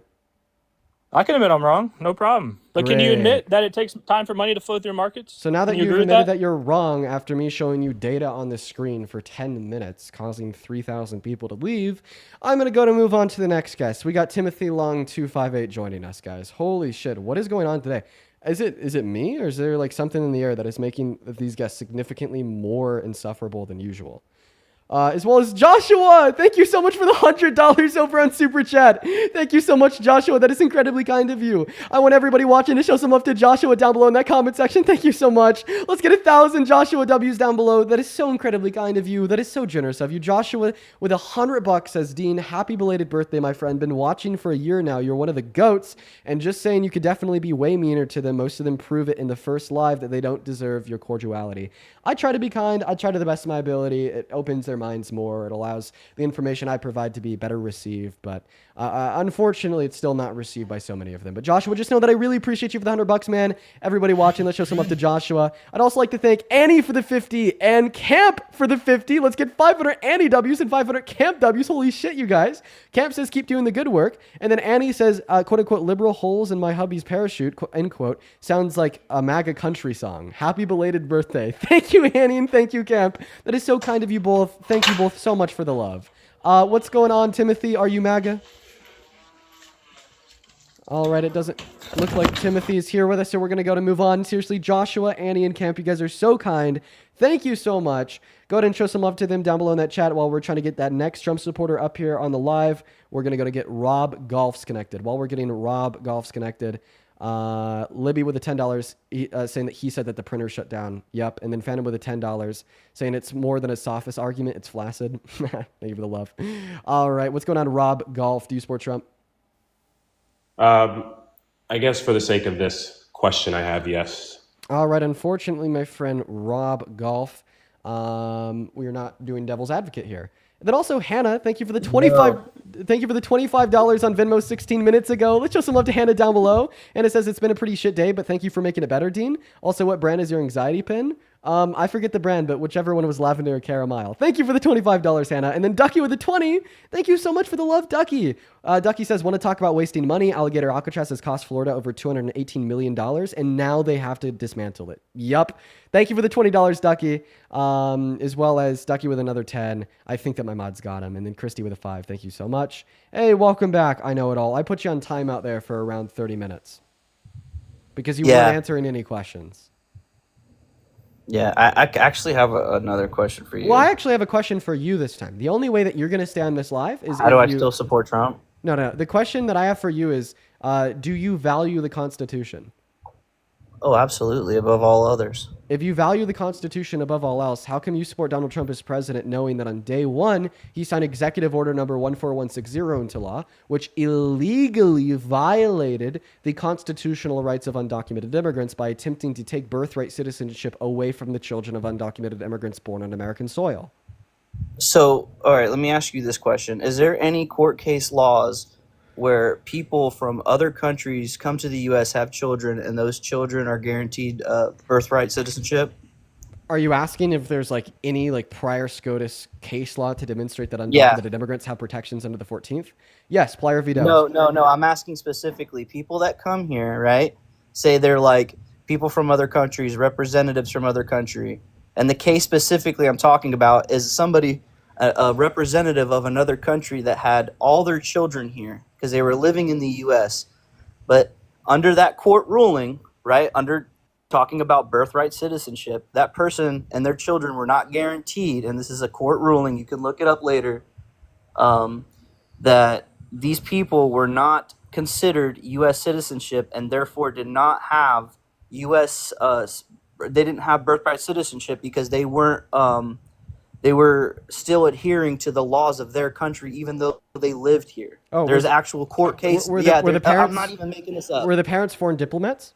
Speaker 6: I can admit I'm wrong. No problem. But can you
Speaker 1: Great.
Speaker 6: admit that it takes time for money to flow through markets?
Speaker 1: So now that
Speaker 6: Can you
Speaker 1: you've
Speaker 6: agree with
Speaker 1: admitted that you're wrong after me showing you data on the screen for 10 minutes, causing 3,000 people to leave, I'm going to move on to the next guest. We got Timothy Long 258 joining us, guys. Holy shit. What is going on today? Is it me, or is there something in the air that is making these guests significantly more insufferable than usual? As well as Joshua. Thank you so much for the $100 over on Super Chat. Thank you so much, Joshua. That is incredibly kind of you. I want everybody watching to show some love to Joshua down below in that comment section. Thank you so much. Let's get 1,000 Joshua W's down below. That is so incredibly kind of you. That is so generous of you. Joshua with $100 says, Dean, happy belated birthday, my friend. Been watching for a year now. You're one of the GOATs. And just saying, you could definitely be way meaner to them. Most of them prove it in the first live that they don't deserve your cordiality. I try to be kind. I try to the best of my ability. It opens their minds more. It allows the information I provide to be better received. But unfortunately, it's still not received by so many of them. But Joshua, just know that I really appreciate you for the $100, man. Everybody watching, let's show some love to Joshua. I'd also like to thank Annie for the 50 and Camp for the 50. Let's get 500 Annie W's and 500 Camp W's. Holy shit, you guys. Camp says, keep doing the good work. And then Annie says, quote unquote, liberal holes in my hubby's parachute, end quote, sounds like a MAGA country song. Happy belated birthday. Thank you, Annie, and thank you, Camp. That is so kind of you both. Thank you both so much for the love. What's going on, Timothy? Are you MAGA? All right, it doesn't look like Timothy is here with us, so we're going to move on. Seriously, Joshua, Annie, and Camp, you guys are so kind. Thank you so much. Go ahead and show some love to them down below in that chat while we're trying to get that next Trump supporter up here on the live. We're going to get Rob Golfs connected. While we're getting Rob Golfs connected, Libby with the $10 saying that he said that the printer shut down. Yep. And then Phantom with the $10 saying it's more than a sophist argument. It's flaccid. Thank you for the love. All right. What's going on, Rob Golf? Do you support Trump?
Speaker 7: I guess for the sake of this question, I have yes.
Speaker 1: All right. Unfortunately, my friend Rob Golf, we are not doing devil's advocate here. And then also Hannah, thank you for the 25. No. Thank you for the $25 on Venmo 16 minutes ago. Let's show some love to Hannah down below. And it says it's been a pretty shit day, but thank you for making it better, Dean. Also, what brand is your anxiety pin? I forget the brand, but whichever one was lavender or caramel. Thank you for the $25, Hannah. And then Ducky with the 20. Thank you so much for the love, Ducky. Ducky says, want to talk about wasting money? Alligator Alcatraz has cost Florida over $218 million, and now they have to dismantle it. Yup. Thank you for the $20, Ducky, as well as Ducky with another 10. I think that my mods got him. And then Christy with a 5. Thank you so much. Hey, welcome back. I know it all. I put you on timeout there for around 30 minutes because you weren't answering any questions.
Speaker 19: Yeah, I actually have another question for you.
Speaker 1: Well, I actually have a question for you this time. The only way that you're going to stay on this live is
Speaker 19: how do I still support Trump?
Speaker 1: No. The question that I have for you is, do you value the Constitution?
Speaker 19: Oh, absolutely, above all others.
Speaker 1: If you value the Constitution above all else, how come you support Donald Trump as president knowing that on day one, he signed Executive Order number 14160 into law, which illegally violated the constitutional rights of undocumented immigrants by attempting to take birthright citizenship away from the children of undocumented immigrants born on American soil?
Speaker 19: So, all right, let me ask you this question. Is there any court case laws where people from other countries come to the U.S., have children, and those children are guaranteed birthright citizenship?
Speaker 1: Are you asking if there's like any like prior SCOTUS case law to demonstrate that undocumented immigrants have protections under the 14th? Yes, Plier v. Doe.
Speaker 19: No. I'm asking specifically people that come here, right? Say they're like people from other countries, representatives from other country. And the case specifically I'm talking about is somebody, a representative of another country that had all their children here because they were living in the U.S. But under that court ruling, right, under talking about birthright citizenship, that person and their children were not guaranteed, and this is a court ruling, you can look it up later, that these people were not considered U.S. citizenship and therefore did not have U.S. They didn't have birthright citizenship because they weren't. They were still adhering to the laws of their country, even though they lived here. Oh, there's actual court case.
Speaker 1: Were the parents,
Speaker 19: I'm not even making this up.
Speaker 1: Were the parents foreign diplomats?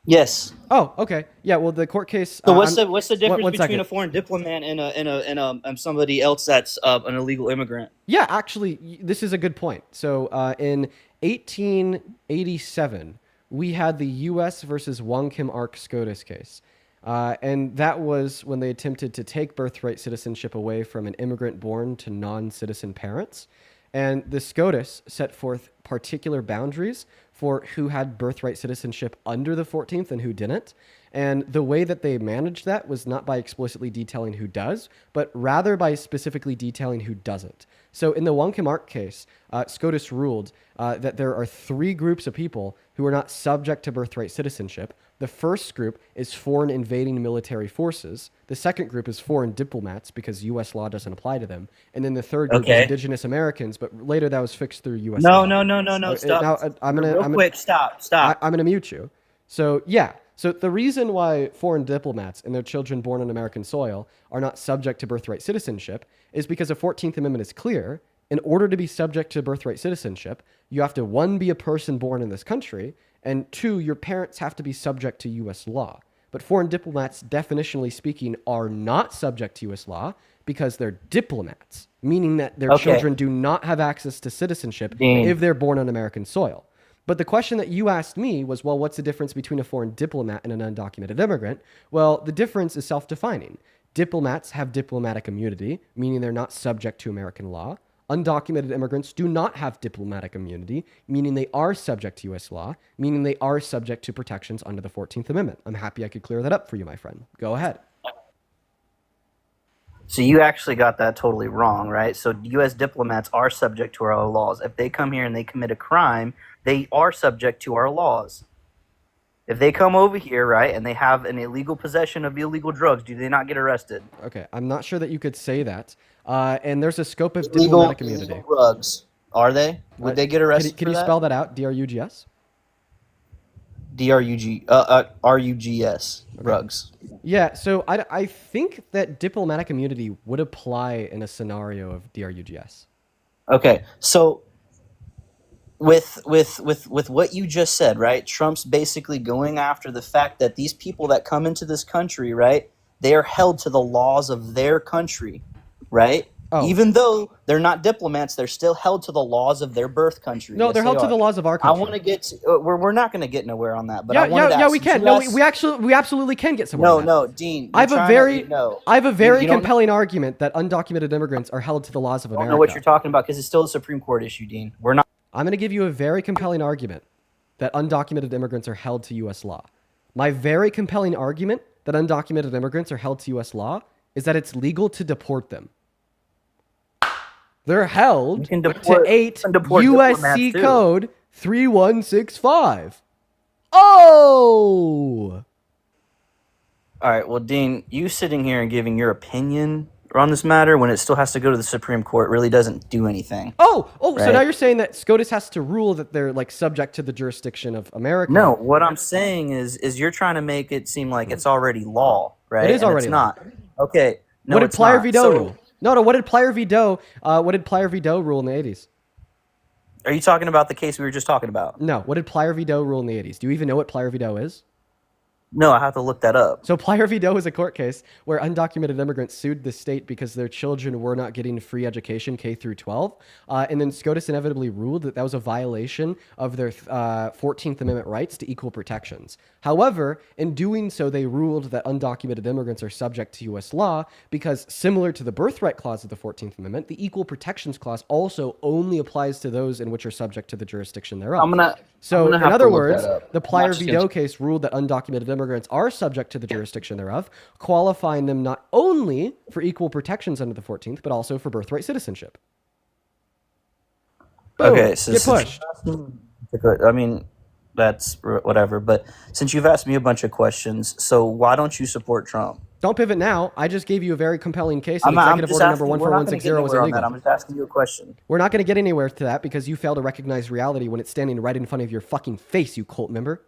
Speaker 19: Yes.
Speaker 1: Oh, okay. Yeah. Well, the court case.
Speaker 19: So what's the difference between a foreign diplomat and somebody else that's an illegal immigrant?
Speaker 1: Yeah, actually, this is a good point. So in 1887, we had the U.S. versus Wong Kim Ark SCOTUS case. And that was when they attempted to take birthright citizenship away from an immigrant born to non-citizen parents. And the SCOTUS set forth particular boundaries for who had birthright citizenship under the 14th and who didn't. And the way that they managed that was not by explicitly detailing who does, but rather by specifically detailing who doesn't. So in the Wong Kim Ark case, SCOTUS ruled that there are 3 groups of people who are not subject to birthright citizenship. The first group is foreign invading military forces. The second group is foreign diplomats because U.S. law doesn't apply to them. And then the third group is indigenous Americans, but later that was fixed through U.S. law.
Speaker 19: No. Stop.
Speaker 1: Now,
Speaker 19: Stop.
Speaker 1: I'm going to mute you. So, yeah. So the reason why foreign diplomats and their children born on American soil are not subject to birthright citizenship is because the 14th Amendment is clear. In order to be subject to birthright citizenship, you have to, 1, be a person born in this country, and 2, your parents have to be subject to U.S. law. but foreign diplomats, definitionally speaking, are not subject to U.S. law because they're diplomats, meaning that their children do not have access to citizenship if they're born on American soil. But the question that you asked me was, well, what's the difference between a foreign diplomat and an undocumented immigrant? Well, the difference is self-defining. Diplomats have diplomatic immunity, meaning they're not subject to American law. Undocumented immigrants do not have diplomatic immunity, meaning they are subject to U.S. law, meaning they are subject to protections under the 14th Amendment. I'm happy I could clear that up for you, my friend. Go ahead.
Speaker 19: So you actually got that totally wrong, right? So U.S. diplomats are subject to our laws. If they come here and they commit a crime, they are subject to our laws. If they come over here, right, and they have an illegal possession of illegal drugs, do they not get arrested?
Speaker 1: Okay, I'm not sure that you could say that. And there's a scope of diplomatic immunity.
Speaker 19: Illegal drugs, are they? Would they get arrested
Speaker 1: Can you spell that out? D-R-U-G-S?
Speaker 19: R-U-G-S, drugs.
Speaker 1: Yeah, so I think that diplomatic immunity would apply in a scenario of D-R-U-G-S.
Speaker 19: Okay, so with what you just said, right? Trump's basically going after the fact that these people that come into this country, right, they are held to the laws of their country, right? Even though they're not diplomats, they're still held to the laws of their birth country.
Speaker 1: No,
Speaker 19: Yes,
Speaker 1: they're held
Speaker 19: they
Speaker 1: to
Speaker 19: are.
Speaker 1: the laws of our country.
Speaker 19: I want to get to, we're not going to get nowhere on that, but
Speaker 1: Yeah,
Speaker 19: I wanted to ask,
Speaker 1: we can.
Speaker 19: you
Speaker 1: No,
Speaker 19: asked-
Speaker 1: we absolutely can get somewhere.
Speaker 19: No,
Speaker 1: on that.
Speaker 19: no, Dean.
Speaker 1: I have a very
Speaker 19: you don't-
Speaker 1: compelling argument that undocumented immigrants are held to the laws of
Speaker 19: I
Speaker 1: America.
Speaker 19: don't know what you're talking about because it's still a Supreme Court issue, Dean. We're not.
Speaker 1: I'm going to give you a very compelling argument that undocumented immigrants are held to U.S. law. My very compelling argument that undocumented immigrants are held to U.S. law is that it's legal to deport them. They're held to 8 USC code 3165. Oh!
Speaker 19: All right, well, Dean, you sitting here and giving your opinion on this matter when it still has to go to the Supreme Court really doesn't do anything.
Speaker 1: So
Speaker 19: Right?
Speaker 1: now you're saying that SCOTUS has to rule that they're like subject to the jurisdiction of America.
Speaker 19: No, what I'm saying is you're trying to make it seem like it's already law, right?
Speaker 1: It is
Speaker 19: And
Speaker 1: already
Speaker 19: it's not. Okay. No,
Speaker 1: what did
Speaker 19: it's
Speaker 1: Plyer
Speaker 19: not.
Speaker 1: v. Doe
Speaker 19: So,
Speaker 1: rule? No, what did Plyer v. Doe? What did Plyer v. Doe rule in the 80s?
Speaker 19: Are you talking about the case we were just talking about?
Speaker 1: No. What did Plyer v. Doe rule in the 80s? Do you even know what Plyer v. Doe is?
Speaker 19: No, I have to look that up.
Speaker 1: So Plyer v. Doe is a court case where undocumented immigrants sued the state because their children were not getting free education K through 12. And then SCOTUS inevitably ruled that that was a violation of their 14th Amendment rights to equal protections. However, in doing so, they ruled that undocumented immigrants are subject to U.S. law because, similar to the birthright clause of the 14th Amendment, the equal protections clause also only applies to those in which are subject to the jurisdiction thereof.
Speaker 19: I'm gonna
Speaker 1: in
Speaker 19: have
Speaker 1: other
Speaker 19: to look
Speaker 1: words,
Speaker 19: that up.
Speaker 1: the
Speaker 19: I'm
Speaker 1: Plyer
Speaker 19: not
Speaker 1: v.
Speaker 19: just
Speaker 1: Doe
Speaker 19: gonna-
Speaker 1: case ruled that undocumented immigrants are subject to the jurisdiction thereof, qualifying them not only for equal protections under the 14th, but also for birthright citizenship. Boom.
Speaker 19: Okay, so
Speaker 1: Get pushed.
Speaker 19: I mean, that's whatever. But since you've asked me a bunch of questions, so why don't you support Trump?
Speaker 1: Don't pivot now. I just gave you a very compelling case.
Speaker 19: I'm
Speaker 1: Executive
Speaker 19: just
Speaker 1: Order
Speaker 19: asking,
Speaker 1: number
Speaker 19: we're not gonna
Speaker 1: 14160
Speaker 19: get
Speaker 1: was
Speaker 19: anywhere on
Speaker 1: illegal.
Speaker 19: that. I'm just asking you a question.
Speaker 1: We're not going to get anywhere to that because you fail to recognize reality when it's standing right in front of your fucking face, you cult member.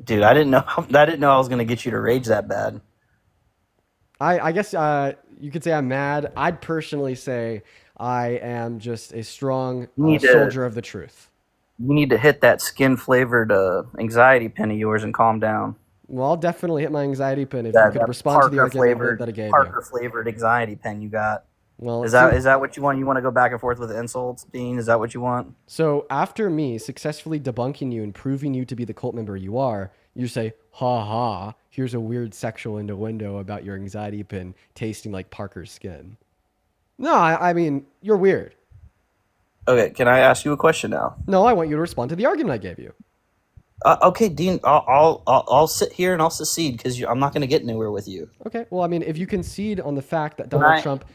Speaker 19: Dude, I didn't know I was gonna get you to rage that bad.
Speaker 1: I guess you could say I'm mad. I'd personally say I am just a strong soldier of the truth.
Speaker 19: You need to hit that skin-flavored anxiety pin of yours and calm down.
Speaker 1: Well, I'll definitely hit my anxiety pin if you could respond to the argument that I gave you.
Speaker 19: Parker-flavored anxiety pen you got.
Speaker 1: Well,
Speaker 19: is that what you want? You want to go back and forth with insults, Dean? Is that what you want?
Speaker 1: So after me successfully debunking you and proving you to be the cult member you are, you say, ha ha, here's a weird sexual innuendo about your anxiety pin tasting like Parker's skin. No, I mean, you're weird.
Speaker 19: Okay, can I ask you a question now?
Speaker 1: No, I want you to respond to the argument I gave you.
Speaker 19: Okay, Dean, I'll sit here and I'll secede because I'm not going to get anywhere with you.
Speaker 1: Okay, well, I mean, if you concede on the fact that Donald Trump,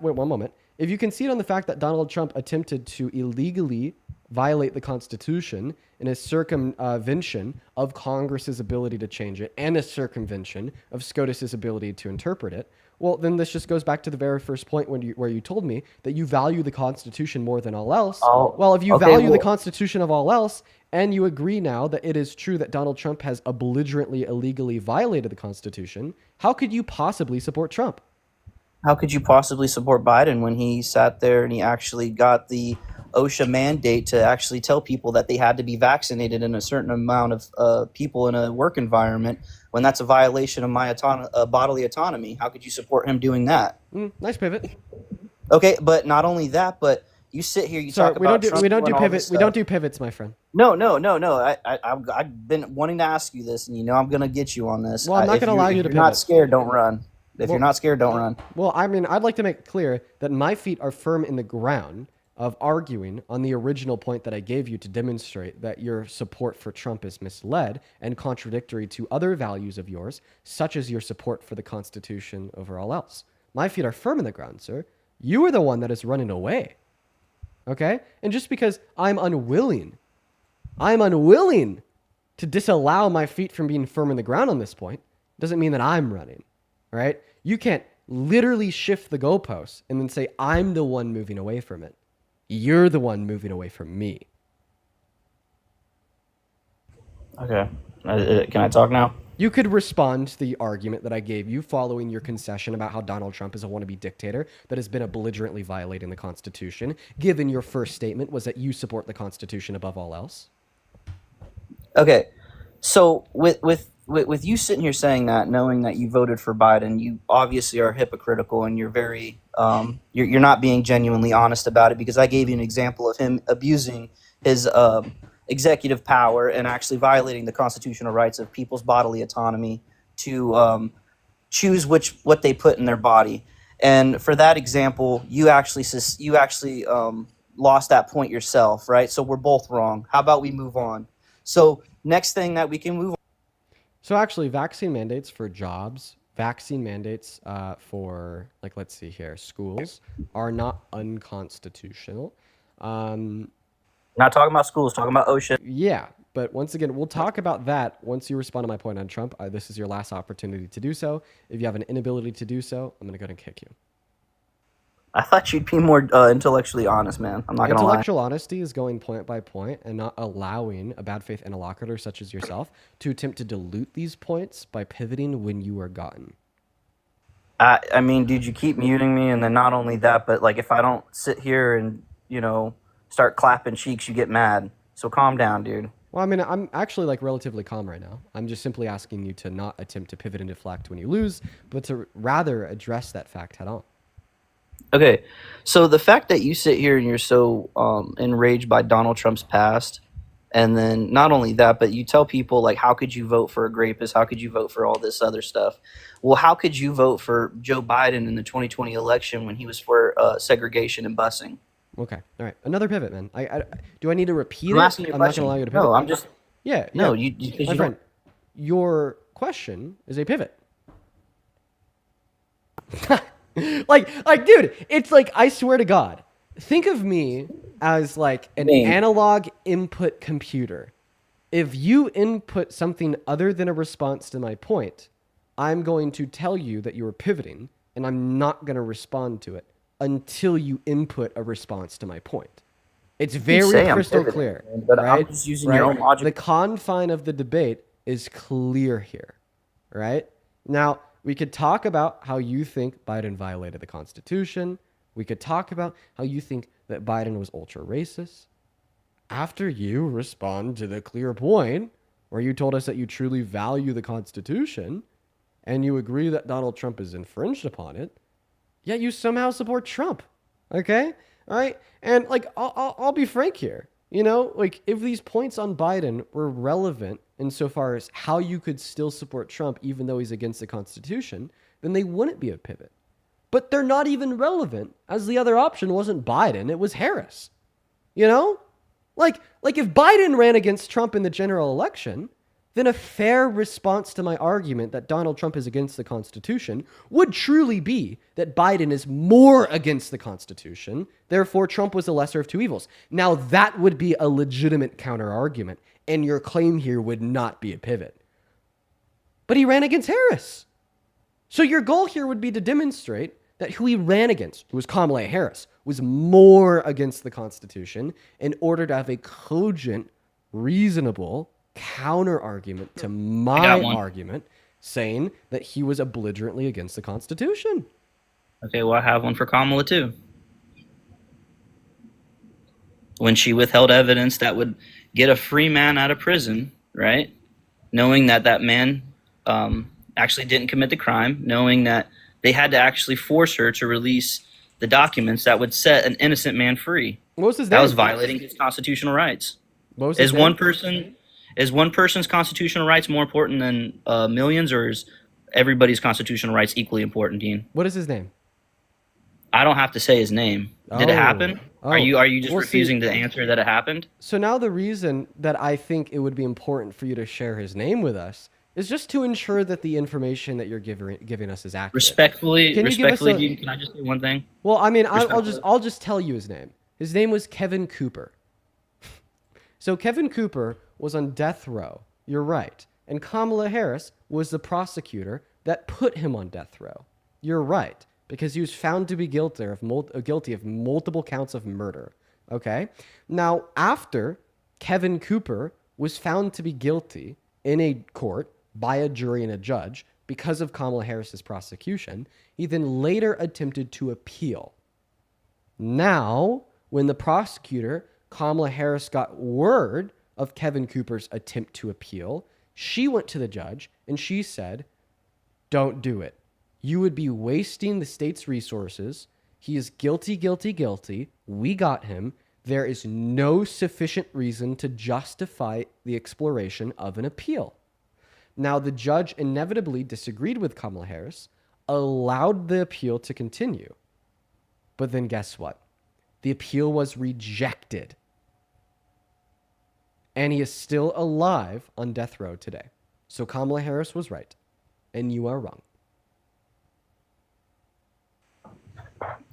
Speaker 1: wait 1 moment. If you concede on the fact that Donald Trump attempted to illegally violate the Constitution in a circumvention of Congress's ability to change it and a circumvention of SCOTUS's ability to interpret it, well, then this just goes back to the very first point where you told me that you value the Constitution more than all else. Well, if you value the Constitution of all else, and you agree now that it is true that Donald Trump has belligerently, illegally violated the Constitution, how could you possibly support Trump?
Speaker 19: How could you possibly support Biden when he sat there and he actually got the OSHA mandate to actually tell people that they had to be vaccinated in a certain amount of people in a work environment when that's a violation of my bodily autonomy. How could you support him doing that?
Speaker 1: Nice pivot.
Speaker 19: Okay, but not only that, but you sit here, you
Speaker 1: Sorry,
Speaker 19: talk about Trump
Speaker 1: we don't
Speaker 19: doing
Speaker 1: do
Speaker 19: all this
Speaker 1: pivot. We don't
Speaker 19: stuff.
Speaker 1: do pivots, my friend.
Speaker 19: No. I've been wanting to ask you this, and I'm gonna get you on this.
Speaker 1: Well, I'm not
Speaker 19: If
Speaker 1: going to allow you to
Speaker 19: If you're not
Speaker 1: pivot.
Speaker 19: scared, don't run. If
Speaker 1: Well-
Speaker 19: you're not scared, don't run.
Speaker 1: Well, I mean, I'd like to make clear that my feet are firm in the ground of arguing on the original point that I gave you to demonstrate that your support for Trump is misled and contradictory to other values of yours, such as your support for the Constitution over all else. My feet are firm in the ground, sir. You are the one that is running away. Okay? And just because I'm unwilling to disallow my feet from being firm in the ground on this point, doesn't mean that I'm running. All right? You can't literally shift the goalposts and then say, I'm the one moving away from it. You're the one moving away from me.
Speaker 19: Okay. Can I talk now?
Speaker 1: You could respond to the argument that I gave you following your concession about how Donald Trump is a wannabe dictator that has been belligerently violating the Constitution, given your first statement was that you support the Constitution above all else.
Speaker 19: Okay. So with you sitting here saying that, knowing that you voted for Biden, you obviously are hypocritical, and you're very you're not being genuinely honest about it, because I gave you an example of him abusing his executive power and actually violating the constitutional rights of people's bodily autonomy to choose what they put in their body. And for that example, you actually lost that point yourself, right? So we're both wrong. How about we move on? So next thing that we can move on.
Speaker 1: So actually, vaccine mandates for jobs, vaccine mandates for, like, let's see here, schools are not unconstitutional.
Speaker 19: Not talking about schools, talking about OSHA.
Speaker 1: Yeah, but once again, we'll talk about that once you respond to my point on Trump. This is your last opportunity to do so. If you have an inability to do so, I'm going to go ahead and kick you.
Speaker 19: I thought you'd be more intellectually honest, man. I'm not going to lie.
Speaker 1: Intellectual honesty is going point by point and not allowing a bad faith interlocutor such as yourself to attempt to dilute these points by pivoting when you are gotten.
Speaker 19: I mean, dude, you keep muting me, and then not only that, but like if I don't sit here and, start clapping cheeks, you get mad. So calm down, dude.
Speaker 1: Well, I mean, I'm actually like relatively calm right now. I'm just simply asking you to not attempt to pivot and deflect when you lose, but to rather address that fact head on.
Speaker 19: Okay, so the fact that you sit here and you're so enraged by Donald Trump's past, and then not only that, but you tell people, like, how could you vote for a rapist? How could you vote for all this other stuff? Well, how could you vote for Joe Biden in the 2020 election when he was for segregation and busing?
Speaker 1: Okay, all right. Another pivot, man. Do I need to repeat
Speaker 19: I'm
Speaker 1: it?
Speaker 19: asking you a
Speaker 1: I'm not
Speaker 19: question.
Speaker 1: going to allow you to pivot.
Speaker 19: No, I'm just...
Speaker 1: Yeah.
Speaker 19: No,
Speaker 1: you my friend, your question is a pivot. like, dude, it's like, I swear to God, think of me as like an analog input computer. If you input something other than a response to my point, I'm going to tell you that you are pivoting, and I'm not going to respond to it until you input a response to my point. It's very crystal clear,
Speaker 19: but
Speaker 1: right?
Speaker 19: I'm just using your own logic.
Speaker 1: The confine of the debate is clear here, right? Now, we could talk about how you think Biden violated the Constitution. We could talk about how you think that Biden was ultra racist. After you respond to the clear point where you told us that you truly value the Constitution and you agree that Donald Trump has infringed upon it, yet you somehow support Trump. Okay? All right? And like, I'll be frank here. Like, if these points on Biden were relevant insofar as how you could still support Trump even though he's against the Constitution, then they wouldn't be a pivot. But they're not even relevant, as the other option wasn't Biden, it was Harris. Like if Biden ran against Trump in the general election, then a fair response to my argument that Donald Trump is against the Constitution would truly be that Biden is more against the Constitution, therefore Trump was the lesser of two evils. Now that would be a legitimate counter-argument, and your claim here would not be a pivot. But he ran against Harris. So your goal here would be to demonstrate that who he ran against, who was Kamala Harris, was more against the Constitution in order to have a cogent, reasonable counter-argument to my argument saying that he was belligerently against the Constitution.
Speaker 19: Okay, well, I have one for Kamala, too. when she withheld evidence that would get a free man out of prison, right? Knowing that that man actually didn't commit the crime, knowing that they had to actually force her to release the documents that would set an innocent man free.
Speaker 1: What was his
Speaker 19: That
Speaker 1: name?
Speaker 19: was violating his constitutional rights.
Speaker 1: What was his name?
Speaker 19: Is one person's constitutional rights more important than millions, or is everybody's constitutional rights equally important, Dean?
Speaker 1: What is his name?
Speaker 19: I don't have to say his name. Did it happen? Are you just
Speaker 1: Well, see-
Speaker 19: refusing to answer that it happened?
Speaker 1: So now the reason that I think it would be important for you to share his name with us is just to ensure that the information that you're giving us is accurate.
Speaker 19: Respectfully,
Speaker 1: Can you give us a-
Speaker 19: Dean, can I just say one thing?
Speaker 1: Well, I mean, I'll just tell you his name. His name was Kevin Cooper. So Kevin Cooper was on death row. You're right. And Kamala Harris was the prosecutor that put him on death row. You're right, because he was found to be guilty of multiple counts of murder. Okay? Now, after Kevin Cooper was found to be guilty in a court by a jury and a judge because of Kamala Harris's prosecution, he then later attempted to appeal. Now, when the prosecutor, Kamala Harris, got word of Kevin Cooper's attempt to appeal, she went to the judge and she said, "Don't do it. You would be wasting the state's resources. He is guilty, guilty, guilty. We got him. There is no sufficient reason to justify the exploration of an appeal." Now, the judge inevitably disagreed with Kamala Harris, allowed the appeal to continue. But then guess what? The appeal was rejected. And he is still alive on death row today. So Kamala Harris was right, and you are wrong.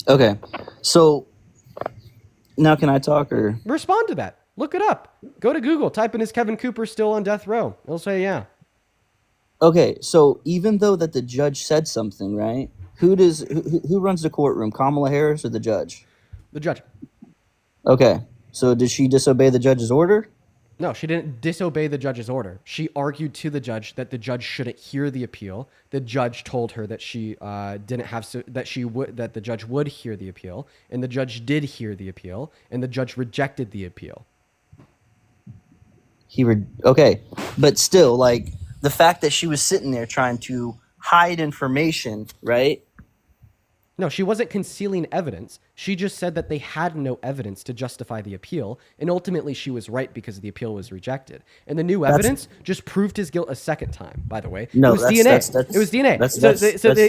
Speaker 19: Okay, so now can I talk or?
Speaker 1: Respond to that. Look it up. Go to Google. Type in, "Is Kevin Cooper still on death row?" It'll say yeah.
Speaker 19: Okay, so even though that the judge said something, right? Who runs the courtroom, Kamala Harris or the judge?
Speaker 1: The judge.
Speaker 19: Okay, so did she disobey the judge's order?
Speaker 1: No, she didn't disobey the judge's order. She argued to the judge that the judge shouldn't hear the appeal. The judge told her that she didn't have that the judge would hear the appeal, and the judge did hear the appeal, and the judge rejected the appeal.
Speaker 19: Okay, but still, like the fact that she was sitting there trying to hide information, right?
Speaker 1: No, she wasn't concealing evidence. She just said that they had no evidence to justify the appeal, and ultimately she was right because the appeal was rejected. And the new evidence just proved his guilt a second time, by the way.
Speaker 19: No,
Speaker 1: it was DNA. It was DNA.
Speaker 19: That's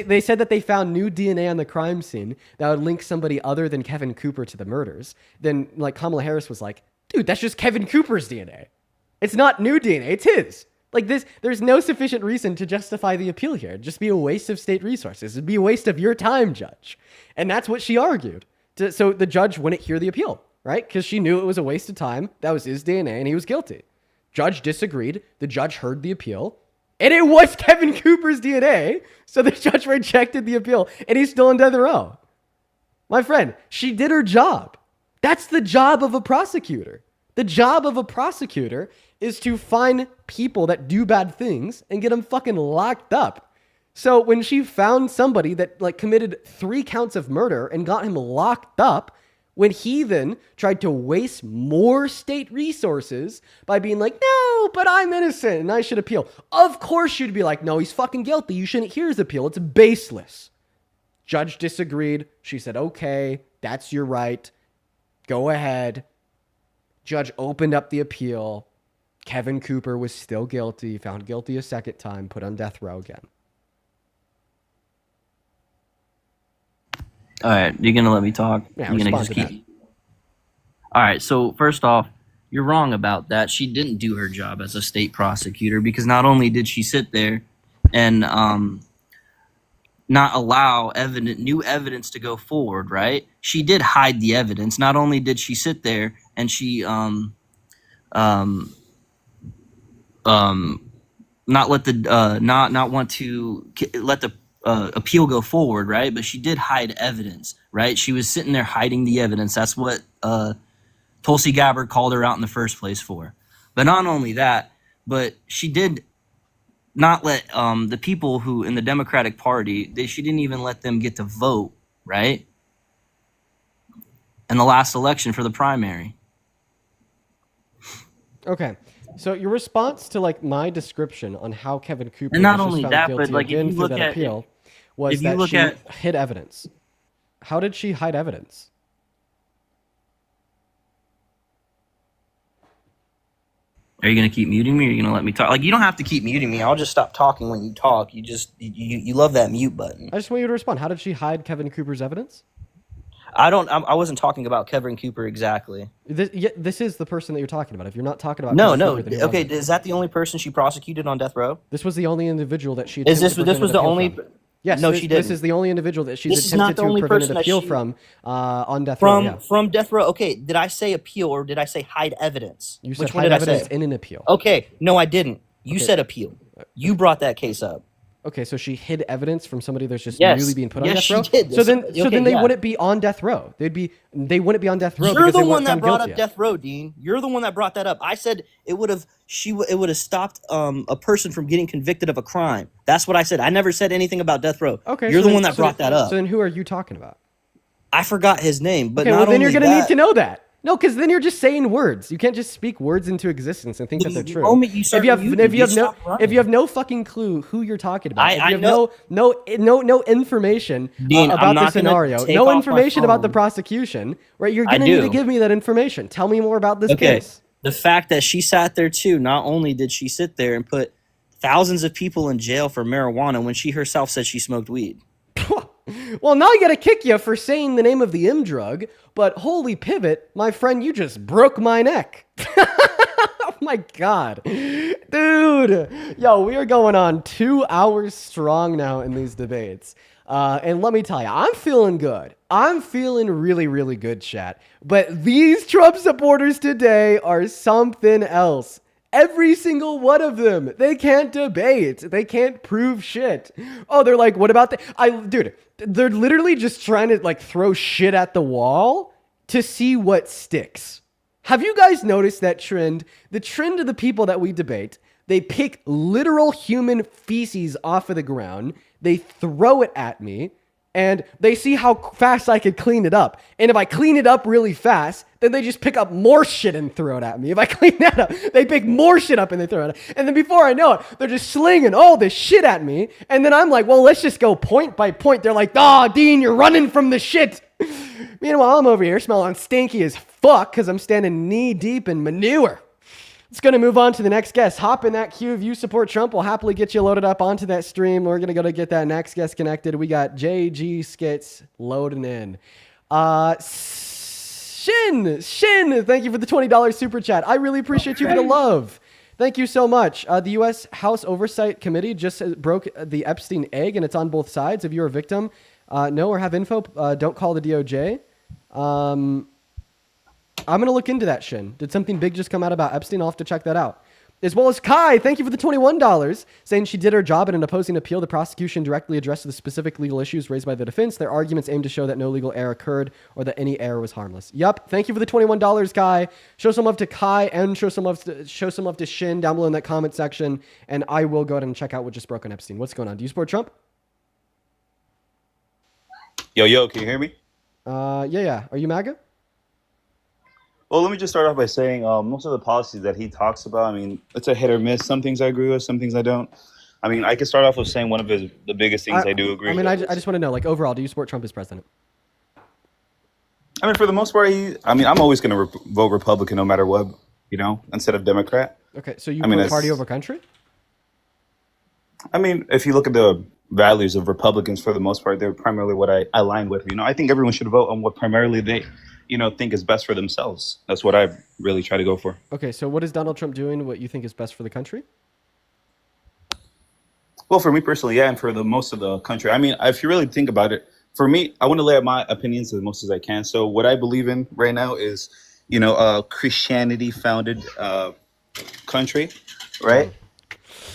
Speaker 1: They said that they found new DNA on the crime scene that would link somebody other than Kevin Cooper to the murders. Then, like, Kamala Harris was like, "Dude, that's just Kevin Cooper's DNA. It's not new DNA, it's his." Like this, there's no sufficient reason to justify the appeal here. It'd just be a waste of state resources. It'd be a waste of your time, judge. And that's what she argued. So the judge wouldn't hear the appeal, right? Because she knew it was a waste of time. That was his DNA and he was guilty. Judge disagreed. The judge heard the appeal. And it was Kevin Cooper's DNA. So the judge rejected the appeal and he's still in death row. My friend, she did her job. That's the job of a prosecutor. The job of a prosecutor is to find people that do bad things and get them fucking locked up. So when she found somebody that like committed 3 counts of murder and got him locked up, when he then tried to waste more state resources by being like, "No, but I'm innocent and I should appeal." Of course she'd be like, "No, he's fucking guilty. You shouldn't hear his appeal. It's baseless." Judge disagreed. She said, "Okay, that's your right. Go ahead." Judge opened up the appeal. Kevin Cooper was still guilty, found guilty a second time, put on death row again.
Speaker 19: All right, you're gonna let me talk.
Speaker 1: Yeah,
Speaker 19: you're gonna
Speaker 1: respond
Speaker 19: just
Speaker 1: to
Speaker 19: keep. All right, so first off, you're wrong about that. She didn't do her job as a state prosecutor because not only did she sit there and not allow new evidence to go forward, right? She did hide the evidence. Not only did she sit there and she not let the not want to let the appeal go forward, right? But she did hide evidence, right? She was sitting there hiding the evidence. That's what Tulsi Gabbard called her out in the first place for. But not only that, but she did not let the people who in the Democratic Party, she didn't even let them get to vote, right? In the last election for the primary.
Speaker 1: Okay. So your response to like my description on how Kevin Cooper
Speaker 19: And not
Speaker 1: was just
Speaker 19: only
Speaker 1: found
Speaker 19: that, but
Speaker 1: guilty
Speaker 19: like if
Speaker 1: again
Speaker 19: you
Speaker 1: through
Speaker 19: look
Speaker 1: that
Speaker 19: at
Speaker 1: appeal was
Speaker 19: if you
Speaker 1: that
Speaker 19: look
Speaker 1: she
Speaker 19: at
Speaker 1: hid evidence. How did she hide evidence?
Speaker 19: Are you gonna keep muting me, or are you gonna let me talk? Like, you don't have to keep muting me. I'll just stop talking when you talk. You love that mute button.
Speaker 1: I just want you to respond. How did she hide Kevin Cooper's evidence?
Speaker 19: I wasn't talking about Kevin Cooper exactly.
Speaker 1: This is the person that you're talking about. If you're not talking about
Speaker 19: No,
Speaker 1: Kevin
Speaker 19: no.
Speaker 1: Cooper, then who was
Speaker 19: Okay,
Speaker 1: it?
Speaker 19: is that the only person she prosecuted on death row?
Speaker 1: This was the only individual that she
Speaker 19: Is
Speaker 1: attempted to
Speaker 19: this
Speaker 1: prevent
Speaker 19: was
Speaker 1: an
Speaker 19: the
Speaker 1: appeal
Speaker 19: only?
Speaker 1: from. Yes,
Speaker 19: No,
Speaker 1: this,
Speaker 19: she
Speaker 1: this
Speaker 19: didn't.
Speaker 1: is the only individual that she's
Speaker 19: This is not
Speaker 1: attempted
Speaker 19: the
Speaker 1: to
Speaker 19: only
Speaker 1: prevent
Speaker 19: person
Speaker 1: an
Speaker 19: that
Speaker 1: appeal
Speaker 19: she
Speaker 1: from on death row. Yeah.
Speaker 19: From death row. Okay, did I say appeal or did I say hide evidence?
Speaker 1: You said
Speaker 19: Which one
Speaker 1: hide
Speaker 19: did I
Speaker 1: evidence
Speaker 19: say?
Speaker 1: in an appeal.
Speaker 19: Okay, no, I didn't. You
Speaker 1: Okay.
Speaker 19: said appeal. You brought that case up.
Speaker 1: Okay, so she hid evidence from somebody that's just
Speaker 19: Yes.
Speaker 1: newly being put on
Speaker 19: Yes,
Speaker 1: death
Speaker 19: she
Speaker 1: row.
Speaker 19: did.
Speaker 1: So then,
Speaker 19: Okay,
Speaker 1: they
Speaker 19: yeah.
Speaker 1: wouldn't be on death row. They wouldn't be on death row
Speaker 19: You're
Speaker 1: because
Speaker 19: the
Speaker 1: they
Speaker 19: one
Speaker 1: weren't
Speaker 19: that
Speaker 1: found
Speaker 19: brought
Speaker 1: guilty
Speaker 19: up
Speaker 1: yet.
Speaker 19: death row, Dean. You're the one that brought that up. I said it would have stopped a person from getting convicted of a crime. That's what I said. I never said anything about death row.
Speaker 1: Okay,
Speaker 19: you're
Speaker 1: so
Speaker 19: the
Speaker 1: then-
Speaker 19: one that
Speaker 1: so
Speaker 19: brought
Speaker 1: then-
Speaker 19: that up.
Speaker 1: So then, who are you talking about?
Speaker 19: I forgot his name, but
Speaker 1: Okay,
Speaker 19: not
Speaker 1: well then you're
Speaker 19: only
Speaker 1: gonna need
Speaker 19: that-
Speaker 1: to know that. No, because then you're just saying words. You can't just speak words into existence and think that they're
Speaker 19: The
Speaker 1: true.
Speaker 19: moment you start muting, you stop running.
Speaker 1: if you have no fucking clue who you're talking about, if
Speaker 19: I
Speaker 1: you have
Speaker 19: know-
Speaker 1: no information
Speaker 19: Dean, I'm
Speaker 1: about the
Speaker 19: not gonna
Speaker 1: scenario,
Speaker 19: take
Speaker 1: no
Speaker 19: off my
Speaker 1: information about the
Speaker 19: phone.
Speaker 1: prosecution, right? You're
Speaker 19: I
Speaker 1: gonna need to
Speaker 19: do.
Speaker 1: give me that information. Tell me more about this
Speaker 19: Okay,
Speaker 1: case.
Speaker 19: the fact that she sat there too. Not only did she sit there and put thousands of people in jail for marijuana when she herself said she smoked weed.
Speaker 1: Well, now I gotta kick you for saying the name of the M drug, but holy pivot, my friend, you just broke my neck. Oh my god. Dude. Yo, we are going on 2 hours strong now in these debates. And let me tell you, I'm feeling good. I'm feeling really, really good, chat. But these Trump supporters today are something else. Every single one of them. They can't debate. They can't prove shit. Oh, they're like, what about dude, they're literally just trying to like throw shit at the wall to see what sticks. Have you guys noticed that trend? The trend of the people that we debate, they pick literal human feces off of the ground, they throw it at me, and they see how fast I could clean it up. And if I clean it up really fast, then they just pick up more shit and throw it at me. If I clean that up, they pick more shit up and they throw it at me. And then before I know it, they're just slinging all this shit at me. And then I'm like, well, let's just go point by point. They're like, Dean, you're running from the shit. Meanwhile, I'm over here smelling stinky as fuck because I'm standing knee deep in manure. It's going to move on to the next guest. Hop in that queue. If you support Trump, we'll happily get you loaded up onto that stream. We're going to go to get that next guest connected. We got JG Skits loading in. Shin, thank you for the $20 super chat. I really appreciate you for the love. Thank you so much. The U.S. House Oversight Committee just broke the Epstein egg, and it's on both sides. If you're a victim, know or have info, don't call the DOJ. I'm going to look into that, Shin. Did something big just come out about Epstein? I'll have to check that out. As well as Kai, thank you for the $21, saying she did her job in an opposing appeal. The prosecution directly addressed the specific legal issues raised by the defense. Their arguments aim to show that no legal error occurred or that any error was harmless. Yup. Thank you for the $21, Kai. Show some love to Kai and show some love to Shin down below in that comment section. And I will go ahead and check out what just broke on Epstein. What's going on? Do you support Trump?
Speaker 9: Yo, can you hear me?
Speaker 1: Yeah. Are you MAGA?
Speaker 9: Well, let me just start off by saying most of the policies that he talks about, I mean, it's a hit or miss. Some things I agree with, some things I don't. I mean, I can start off with saying one of the biggest things I do agree with.
Speaker 1: I just want to know, like, overall, do you support Trump as president?
Speaker 9: I mean, for the most part, I'm always going to vote Republican no matter what, instead of Democrat.
Speaker 1: Okay, so you put party over country?
Speaker 9: I mean, if you look at the values of Republicans, for the most part, they're primarily what I align with. I think everyone should vote on what primarily they think is best for themselves. That's what I really try to go for.
Speaker 1: Okay, so what is Donald Trump doing what you think is best for the country?
Speaker 9: Well, for me personally, yeah, and for most of the country. I mean, if you really think about it, for me, I want to lay out my opinions as most as I can. So what I believe in right now is, Christianity-founded country, right?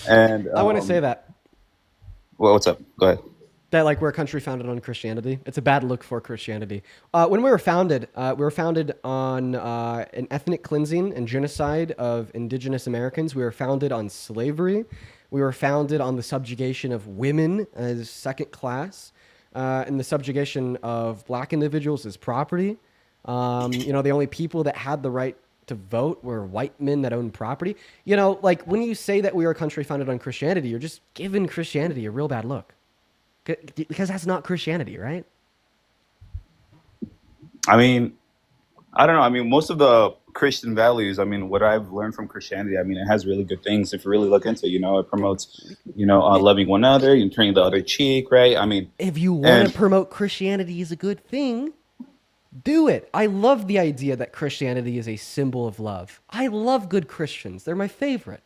Speaker 9: And
Speaker 1: I want to say that.
Speaker 9: Well, what's up? Go ahead.
Speaker 1: That like we're a country founded on Christianity. It's a bad look for Christianity. When we were founded on an ethnic cleansing and genocide of indigenous Americans. We were founded on slavery. We were founded on the subjugation of women as second class, and the subjugation of black individuals as property. The only people that had the right to vote. We're white men that own property. You know, like when you say that we are a country founded on Christianity, you're just giving Christianity a real bad look. Because that's not Christianity, right?
Speaker 9: I mean, I don't know. I mean, most of the Christian values, I mean, what I've learned from Christianity, I mean, it has really good things if you really look into it. You know, it promotes, loving one another, you turning the other cheek, right? I mean,
Speaker 1: If you want
Speaker 9: and
Speaker 1: to promote Christianity as a good thing, do it. I love the idea that Christianity is a symbol of love. I love good Christians. They're my favorite.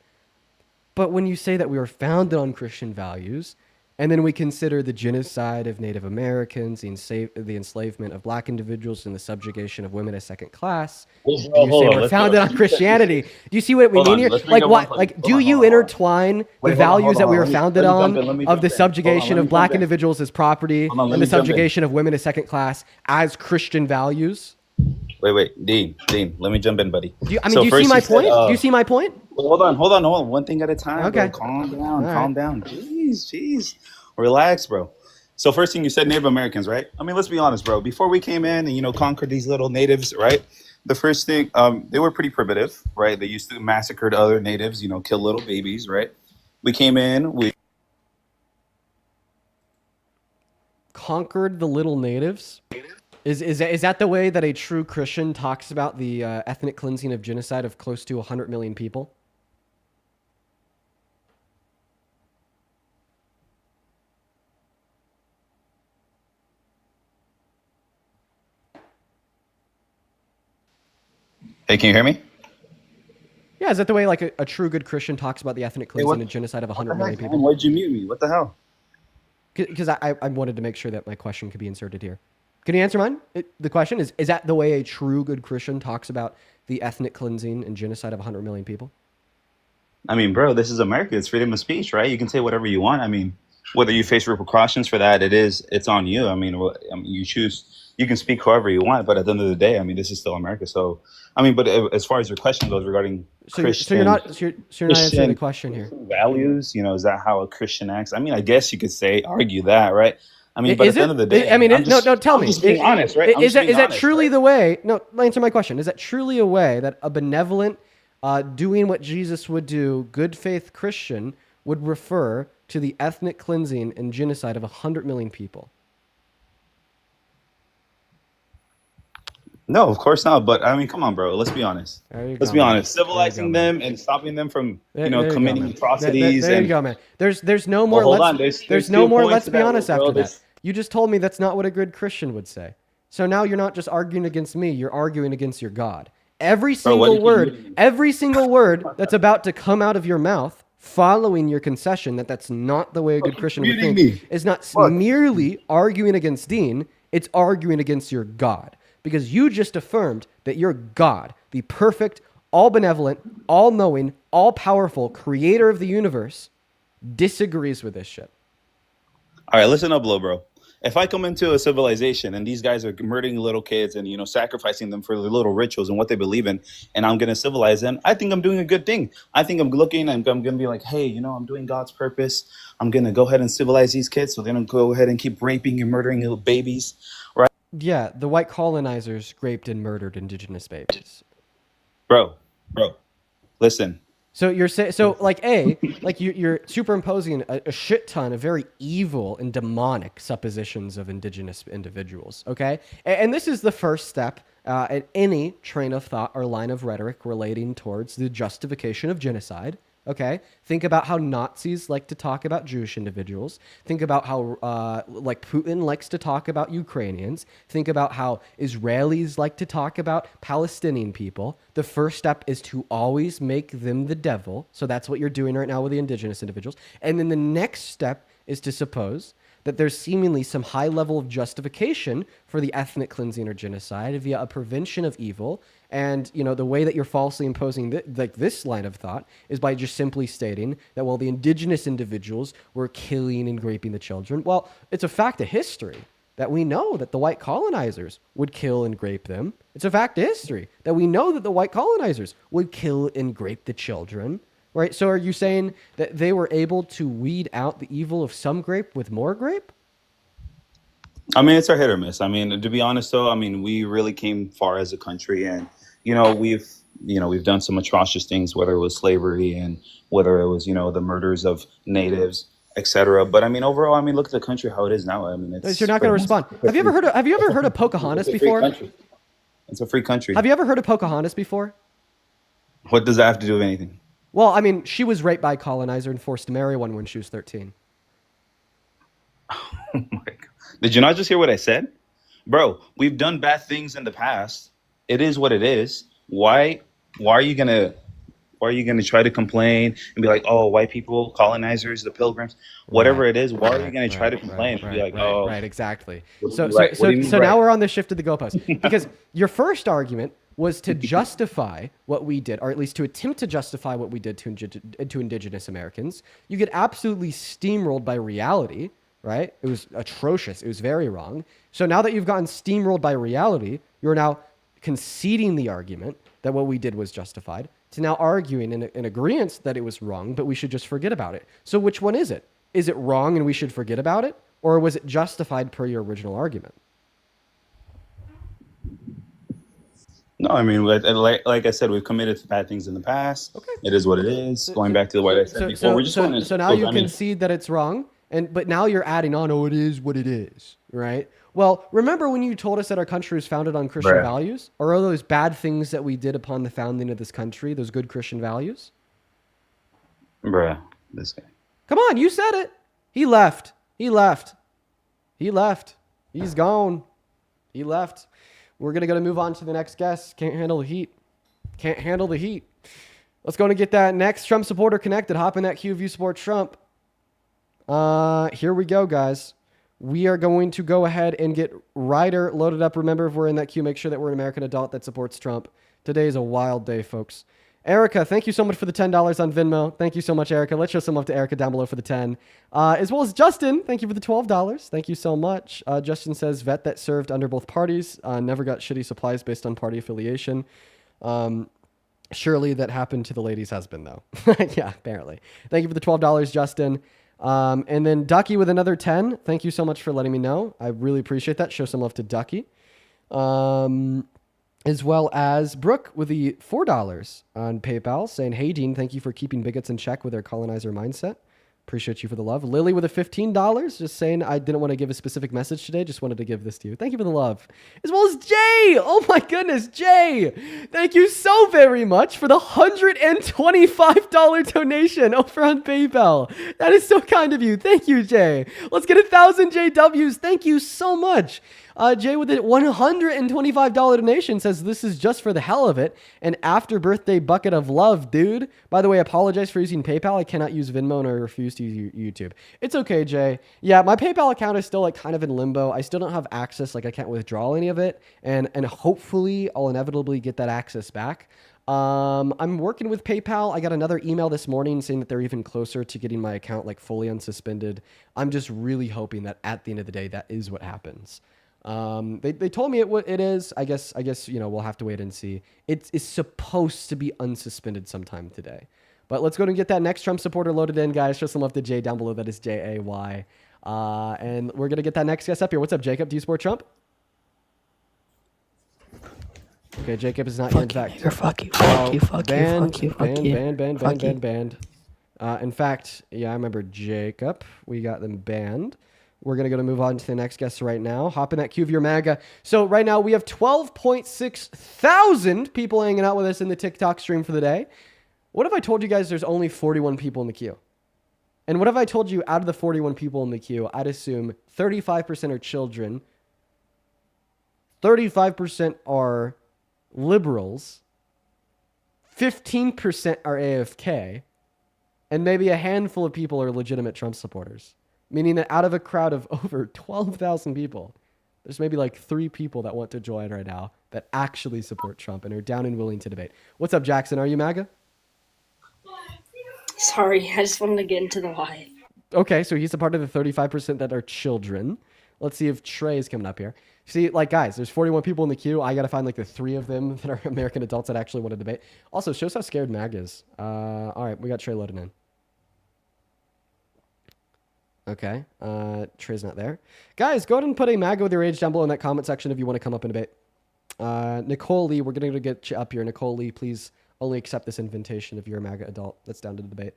Speaker 1: But when you say that we were founded on Christian values, and then we consider the genocide of Native Americans, the enslavement of black individuals, and the subjugation of women as second class, and you say we're founded on Christianity, do you see what we
Speaker 9: hold
Speaker 1: mean
Speaker 9: on,
Speaker 1: here?
Speaker 9: let's bring
Speaker 1: Like
Speaker 9: up
Speaker 1: what?
Speaker 9: one
Speaker 1: Like,
Speaker 9: thing.
Speaker 1: do you intertwine the
Speaker 9: Wait, hold on,
Speaker 1: values
Speaker 9: hold
Speaker 1: that
Speaker 9: on.
Speaker 1: we were
Speaker 9: Let me
Speaker 1: founded
Speaker 9: jump
Speaker 1: on
Speaker 9: in, let me
Speaker 1: of the
Speaker 9: jump in. Hold on,
Speaker 1: subjugation
Speaker 9: let
Speaker 1: of
Speaker 9: me
Speaker 1: black
Speaker 9: jump in.
Speaker 1: individuals as property
Speaker 9: Hold on, let
Speaker 1: and the
Speaker 9: me jump in.
Speaker 1: subjugation of women as second class as Christian values?
Speaker 9: Wait, Dean, let me jump in, buddy.
Speaker 1: Do you
Speaker 9: So
Speaker 1: see
Speaker 9: first
Speaker 1: my
Speaker 9: you said,
Speaker 1: point? Do you see my point?
Speaker 9: hold on. One thing at a time, bro.
Speaker 1: Okay.
Speaker 9: Calm down,
Speaker 1: All right.
Speaker 9: calm down. Jeez. Relax, bro. So first thing you said, Native Americans, right? I mean, let's be honest, bro. Before we came in and, conquered these little natives, right? The first thing, they were pretty primitive, right? They used to massacre the other natives, kill little babies, right? We came in, we
Speaker 1: Conquered the little natives? Is that the way that a true Christian talks about the ethnic cleansing of genocide of close to 100 million people?
Speaker 9: Hey, can you hear me?
Speaker 1: Yeah, is that the way like a true good Christian talks about the ethnic cleansing and genocide of 100 million people?
Speaker 9: Why'd you mute me? What the hell?
Speaker 1: Because I wanted to make sure that my question could be inserted here. Can you answer mine? The question is that the way a true good Christian talks about the ethnic cleansing and genocide of 100 million people?
Speaker 9: I mean, bro, this is America. It's freedom of speech, right? You can say whatever you want. I mean, whether you face repercussions for that, it's on you. I mean, you choose, you can speak however you want, but at the end of the day, I mean, this is still America. So, I mean, but as far as your question goes regarding Christian,
Speaker 1: you're not answering the question here.
Speaker 9: Values, is that how a Christian acts? I mean, I guess you could argue that, right? I mean, but
Speaker 1: Is
Speaker 9: at the
Speaker 1: it?
Speaker 9: end of the day,
Speaker 1: I mean,
Speaker 9: I'm just,
Speaker 1: tell
Speaker 9: I'm
Speaker 1: me.
Speaker 9: just being honest, right?
Speaker 1: Is that truly the way? No, answer my question. Is that truly a way that a benevolent, doing what Jesus would do, good faith Christian would refer to the ethnic cleansing and genocide of 100 million people?
Speaker 9: No, of course not. But I mean, come on, bro. Let's be honest. Let's be honest. Civilizing them and stopping them from, committing atrocities.
Speaker 1: There you go, man. There's no more.
Speaker 9: Well, hold on.
Speaker 1: There's no more. Let's be honest
Speaker 9: bro.
Speaker 1: after that. You just told me that's not what a good Christian would say. So now you're not just arguing against me. You're arguing against your God. Every single word that's about to come out of your mouth, following your concession that's not the way a good Christian would think, is not merely arguing against Dean. It's arguing against your God. Because you just affirmed that your God, the perfect, all benevolent, all knowing, all powerful creator of the universe, disagrees with this shit.
Speaker 9: All right, listen up, bro. If I come into a civilization and these guys are murdering little kids and sacrificing them for their little rituals and what they believe in, and I'm gonna civilize them, I think I'm doing a good thing. I think I'm looking and I'm gonna be like, hey, I'm doing God's purpose. I'm gonna go ahead and civilize these kids, so they don't go ahead and keep raping and murdering little babies, right?
Speaker 1: Yeah, the white colonizers raped and murdered indigenous babies.
Speaker 9: Bro, listen.
Speaker 1: So you're saying, you're superimposing a shit ton of very evil and demonic suppositions of indigenous individuals. Okay, and this is the first step at any train of thought or line of rhetoric relating towards the justification of genocide. Okay, think about how Nazis like to talk about Jewish individuals. Think about how, Putin likes to talk about Ukrainians. Think about how Israelis like to talk about Palestinian people. The first step is to always make them the devil. So that's what you're doing right now with the indigenous individuals. And then the next step is to suppose that there's seemingly some high level of justification for the ethnic cleansing or genocide via a prevention of evil. And, the way that you're falsely imposing this line of thought is by just simply stating that, well, the indigenous individuals were killing and raping the children. Well, it's a fact of history that we know that the white colonizers would kill and rape them. It's a fact of history that we know that the white colonizers would kill and rape the children. Right, so are you saying that they were able to weed out the evil of some grape with more grape?
Speaker 9: I mean, it's a hit or miss. I mean, to be honest, though, I mean, we really came far as a country, and we've done some atrocious things, whether it was slavery and whether it was, the murders of natives, etc. But I mean, overall, I mean, look at the country how it is now. I mean,
Speaker 1: You're not going to respond. Have you ever heard of Pocahontas
Speaker 9: it's a free
Speaker 1: before?
Speaker 9: country. It's a free country.
Speaker 1: Have you ever heard of Pocahontas before?
Speaker 9: What does that have to do with anything?
Speaker 1: Well, I mean, she was raped by a colonizer and forced to marry one when she was 13.
Speaker 9: Did you not just hear what I said? Bro, we've done bad things in the past. It is what it is. Why are you gonna try to complain and be like, oh, white people, colonizers, the pilgrims, whatever it is, why are you gonna try to complain and be like, oh,
Speaker 1: right, exactly.
Speaker 9: What
Speaker 1: So
Speaker 9: do you mean,
Speaker 1: so
Speaker 9: right?
Speaker 1: so now we're on the shift of the goalpost because your first argument was to justify what we did, or at least to attempt to justify what we did to indigenous Americans. You get absolutely steamrolled by reality, right? It was atrocious. It was very wrong. So now that you've gotten steamrolled by reality, you're now conceding the argument that what we did was justified to now arguing in agreement that it was wrong, but we should just forget about it. So which one is it? Is it wrong and we should forget about it? Or was it justified per your original argument?
Speaker 9: No, I mean, like I said, we've committed to bad things in the past. Okay. It is what it is. Going back to what I said before, we're just going to.
Speaker 1: So now you concede that it's wrong, but now you're adding on, oh, it is what it is, right? Well, remember when you told us that our country was founded on Christian values? Or are those bad things that we did upon the founding of this country, those good Christian values?
Speaker 9: Bruh, this guy.
Speaker 1: Come on, you said it. He left. He's gone. He left. We're going to move on to the next guest. Can't handle the heat. Let's go and get that next Trump supporter connected. Hop in that queue if you support Trump. Here we go, guys. We are going to go ahead and get Ryder loaded up. Remember, if we're in that queue, make sure that we're an American adult that supports Trump. Today is a wild day, folks. Erica, thank you so much for the $10 on Venmo. Thank you so much, Erica. Let's show some love to Erica down below for the 10. As well as Justin, thank you for the $12. Thank you so much. Justin says, vet that served under both parties. Never got shitty supplies based on party affiliation. Surely that happened to the lady's husband, though. Yeah, apparently. Thank you for the $12, Justin. And then Ducky with another 10. Thank you so much for letting me know. I really appreciate that. Show some love to Ducky. As well as Brooke with the $4 on PayPal saying, hey, Dean, thank you for keeping bigots in check with their colonizer mindset. Appreciate you for the love. Lily with a $15 just saying, I didn't want to give a specific message today. Just wanted to give this to you. Thank you for the love. As well as Jay. Oh my goodness, Jay. Thank you so very much for the $125 donation over on PayPal. That is so kind of you. Thank you, Jay. Let's get 1,000 JWs. Thank you so much. Jay with a $125 donation says, this is just for the hell of it. An after birthday bucket of love, dude. By the way, apologize for using PayPal. I cannot use Venmo and I refuse to use YouTube. It's okay, Jay. Yeah, my PayPal account is still like kind of in limbo. I still don't have access. Like I can't withdraw any of it. And hopefully I'll inevitably get that access back. I'm working with PayPal. I got another email this morning saying that they're even closer to getting my account like fully unsuspended. I'm just really hoping that at the end of the day, that is what happens. They told me it is. I guess, we'll have to wait and see. It's supposed to be unsuspended sometime today. But let's go and get that next Trump supporter loaded in, guys. Show some love to Jay down below. That is Jay. And we're going to get that next guest up here. What's up, Jacob? Do you support Trump? Okay, Jacob is not here. In fact,
Speaker 13: Fuck you.
Speaker 1: Banned. In fact, yeah, I remember Jacob. We got them banned. We're going to move on to the next guest right now. Hop in that queue of your MAGA. So right now we have 12.6 thousand people hanging out with us in the TikTok stream for the day. What if I told you guys there's only 41 people in the queue? And what if I told you out of the 41 people in the queue, I'd assume 35% are children, 35% are liberals, 15% are AFK, and maybe a handful of people are legitimate Trump supporters. Meaning that out of a crowd of over 12,000 people, there's maybe like 3 people that want to join right now that actually support Trump and are down and willing to debate. What's up, Jackson? Are you MAGA?
Speaker 2: Sorry, I just wanted to get into the live.
Speaker 1: Okay, so he's a part of the 35% that are children. Let's see if Trey is coming up here. See, like, guys, there's 41 people in the queue. I got to find like the 3 of them that are American adults that actually want to debate. Also, shows how scared MAGA is. All right, we got Trey loading in. Okay, Trey's not there. Guys, go ahead and put a MAGA with your age down below in that comment section if you want to come up and debate. Nicole Lee, we're going to get you up here. Nicole Lee, please only accept this invitation if you're a MAGA adult. That's down to debate.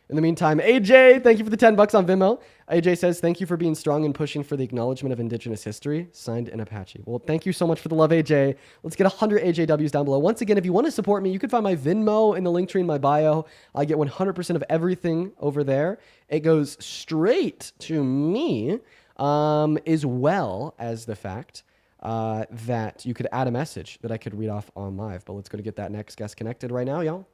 Speaker 1: In the meantime, AJ, thank you for the $10 on Venmo. AJ says, thank you for being strong and pushing for the acknowledgement of Indigenous history. Signed, an Apache. Well, thank you so much for the love, AJ. Let's get 100 AJWs down below. Once again, if you want to support me, you can find my Venmo in the link tree in my bio. I get 100% of everything over there. It goes straight to me, as well as the fact that you could add a message that I could read off on live. But let's go to get that next guest connected right now, y'all.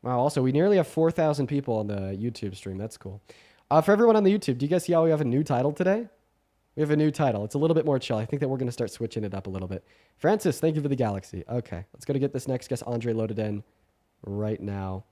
Speaker 1: Wow, also, we nearly have 4,000 people on the YouTube stream. That's cool. For everyone on the YouTube, do you guys see how we have a new title today? We have a new title. It's a little bit more chill. I think that we're going to start switching it up a little bit. Francis, thank you for the galaxy. Okay, let's go to get this next guest, Andre, loaded in right now.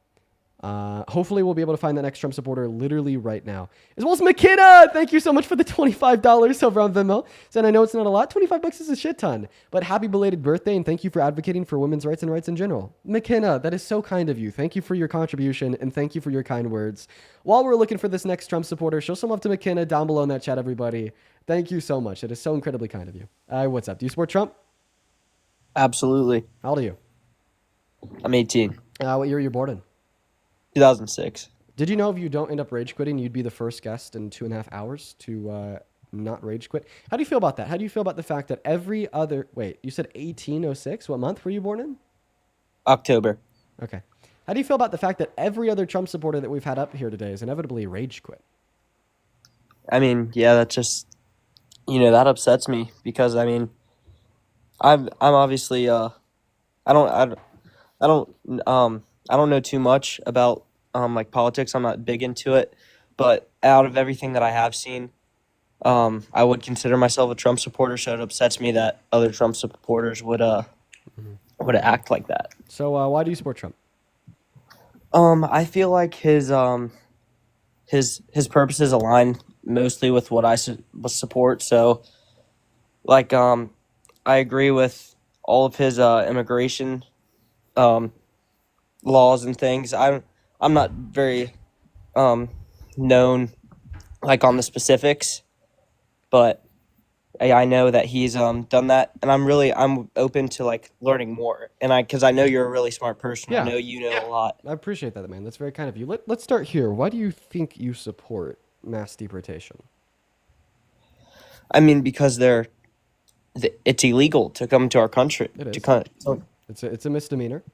Speaker 1: Hopefully we'll be able to find that next Trump supporter literally right now. As well as McKenna! Thank you so much for the $25 over on Venmo. And I know it's not a lot. $25 is a shit ton. But happy belated birthday, and thank you for advocating for women's rights and rights in general. McKenna, that is so kind of you. Thank you for your contribution, and thank you for your kind words. While we're looking for this next Trump supporter, show some love to McKenna down below in that chat, everybody. Thank you so much. It is so incredibly kind of you. What's up? Do you support Trump?
Speaker 10: Absolutely.
Speaker 1: How old are you?
Speaker 10: I'm 18.
Speaker 1: What year were you born in?
Speaker 10: 2006.
Speaker 1: Did you know if you don't end up rage quitting, you'd be the first guest in 2.5 hours to not rage quit? How do you feel about that? How do you feel about the fact that every other... Wait, you said 1806? What month were you born in?
Speaker 10: October.
Speaker 1: Okay. How do you feel about the fact that every other Trump supporter that we've had up here today is inevitably rage quit?
Speaker 10: I mean, yeah, that just, that upsets me because I'm obviously I don't know too much about like politics. I'm not big into it, but out of everything that I have seen, I would consider myself a Trump supporter. So it upsets me that other Trump supporters would act like that.
Speaker 1: So why do you support Trump?
Speaker 10: I feel like his purposes align mostly with what I support. So, like, I agree with all of his immigration laws and things. I'm not very known like on the specifics, but I know that he's done that, and I'm open to like learning more. And because I know you're a really smart person.
Speaker 1: Yeah.
Speaker 10: I know you know a lot.
Speaker 1: I appreciate that, man. That's very kind of you. Let's start here. Why do you think you support mass deportation?
Speaker 10: I mean, because it's illegal to come to our country.
Speaker 1: It is.
Speaker 10: So,
Speaker 1: It's a misdemeanor.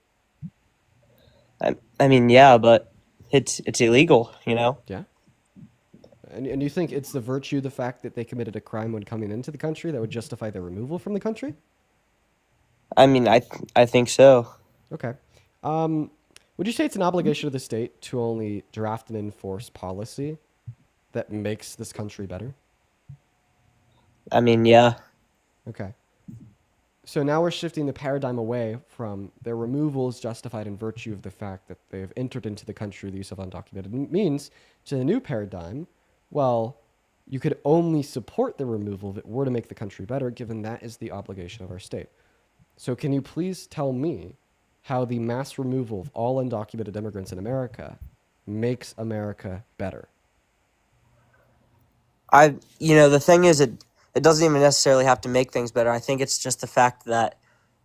Speaker 10: I mean, yeah, but it's illegal,
Speaker 1: Yeah. And you think it's the fact that they committed a crime when coming into the country that would justify their removal from the country?
Speaker 10: I mean, I think so.
Speaker 1: Okay. Would you say it's an obligation of the state to only draft and enforce policy that makes this country better?
Speaker 10: I mean, yeah.
Speaker 1: Okay. So now we're shifting the paradigm away from their removal is justified in virtue of the fact that they have entered into the country the use of undocumented means to the new paradigm. Well, you could only support the removal if it were to make the country better, given that is the obligation of our state. So can you please tell me how the mass removal of all undocumented immigrants in America makes America better?
Speaker 10: The thing is, it doesn't even necessarily have to make things better. I think it's just the fact that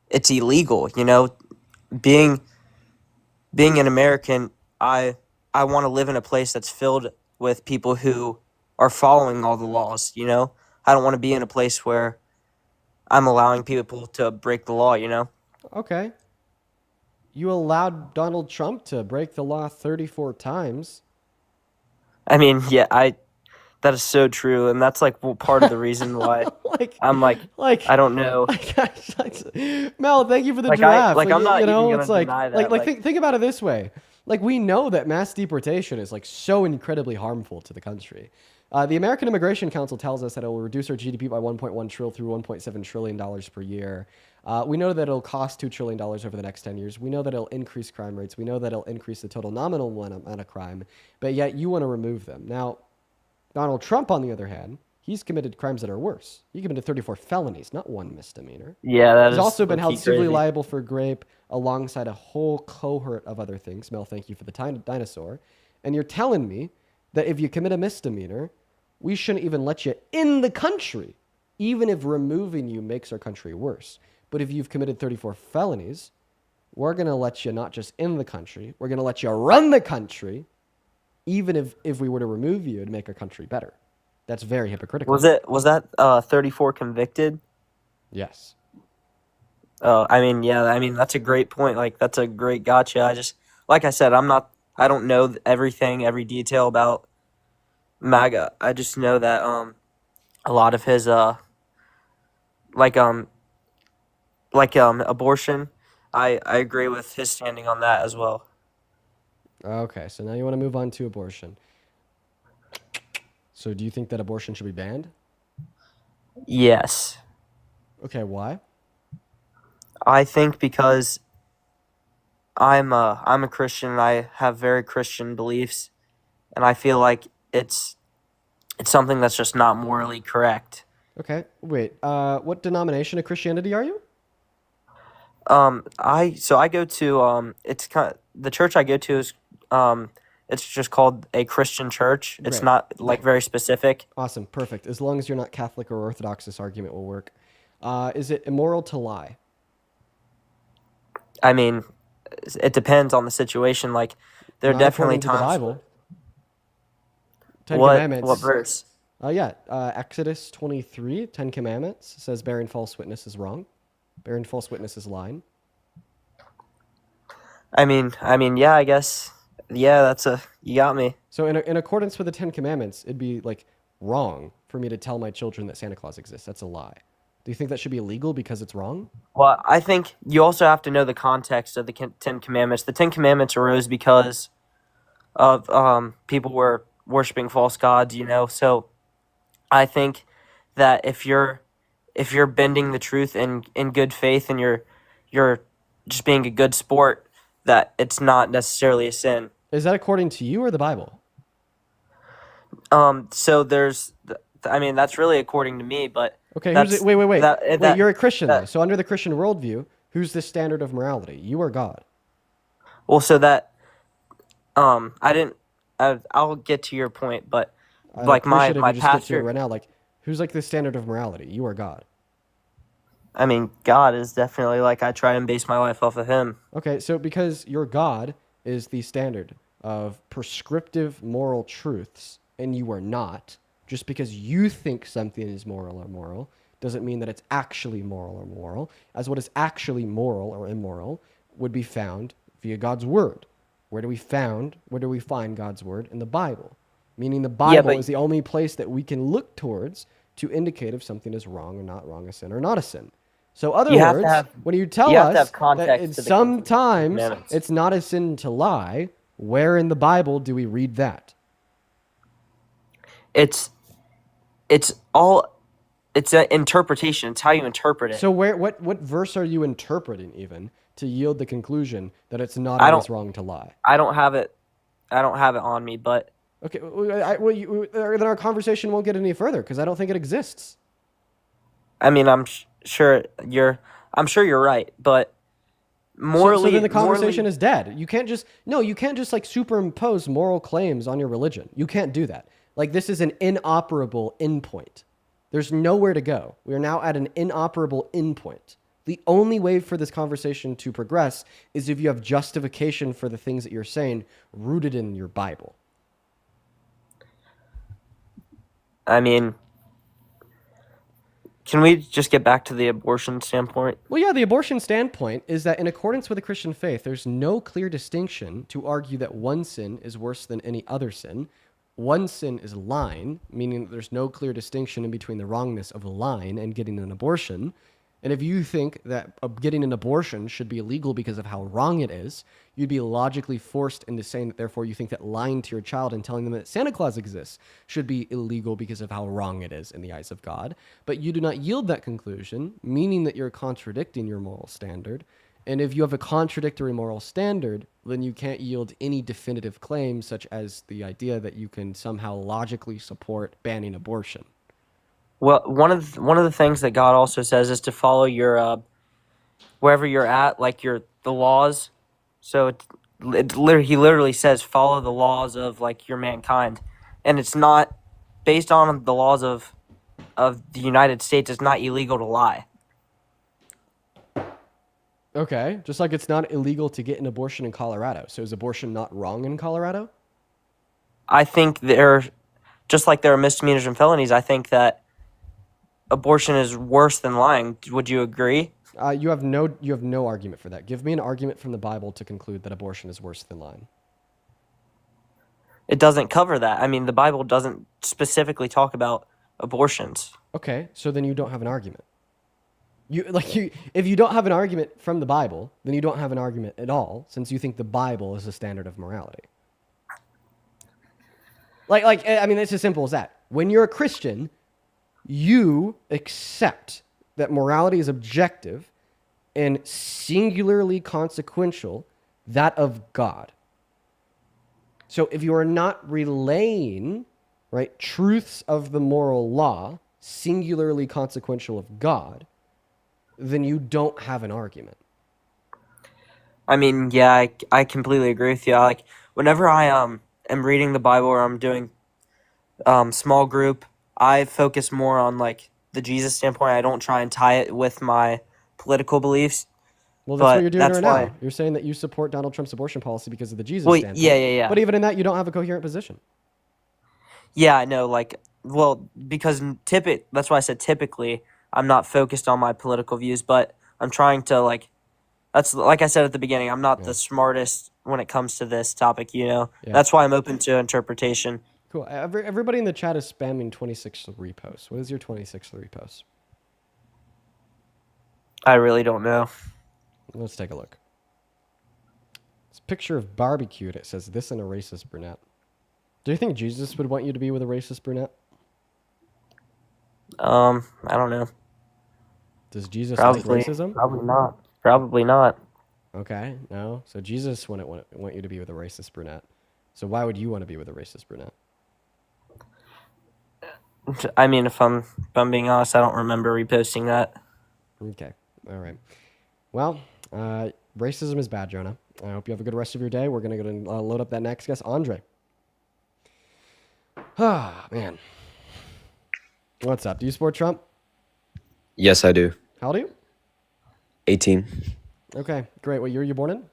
Speaker 10: it's illegal, being an American, I want to live in a place that's filled with people who are following all the laws, I don't want to be in a place where I'm allowing people to break the law,
Speaker 1: Okay. You allowed Donald Trump to break the law 34 times.
Speaker 10: I mean, yeah, that is so true, and that's like part of the reason why I'm like I don't know.
Speaker 1: Mel, thank you for the
Speaker 10: Like,
Speaker 1: giraffe.
Speaker 10: I'm not even gonna
Speaker 1: it's like,
Speaker 10: deny that.
Speaker 1: think about it this way. Like, we know that mass deportation is like so incredibly harmful to the country. The American Immigration Council tells us that it will reduce our GDP by 1.1 trillion through $1.7 trillion per year. We know that it'll cost $2 trillion over the next 10 years. We know that it'll increase crime rates. We know that it'll increase the total nominal amount of crime, but yet you want to remove them. Now, Donald Trump, on the other hand, he's committed crimes that are worse. He committed 34 felonies, not one misdemeanor.
Speaker 10: Yeah,
Speaker 1: He's also been held civilly
Speaker 10: crazy.
Speaker 1: liable for rape alongside a whole cohort of other things. Mel, thank you for the dinosaur. And you're telling me that if you commit a misdemeanor, we shouldn't even let you in the country, even if removing you makes our country worse. But if you've committed 34 felonies, we're going to let you not just in the country, we're going to let you run the country, even if we were to remove you, it'd make our country better. That's very hypocritical.
Speaker 10: Was that 34 convicted?
Speaker 1: Yes.
Speaker 10: I mean, yeah, I mean, that's a great point. Like, that's a great gotcha. I just, like I said, I don't know everything, every detail about MAGA. I just know that, a lot of his, like, abortion, I agree with his standing on that as well.
Speaker 1: Okay, so now you want to move on to abortion. So do you think that abortion should be banned?
Speaker 10: Yes.
Speaker 1: Okay, why?
Speaker 10: I think because I'm a Christian and I have very Christian beliefs, and I feel like it's something that's just not morally correct.
Speaker 1: Okay, wait. What denomination of Christianity are you?
Speaker 10: I go to the church I go to is it's just called a Christian church. It's
Speaker 1: Great.
Speaker 10: not like very specific.
Speaker 1: Awesome, perfect. As long as you're not Catholic or Orthodox, this argument will work. Is it immoral to lie?
Speaker 10: I mean, it depends on the situation. Like, there are
Speaker 1: Not
Speaker 10: definitely
Speaker 1: according to the
Speaker 10: times.
Speaker 1: Bible. Ten
Speaker 10: What
Speaker 1: Commandments.
Speaker 10: what verse?
Speaker 1: Exodus 23, 10 Commandments says bearing false witness is wrong. Bearing false witness is lying.
Speaker 10: I mean, yeah, I guess, yeah, you got me.
Speaker 1: So in accordance with the 10 Commandments, it'd be like wrong for me to tell my children that Santa Claus exists. That's a lie. Do you think that should be illegal because it's wrong?
Speaker 10: Well, I think you also have to know the context of the Ten Commandments. The Ten Commandments arose because of people were worshiping false gods, So I think that if you're bending the truth in good faith and you're just being a good sport, that it's not necessarily a sin.
Speaker 1: Is that according to you or the Bible?
Speaker 10: So that's really according to me, but
Speaker 1: Okay,
Speaker 10: that's,
Speaker 1: wait.
Speaker 10: that-
Speaker 1: You're a Christian,
Speaker 10: that-
Speaker 1: though. So under the Christian worldview, who's the standard of morality? You or God?
Speaker 10: Well, so that I'll get to your point, but like my
Speaker 1: Appreciate if you just get to it
Speaker 10: pastor,
Speaker 1: right now. Like, who's like the standard of morality? You or God?
Speaker 10: I mean, God is definitely, like, I try and base my life off of him.
Speaker 1: Okay, so because your God is the standard of prescriptive moral truths, and you are not, just because you think something is moral or moral, doesn't mean that it's actually moral or moral, as what is actually moral or immoral would be found via God's word. Where do we find God's word? In the Bible. Meaning the Bible is the only place that we can look towards to indicate if something is wrong or not wrong, a sin or not a sin. So other words, when you tell us that sometimes it's not a sin to lie, where in the Bible do we read that?
Speaker 10: It's an interpretation. It's how you interpret it.
Speaker 1: So what verse are you interpreting even to yield the conclusion that it's not always wrong to lie?
Speaker 10: I don't have it on me, but
Speaker 1: okay. Then our conversation won't get any further because I don't think it exists.
Speaker 10: I mean, I'm sure you're right, but morally,
Speaker 1: so then the conversation is dead. You can't just like superimpose moral claims on your religion. You can't do that. Like, this is an inoperable endpoint. There's nowhere to go. We are now at an inoperable endpoint. The only way for this conversation to progress is if you have justification for the things that you're saying rooted in your Bible.
Speaker 10: I mean, can we just get back to the abortion standpoint?
Speaker 1: Well, yeah, the abortion standpoint is that in accordance with the Christian faith, there's no clear distinction to argue that one sin is worse than any other sin. One sin is lying, meaning that there's no clear distinction in between the wrongness of lying and getting an abortion. And if you think that getting an abortion should be illegal because of how wrong it is, you'd be logically forced into saying that therefore you think that lying to your child and telling them that Santa Claus exists should be illegal because of how wrong it is in the eyes of God. But you do not yield that conclusion, meaning that you're contradicting your moral standard. And if you have a contradictory moral standard, then you can't yield any definitive claims, such as the idea that you can somehow logically support banning abortion.
Speaker 10: Well, one of the things that God also says is to follow your wherever you're at, like the laws. So he literally says follow the laws of like your mankind, and it's not based on the laws of the United States, it's not illegal to lie.
Speaker 1: Okay, just like it's not illegal to get an abortion in Colorado. So is abortion not wrong in Colorado?
Speaker 10: I think just like there are misdemeanors and felonies, I think that abortion is worse than lying. Would you agree?
Speaker 1: You have no argument for that. Give me an argument from the Bible to conclude that abortion is worse than lying.
Speaker 10: It doesn't cover that. I mean, the Bible doesn't specifically talk about abortions.
Speaker 1: Okay, so then you don't have an argument. If you don't have an argument from the Bible, then you don't have an argument at all, since you think the Bible is the standard of morality. I mean, it's as simple as that. When you're a Christian, you accept that morality is objective and singularly consequential, that of God. So if you are not relaying, right, truths of the moral law, singularly consequential of God, then you don't have an argument.
Speaker 10: I mean, yeah, I completely agree with you. Like, whenever I am reading the Bible or I'm doing small group, I focus more on like the Jesus standpoint. I don't try and tie it with my political beliefs.
Speaker 1: Well, that's what you're doing right now. You're saying that you support Donald Trump's abortion policy because of the Jesus standpoint.
Speaker 10: Yeah.
Speaker 1: But even in that, you don't have a coherent position.
Speaker 10: Yeah, I know. Because that's why I said typically I'm not focused on my political views, but I'm trying to that's like I said at the beginning, I'm not the smartest when it comes to this topic,
Speaker 1: Yeah.
Speaker 10: That's why I'm open to interpretation.
Speaker 1: Cool. Everybody in the chat is spamming 26 reposts. What is your 26 reposts?
Speaker 10: I really don't know.
Speaker 1: Let's take a look. It's a picture of barbecue. It says, "This and a racist brunette." Do you think Jesus would want you to be with a racist brunette?
Speaker 10: I don't know.
Speaker 1: Does Jesus like racism?
Speaker 10: Probably not.
Speaker 1: Okay, no. So Jesus wouldn't want you to be with a racist brunette. So why would you want to be with a racist brunette?
Speaker 10: I mean, if I'm being honest, I don't remember reposting that.
Speaker 1: Okay. All right. Well, racism is bad, Jonah. I hope you have a good rest of your day. We're going to go and load up that next guest, Andre. Ah, man. What's up? Do you support Trump?
Speaker 11: Yes, I do.
Speaker 1: How old are you?
Speaker 11: 18.
Speaker 1: Okay, great. What year are you born in?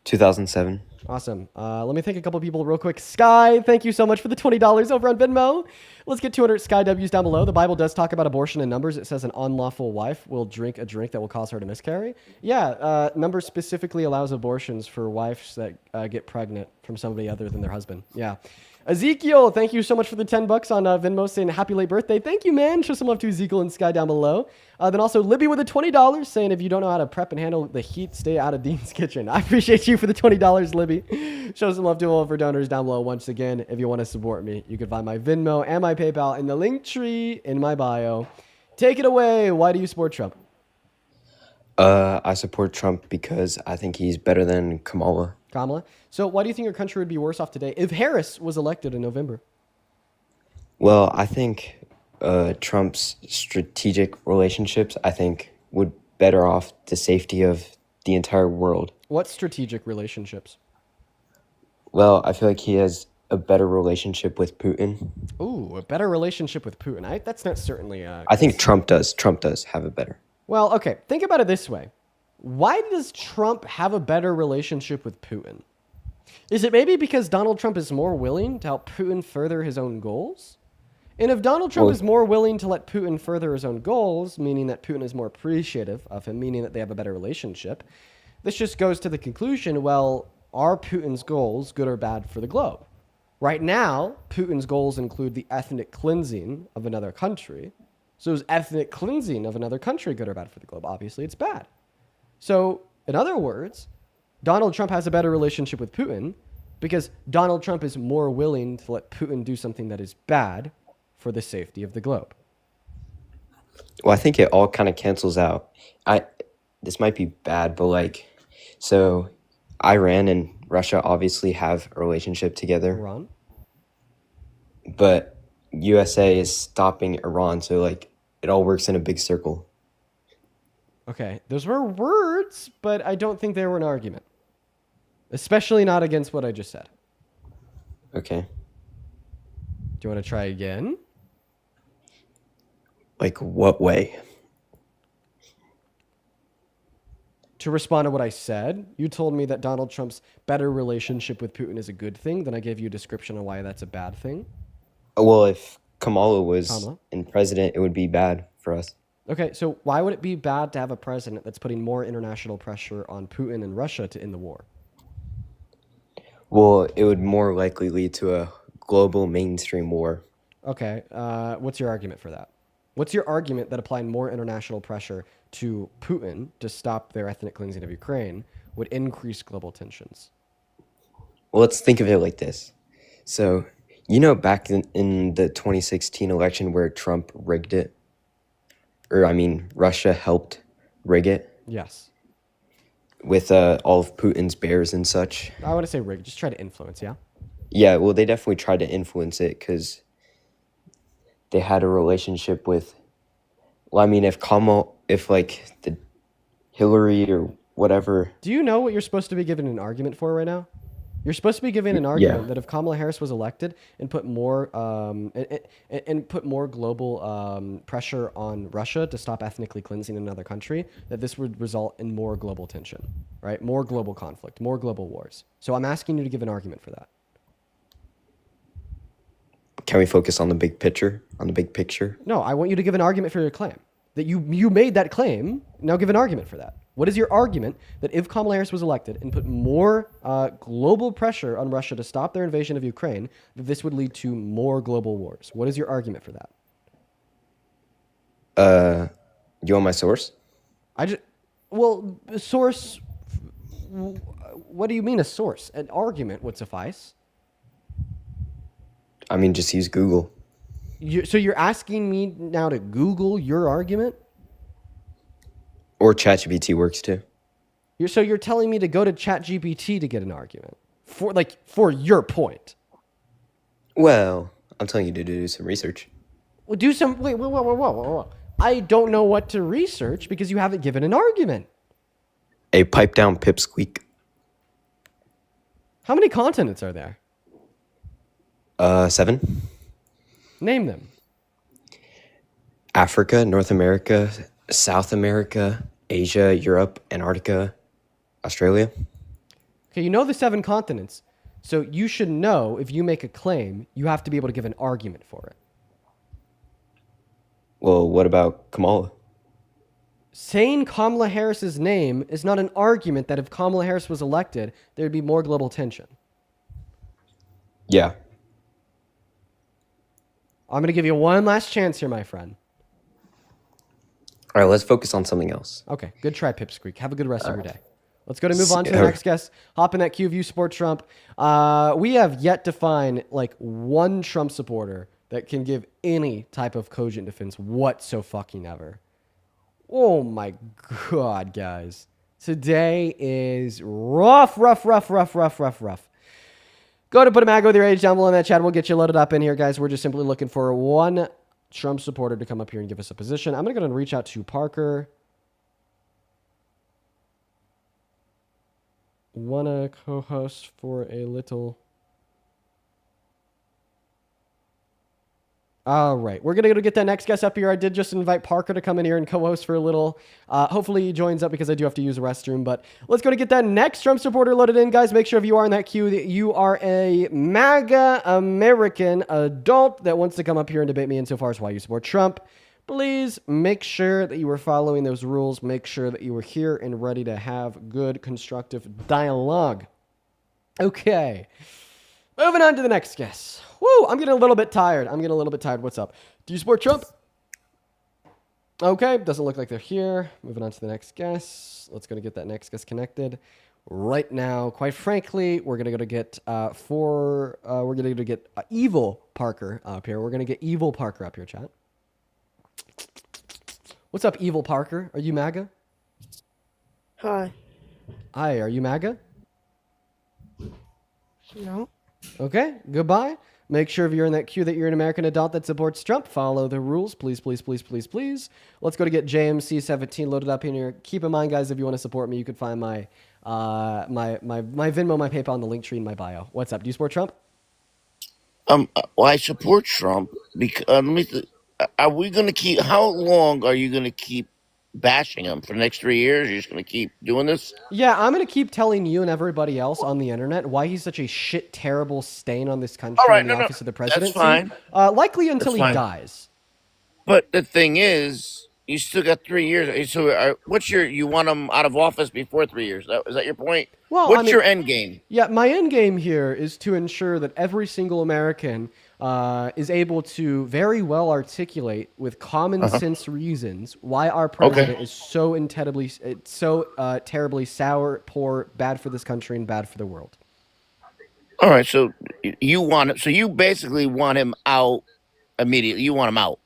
Speaker 11: 2007.
Speaker 1: Awesome. Let me thank a couple people real quick. Sky, thank you so much for the $20 over on Venmo. Let's get 200 Sky W's down below. The Bible does talk about abortion in Numbers. It says an unlawful wife will drink a drink that will cause her to miscarry. Yeah, Numbers specifically allows abortions for wives that get pregnant from somebody other than their husband. Yeah. Ezekiel, thank you so much for the $10 on Venmo saying happy late birthday. Thank you, man. Show some love to Ezekiel and Sky down below. Then also Libby with the $20 saying if you don't know how to prep and handle the heat, stay out of Dean's kitchen. I appreciate you for the $20, Libby. Show some love to all of our donors down below. Once again, if you want to support me, you can find my Venmo and my PayPal in the link tree in my bio. Take it away. Why do you support Trump?
Speaker 11: I support Trump because I think he's better than Kamala.
Speaker 1: So why do you think your country would be worse off today if Harris was elected in November?
Speaker 11: Well, I think Trump's strategic relationships, I think, would better off the safety of the entire world.
Speaker 1: What strategic relationships?
Speaker 11: Well, I feel like he has a better relationship with Putin.
Speaker 1: Ooh, a better relationship with Putin. That's not certainly...
Speaker 11: I think Trump does. Trump does have a better.
Speaker 1: Well, okay. Think about it this way. Why does Trump have a better relationship with Putin? Is it maybe because Donald Trump is more willing to help Putin further his own goals? And if Donald Trump is more willing to let Putin further his own goals, meaning that Putin is more appreciative of him, meaning that they have a better relationship, this just goes to the conclusion, well, are Putin's goals good or bad for the globe? Right now, Putin's goals include the ethnic cleansing of another country. So is ethnic cleansing of another country good or bad for the globe? Obviously, it's bad. So, in other words, Donald Trump has a better relationship with Putin because Donald Trump is more willing to let Putin do something that is bad for the safety of the globe.
Speaker 11: Well, I think it all kind of cancels out. This might be bad, but so Iran and Russia obviously have a relationship together.
Speaker 1: Iran?
Speaker 11: But USA is stopping Iran, so it all works in a big circle.
Speaker 1: Okay, those were words, but I don't think they were an argument. Especially not against what I just said.
Speaker 11: Okay.
Speaker 1: Do you want to try again?
Speaker 11: Like what way?
Speaker 1: To respond to what I said, you told me that Donald Trump's better relationship with Putin is a good thing. Then I gave you a description of why that's a bad thing.
Speaker 11: Well, if Kamala was
Speaker 1: Kamala?
Speaker 11: in president, it would be bad for us.
Speaker 1: Okay, so why would it be bad to have a president that's putting more international pressure on Putin and Russia to end the war?
Speaker 11: Well, it would more likely lead to a global mainstream war.
Speaker 1: Okay, what's your argument for that? What's your argument that applying more international pressure to Putin to stop their ethnic cleansing of Ukraine would increase global tensions?
Speaker 11: Well, let's think of it like this. So, back in the 2016 election where Trump rigged it, Russia helped rig it
Speaker 1: Yes.
Speaker 11: with all of Putin's bears and such.
Speaker 1: I want to say rig, just try to influence, yeah?
Speaker 11: Yeah, well, they definitely tried to influence it because they had a relationship with, if the Hillary or whatever.
Speaker 1: Do you know what you're supposed to be giving an argument for right now? You're supposed to be giving an argument that if Kamala Harris was elected and put more global pressure on Russia to stop ethnically cleansing in another country, that this would result in more global tension, right? More global conflict, more global wars. So I'm asking you to give an argument for that.
Speaker 11: Can we focus on the big picture? On the big picture?
Speaker 1: No, I want you to give an argument for your claim. That you made that claim, now give an argument for that. What is your argument that if Kamala Harris was elected and put more global pressure on Russia to stop their invasion of Ukraine, that this would lead to more global wars? What is your argument for that?
Speaker 11: You want my source?
Speaker 1: Source, what do you mean a source? An argument would suffice.
Speaker 11: Just use Google.
Speaker 1: So you're asking me now to Google your argument?
Speaker 11: Or ChatGPT works too.
Speaker 1: You're telling me to go to ChatGPT to get an argument for your point?
Speaker 11: Well, I'm telling you to do some research.
Speaker 1: Well, do some. Wait. I don't know what to research because you haven't given an argument.
Speaker 11: A pipe down pipsqueak.
Speaker 1: How many continents are there?
Speaker 11: 7.
Speaker 1: Name them.
Speaker 11: Africa, North America, South America, Asia, Europe, Antarctica, Australia.
Speaker 1: Okay, you know the 7 continents. So you should know if you make a claim, you have to be able to give an argument for it.
Speaker 11: Well, what about Kamala?
Speaker 1: Saying Kamala Harris's name is not an argument that if Kamala Harris was elected, there'd be more global tension.
Speaker 11: Yeah.
Speaker 1: I'm going to give you one last chance here, my friend.
Speaker 11: All right, let's focus on something else.
Speaker 1: Okay, good try, Pipsqueak. Have a good rest of your day. Let's go to move on to the next guest. Hop in that queue if you support Trump. We have yet to find one Trump supporter that can give any type of cogent defense whatsoever. Oh my God, guys. Today is rough. Go to put a MAGA with your age down below in that chat. We'll get you loaded up in here, guys. We're just simply looking for one Trump supporter to come up here and give us a position. I'm going to go and reach out to Parker. Wanna co-host for a little... All right, we're going to get that next guest up here. I did just invite Parker to come in here and co-host for a little. Hopefully he joins up because I do have to use the restroom. But let's go to get that next Trump supporter loaded in, guys. Make sure if you are in that queue that you are a MAGA American adult that wants to come up here and debate me insofar as why you support Trump. Please make sure that you are following those rules. Make sure that you are here and ready to have good, constructive dialogue. Okay. Moving on to the next guest. Woo, I'm getting a little bit tired. What's up? Do you support Trump? Okay, doesn't look like they're here. Moving on to the next guest. Let's go to get that next guest connected right now. Quite frankly, we're gonna go to get Evil Parker up here. We're gonna get Evil Parker up here, chat. What's up, Evil Parker? Are you MAGA?
Speaker 12: Hi.
Speaker 1: Hi, are you MAGA?
Speaker 12: No.
Speaker 1: Okay, goodbye. Make sure if you're in that queue that you're an American adult that supports Trump. Follow the rules, please, please, please, please, please. Let's go to get JMC17 loaded up in here. Keep in mind, guys, if you want to support me, you can find my my Venmo, my PayPal, and the link tree in my bio. What's up? Do you support Trump?
Speaker 14: Well, I support Trump because are we going to keep? How long are you going to keep bashing him for the next 3 years? You're just going to keep doing this?
Speaker 1: Yeah, I'm going to keep telling you and everybody else on the internet why he's such a shit, terrible stain on this
Speaker 14: All
Speaker 1: country
Speaker 14: right,
Speaker 1: and the
Speaker 14: no,
Speaker 1: office of the
Speaker 14: that's
Speaker 1: presidency,
Speaker 14: fine.
Speaker 1: likely until
Speaker 14: That's
Speaker 1: he
Speaker 14: fine.
Speaker 1: dies.
Speaker 14: But the thing is, you still got 3 years. So, you want him out of office before 3 years? Is that your point?
Speaker 1: Well, I
Speaker 14: What's
Speaker 1: mean,
Speaker 14: your end game?
Speaker 1: yeah, my end game here is to ensure that every single American is able to very well articulate with common
Speaker 14: Uh-huh.
Speaker 1: sense reasons why our
Speaker 14: Okay.
Speaker 1: president is so terribly sour, poor, bad for this country, and bad for the world.
Speaker 14: All right. So you want it. So you basically want him out immediately. You want him out.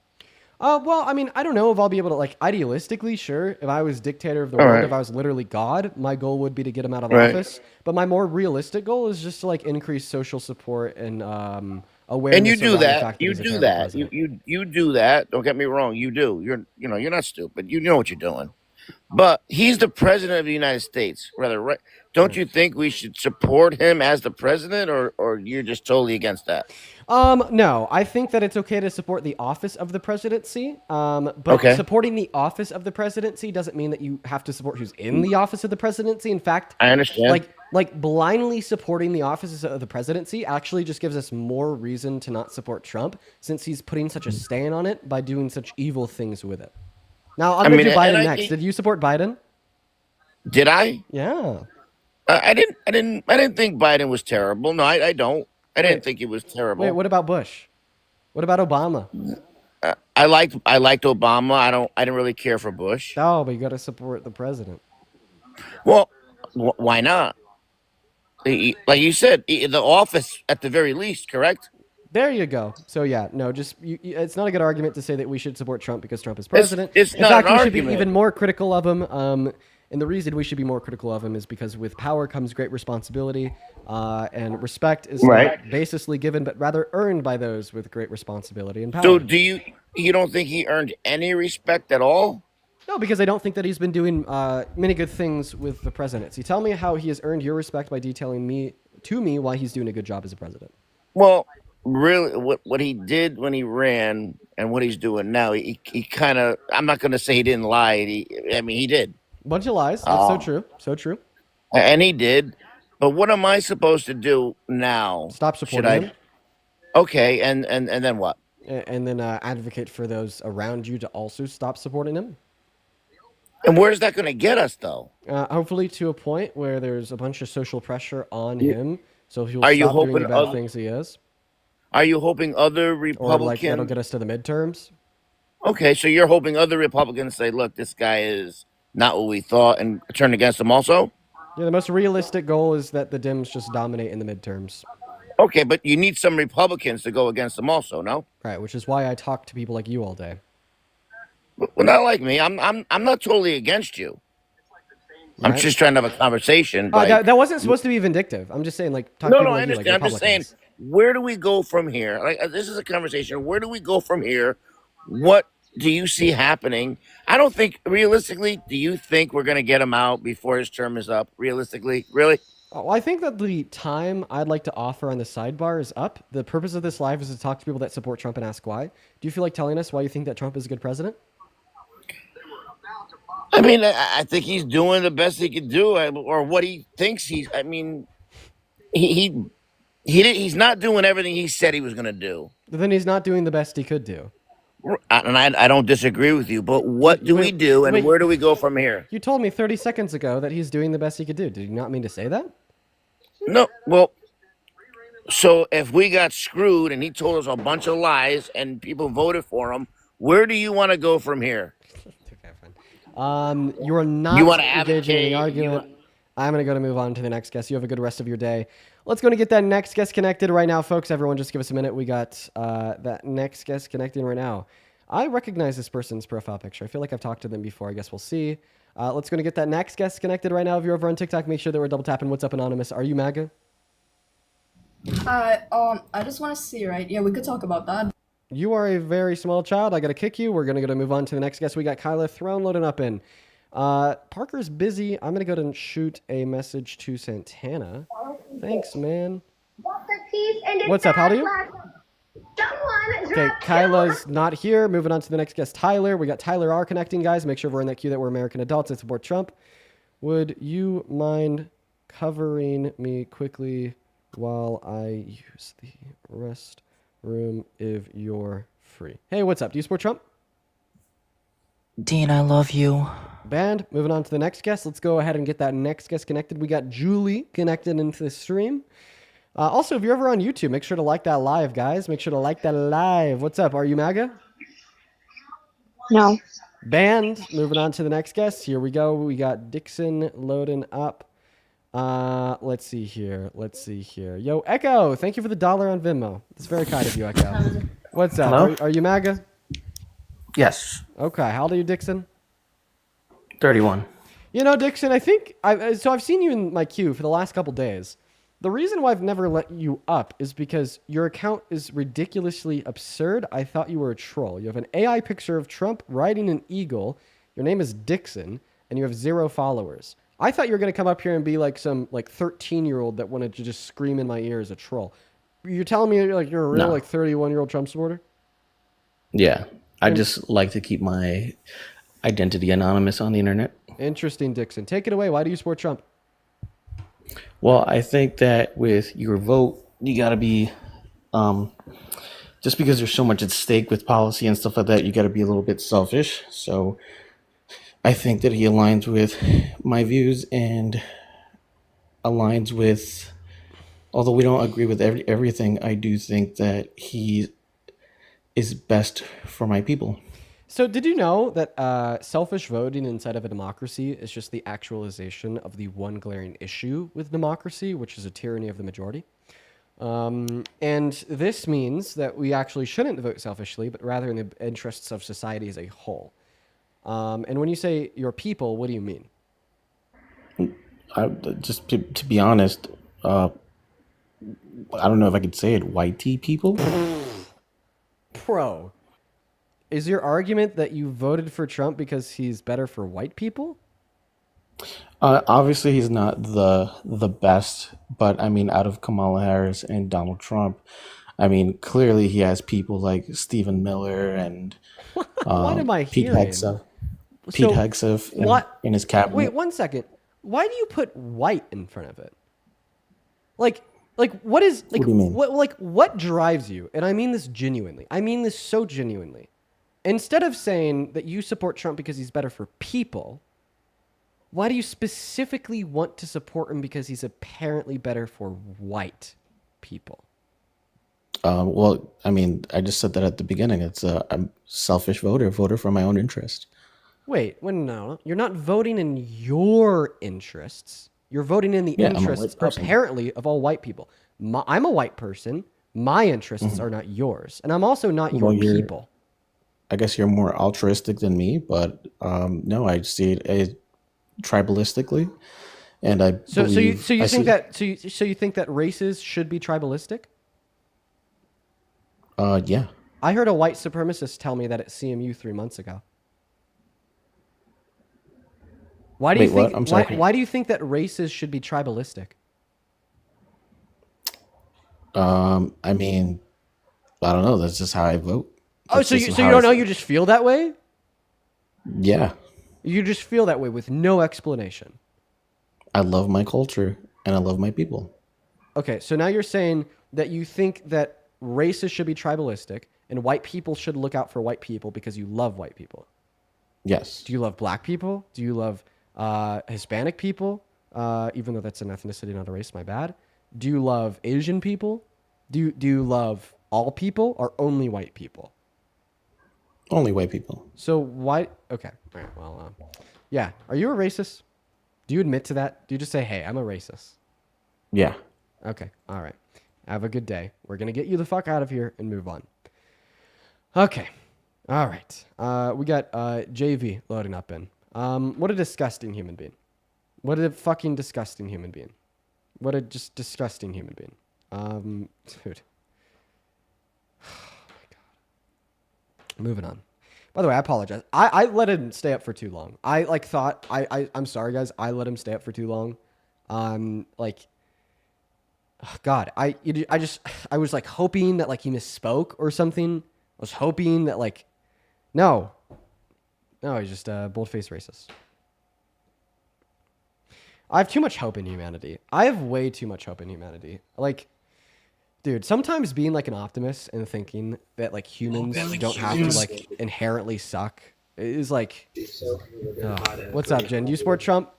Speaker 1: Well, I mean, I don't know if I'll be able to, like, idealistically, sure. If I was dictator of the
Speaker 14: All
Speaker 1: world,
Speaker 14: right.
Speaker 1: if I was literally God, my goal would be to get him out of
Speaker 14: Right.
Speaker 1: office. But my more realistic goal is just to, like, increase social support and awareness
Speaker 14: And you do
Speaker 1: around the
Speaker 14: that.
Speaker 1: fact that
Speaker 14: You
Speaker 1: he's a
Speaker 14: do
Speaker 1: terrible
Speaker 14: that.
Speaker 1: president.
Speaker 14: You do that. Don't get me wrong. You do. You're not stupid. You know what you're doing. But he's the president of the United States, rather, right? Don't you think we should support him as the president, or you're just totally against that?
Speaker 1: No, I think that it's okay to support the office of the presidency. But
Speaker 14: Okay.
Speaker 1: supporting the office of the presidency doesn't mean that you have to support who's in the office of the presidency. In fact,
Speaker 14: I understand.
Speaker 1: like blindly supporting the office of the presidency actually just gives us more reason to not support Trump, since he's putting such a stain on it by doing such evil things with it. Now, I'm
Speaker 14: I
Speaker 1: going
Speaker 14: mean,
Speaker 1: to do
Speaker 14: and
Speaker 1: Biden
Speaker 14: I
Speaker 1: next.
Speaker 14: think-
Speaker 1: Did you support Biden?
Speaker 14: Did I?
Speaker 1: Yeah.
Speaker 14: I didn't think Biden was terrible. No, I don't. I didn't think he was terrible.
Speaker 1: Wait, what about Bush? What about Obama?
Speaker 14: I liked Obama. I didn't really care for Bush.
Speaker 1: Oh, but you got to support the president.
Speaker 14: Well, why not? Like you said, the office at the very least, correct?
Speaker 1: There you go. So yeah, no, just it's not a good argument to say that we should support Trump because Trump is
Speaker 14: It's
Speaker 1: president. In
Speaker 14: not
Speaker 1: fact,
Speaker 14: an
Speaker 1: we should be
Speaker 14: argument.
Speaker 1: even more critical of him. And the reason we should be more critical of him is because with power comes great responsibility, and respect is
Speaker 14: Right.
Speaker 1: not baselessly given, but rather earned by those with great responsibility and power.
Speaker 14: So you don't think he earned any respect at all?
Speaker 1: No, because I don't think that he's been doing many good things with the presidency. Tell me how he has earned your respect by detailing me why he's doing a good job as a president.
Speaker 14: Well, really, what he did when he ran and what he's doing now, he kind of. I'm not going to say he didn't lie. I mean, he did.
Speaker 1: Bunch of lies. That's so true. So true.
Speaker 14: And he did. But what am I supposed to do now?
Speaker 1: Stop
Speaker 14: Should
Speaker 1: supporting him.
Speaker 14: Okay, and then what?
Speaker 1: And then advocate for those around you to also stop supporting him.
Speaker 14: And where's that going to get us, though?
Speaker 1: Hopefully to a point where there's a bunch of social pressure on
Speaker 14: You-
Speaker 1: him, so he'll
Speaker 14: Are you
Speaker 1: stop doing the
Speaker 14: hoping
Speaker 1: bad
Speaker 14: other-
Speaker 1: things he is.
Speaker 14: Are you hoping other
Speaker 1: Or
Speaker 14: Republicans?
Speaker 1: like that'll get us to the midterms.
Speaker 14: Okay, so you're hoping other Republicans say, "Look, this guy is not what we thought," and turn against him also.
Speaker 1: Yeah, the most realistic goal is that the Dems just dominate in the midterms.
Speaker 14: Okay, but you need some Republicans to go against them also, no?
Speaker 1: Right, which is why I talk to people like you all day.
Speaker 14: Well, not like me. I'm not totally against you. I'm
Speaker 1: Right.
Speaker 14: just trying to have a conversation.
Speaker 1: That wasn't supposed to be vindictive. I'm just saying, like, talk to
Speaker 14: No,
Speaker 1: people
Speaker 14: I
Speaker 1: like you, like
Speaker 14: understand. I'm just saying,
Speaker 1: Republicans.
Speaker 14: where do we go from here? Like, this is a conversation. Where do we go from here? What do you see happening? I don't think, realistically, do you think we're going to get him out before his term is up? Realistically? Really?
Speaker 1: Well, I think that the time I'd like to offer on the sidebar is up. The purpose of this live is to talk to people that support Trump and ask why. Do you feel like telling us why you think that Trump is a good president?
Speaker 14: I mean, I think he's doing the best he could do, or what he thinks he's. I mean, he's not doing everything he said he was going to do.
Speaker 1: But then he's not doing the best he could do.
Speaker 14: And I don't disagree with you, but what do we do, and
Speaker 1: wait.
Speaker 14: where do we go from here?
Speaker 1: You told me 30 seconds ago that he's doing the best he could do. Did you not mean to say that?
Speaker 14: No, well, so if we got screwed and he told us a bunch of lies and people voted for him, where do you want to go from here?
Speaker 1: You are not
Speaker 14: You wanna
Speaker 1: engaging in the
Speaker 14: advocate,
Speaker 1: argument. I'm going to move on to the next guest. You have a good rest of your day. Let's go and get that next guest connected right now, folks. Everyone, just give us a minute. We got that next guest connecting right now. I recognize this person's profile picture. I feel like I've talked to them before. I guess we'll see. Let's go and get that next guest connected right now. If you're over on TikTok, make sure that we're double tapping. What's up, Anonymous? Are you MAGA?
Speaker 15: Hi, I just want to see, right? Yeah, we could talk about that.
Speaker 1: You are a very small child. I got to kick you. We're going to move on to the next guest. We got Kyla Throne loading up in. Parker's busy. I'm going to go and shoot a message to Santana. Thanks, man. What's up? How old are you? Okay, Kyla's not here. Moving on to the next guest, Tyler. We got Tyler R connecting, guys. Make sure we're in that queue that we're American adults that support Trump. Would you mind covering me quickly while I use the restroom if you're free? Hey, what's up? Do you support Trump?
Speaker 16: Dean, I love you.
Speaker 1: Band. Moving on to the next guest. Let's go ahead and get that next guest connected. We got Julie connected into the stream. Also, if you're ever on YouTube, make sure to like that live, guys. Make sure to like that live. What's up? Are you MAGA?
Speaker 2: No.
Speaker 1: Band. Moving on to the next guest. Here we go. We got Dixon loading up. Let's see here. Yo, Echo, thank you for the $1 on Venmo. It's very kind of you, Echo. What's up?
Speaker 17: Hello?
Speaker 1: Are you MAGA?
Speaker 17: Yes.
Speaker 1: Okay. How old are you, Dixon?
Speaker 17: 31.
Speaker 1: You know, Dixon, I think I've seen you in my queue for the last couple days. The reason why I've never let you up is because your account is ridiculously absurd. I thought you were a troll. You have an AI picture of Trump riding an eagle. Your name is Dixon, and you have 0 followers. I thought you were going to come up here and be like some 13-year-old that wanted to just scream in my ear as a troll. You're telling me you're a real 31-year-old Trump supporter?
Speaker 17: Yeah. I just like to keep my identity anonymous on the internet.
Speaker 1: Interesting, Dixon. Take it away. Why do you support Trump?
Speaker 17: Well, I think that with your vote, you got to be, just because there's so much at stake with policy and stuff like that, you got to be a little bit selfish. So I think that he aligns with my views and aligns with, although we don't agree with everything, I do think that he is best for my people.
Speaker 1: So did you know that selfish voting inside of a democracy is just the actualization of the one glaring issue with democracy, which is a tyranny of the majority? And this means that we actually shouldn't vote selfishly, but rather in the interests of society as a whole. And when you say your people, what do you mean?
Speaker 17: Just to be honest, I don't know if I could say it, whitey people.
Speaker 1: Pro. Is your argument that you voted for Trump because he's better for white people?
Speaker 17: Obviously, he's not the best, but I mean, out of Kamala Harris and Donald Trump, I mean, clearly he has people like Stephen Miller and
Speaker 1: What am I
Speaker 17: Pete
Speaker 1: hearing?
Speaker 17: Hegseth in his cabinet.
Speaker 1: Wait, 1 second. Why do you put white in front of it? Like what is like?
Speaker 17: What do you mean?
Speaker 1: What drives you? And I mean this genuinely. I mean this so genuinely. Instead of saying that you support Trump because he's better for people, why do you specifically want to support him because he's apparently better for white people?
Speaker 17: Well, I mean, I just said that at the beginning. I'm a selfish voter for my own interest.
Speaker 1: Wait, no. You're not voting in your interests. You're voting in the
Speaker 17: Yeah, I'm a white
Speaker 1: interests,
Speaker 17: person.
Speaker 1: apparently, of all white people. I'm a white person. My interests are not yours. And I'm also not your
Speaker 17: Well,
Speaker 1: people.
Speaker 17: I guess you're more altruistic than me, but no, I see it tribalistically, and I
Speaker 1: So you
Speaker 17: believe.
Speaker 1: think that races should be tribalistic?
Speaker 17: Yeah.
Speaker 1: I heard a white supremacist tell me that at CMU 3 months ago. Why do you
Speaker 17: Wait,
Speaker 1: think?
Speaker 17: what? I'm sorry.
Speaker 1: Why do you think that races should be tribalistic?
Speaker 17: I mean, I don't know. That's just how I vote.
Speaker 1: Oh,
Speaker 17: That's
Speaker 1: so
Speaker 17: just
Speaker 1: you
Speaker 17: how
Speaker 1: don't
Speaker 17: I-
Speaker 1: know? You just feel that way?
Speaker 17: Yeah,
Speaker 1: You just feel that way with no explanation.
Speaker 17: I love my culture and I love my people.
Speaker 1: Okay, so now you're saying that you think that races should be tribalistic and white people should look out for white people because you love white people.
Speaker 17: Yes.
Speaker 1: Do you love black people? Do you love Hispanic people? Even though that's an ethnicity, not a race, my bad. Do you love Asian people? Do you love all people or only white people?
Speaker 17: Only white people.
Speaker 1: So why? Okay, all right. Well, yeah. Are you a racist? Do you admit to that? Do you just say, "Hey, I'm a racist"?
Speaker 17: Yeah.
Speaker 1: Okay. All right. Have a good day. We're gonna get you the fuck out of here and move on. Okay. All right. We got JV loading up in. What a disgusting human being. What a fucking disgusting human being. What a just disgusting human being. Dude. Oh my God. Moving on. By the way, I apologize. I let him stay up for too long. I'm sorry, guys. I let him stay up for too long. God, I was like hoping that like he misspoke or something. I was hoping that like, no, he's just a bold-faced racist. I have too much hope in humanity. I have way too much hope in humanity. Like, dude, sometimes being like an optimist and thinking that like humans don't have to like inherently suck is like, what's up, Jen? Do you support Trump?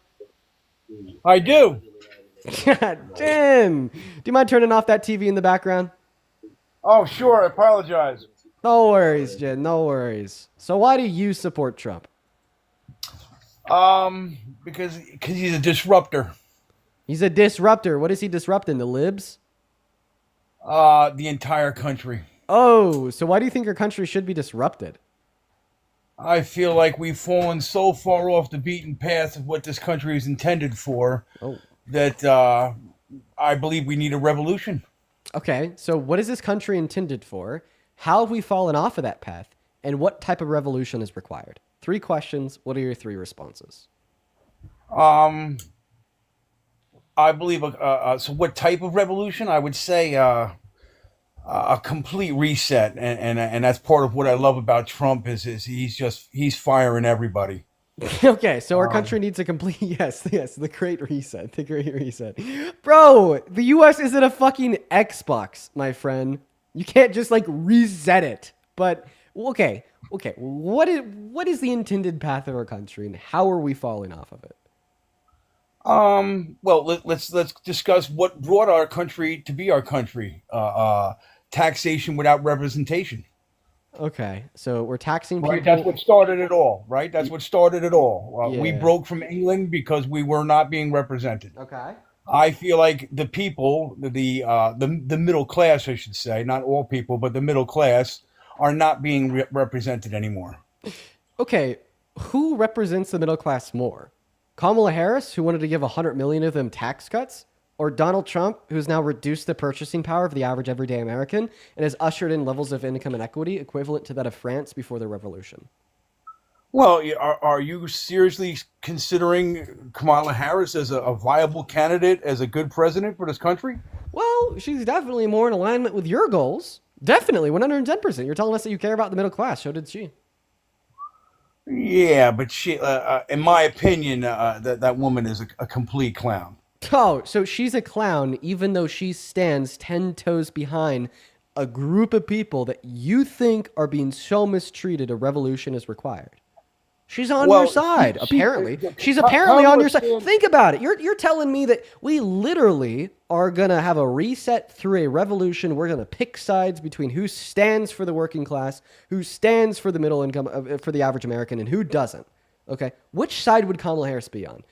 Speaker 16: I do.
Speaker 1: Jen, do you mind turning off that TV in the background?
Speaker 16: Oh, sure. I apologize.
Speaker 1: No worries, Jen. No worries. So why do you support Trump?
Speaker 16: Because he's a disruptor.
Speaker 1: He's a disruptor. What is he disrupting? The libs?
Speaker 16: The entire country.
Speaker 1: Oh, so why do you think our country should be disrupted?
Speaker 16: I feel like we've fallen so far off the beaten path of what this country is intended for that I believe we need a revolution.
Speaker 1: Okay, so what is this country intended for? How have we fallen off of that path? And what type of revolution is required? 3 questions. What are your 3 responses?
Speaker 16: I believe, so what type of revolution? I would say a complete reset. And that's part of what I love about Trump is he's firing everybody.
Speaker 1: Okay, so our country needs a complete, yes, the great reset, the great reset. Bro, the U.S. isn't a fucking Xbox, my friend. You can't just like reset it. But, okay, what is the intended path of our country and how are we falling off of it?
Speaker 16: Well, let's discuss what brought our country to be our country. Taxation without representation.
Speaker 1: Okay, so we're taxing people.
Speaker 16: Right, that's what started it all. Right, that's what started it all. We
Speaker 1: Yeah.
Speaker 16: broke from England because we were not being represented.
Speaker 1: Okay.
Speaker 16: I feel like the people, the middle class, I should say, not all people, but the middle class, are not being represented anymore.
Speaker 1: Okay, who represents the middle class more? Kamala Harris, who wanted to give 100 million of them tax cuts? Or Donald Trump, who's now reduced the purchasing power of the average everyday American and has ushered in levels of income inequity equivalent to that of France before the revolution?
Speaker 16: Well, are you seriously considering Kamala Harris as a viable candidate, as a good president for this country?
Speaker 1: Well, she's definitely more in alignment with your goals. Definitely, 110%. You're telling us that you care about the middle class. So did she.
Speaker 16: Yeah, but she, in my opinion, that woman is a complete clown.
Speaker 1: Oh, so she's a clown even though she stands 10 toes behind a group of people that you think are being so mistreated a revolution is required. She's on your side, apparently. She's apparently on your side. Think about it. You're telling me that we literally are going to have a reset through a revolution. We're going to pick sides between who stands for the working class, who stands for the middle income, for the average American, and who doesn't. Okay? Which side would Kamala Harris be on?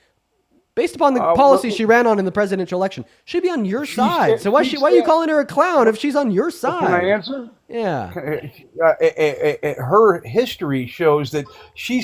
Speaker 1: Based upon the policy she ran on in the presidential election, she'd be on your side. So why are you calling her a clown if she's on your side?
Speaker 16: Can I answer?
Speaker 1: Yeah.
Speaker 16: Her history shows that she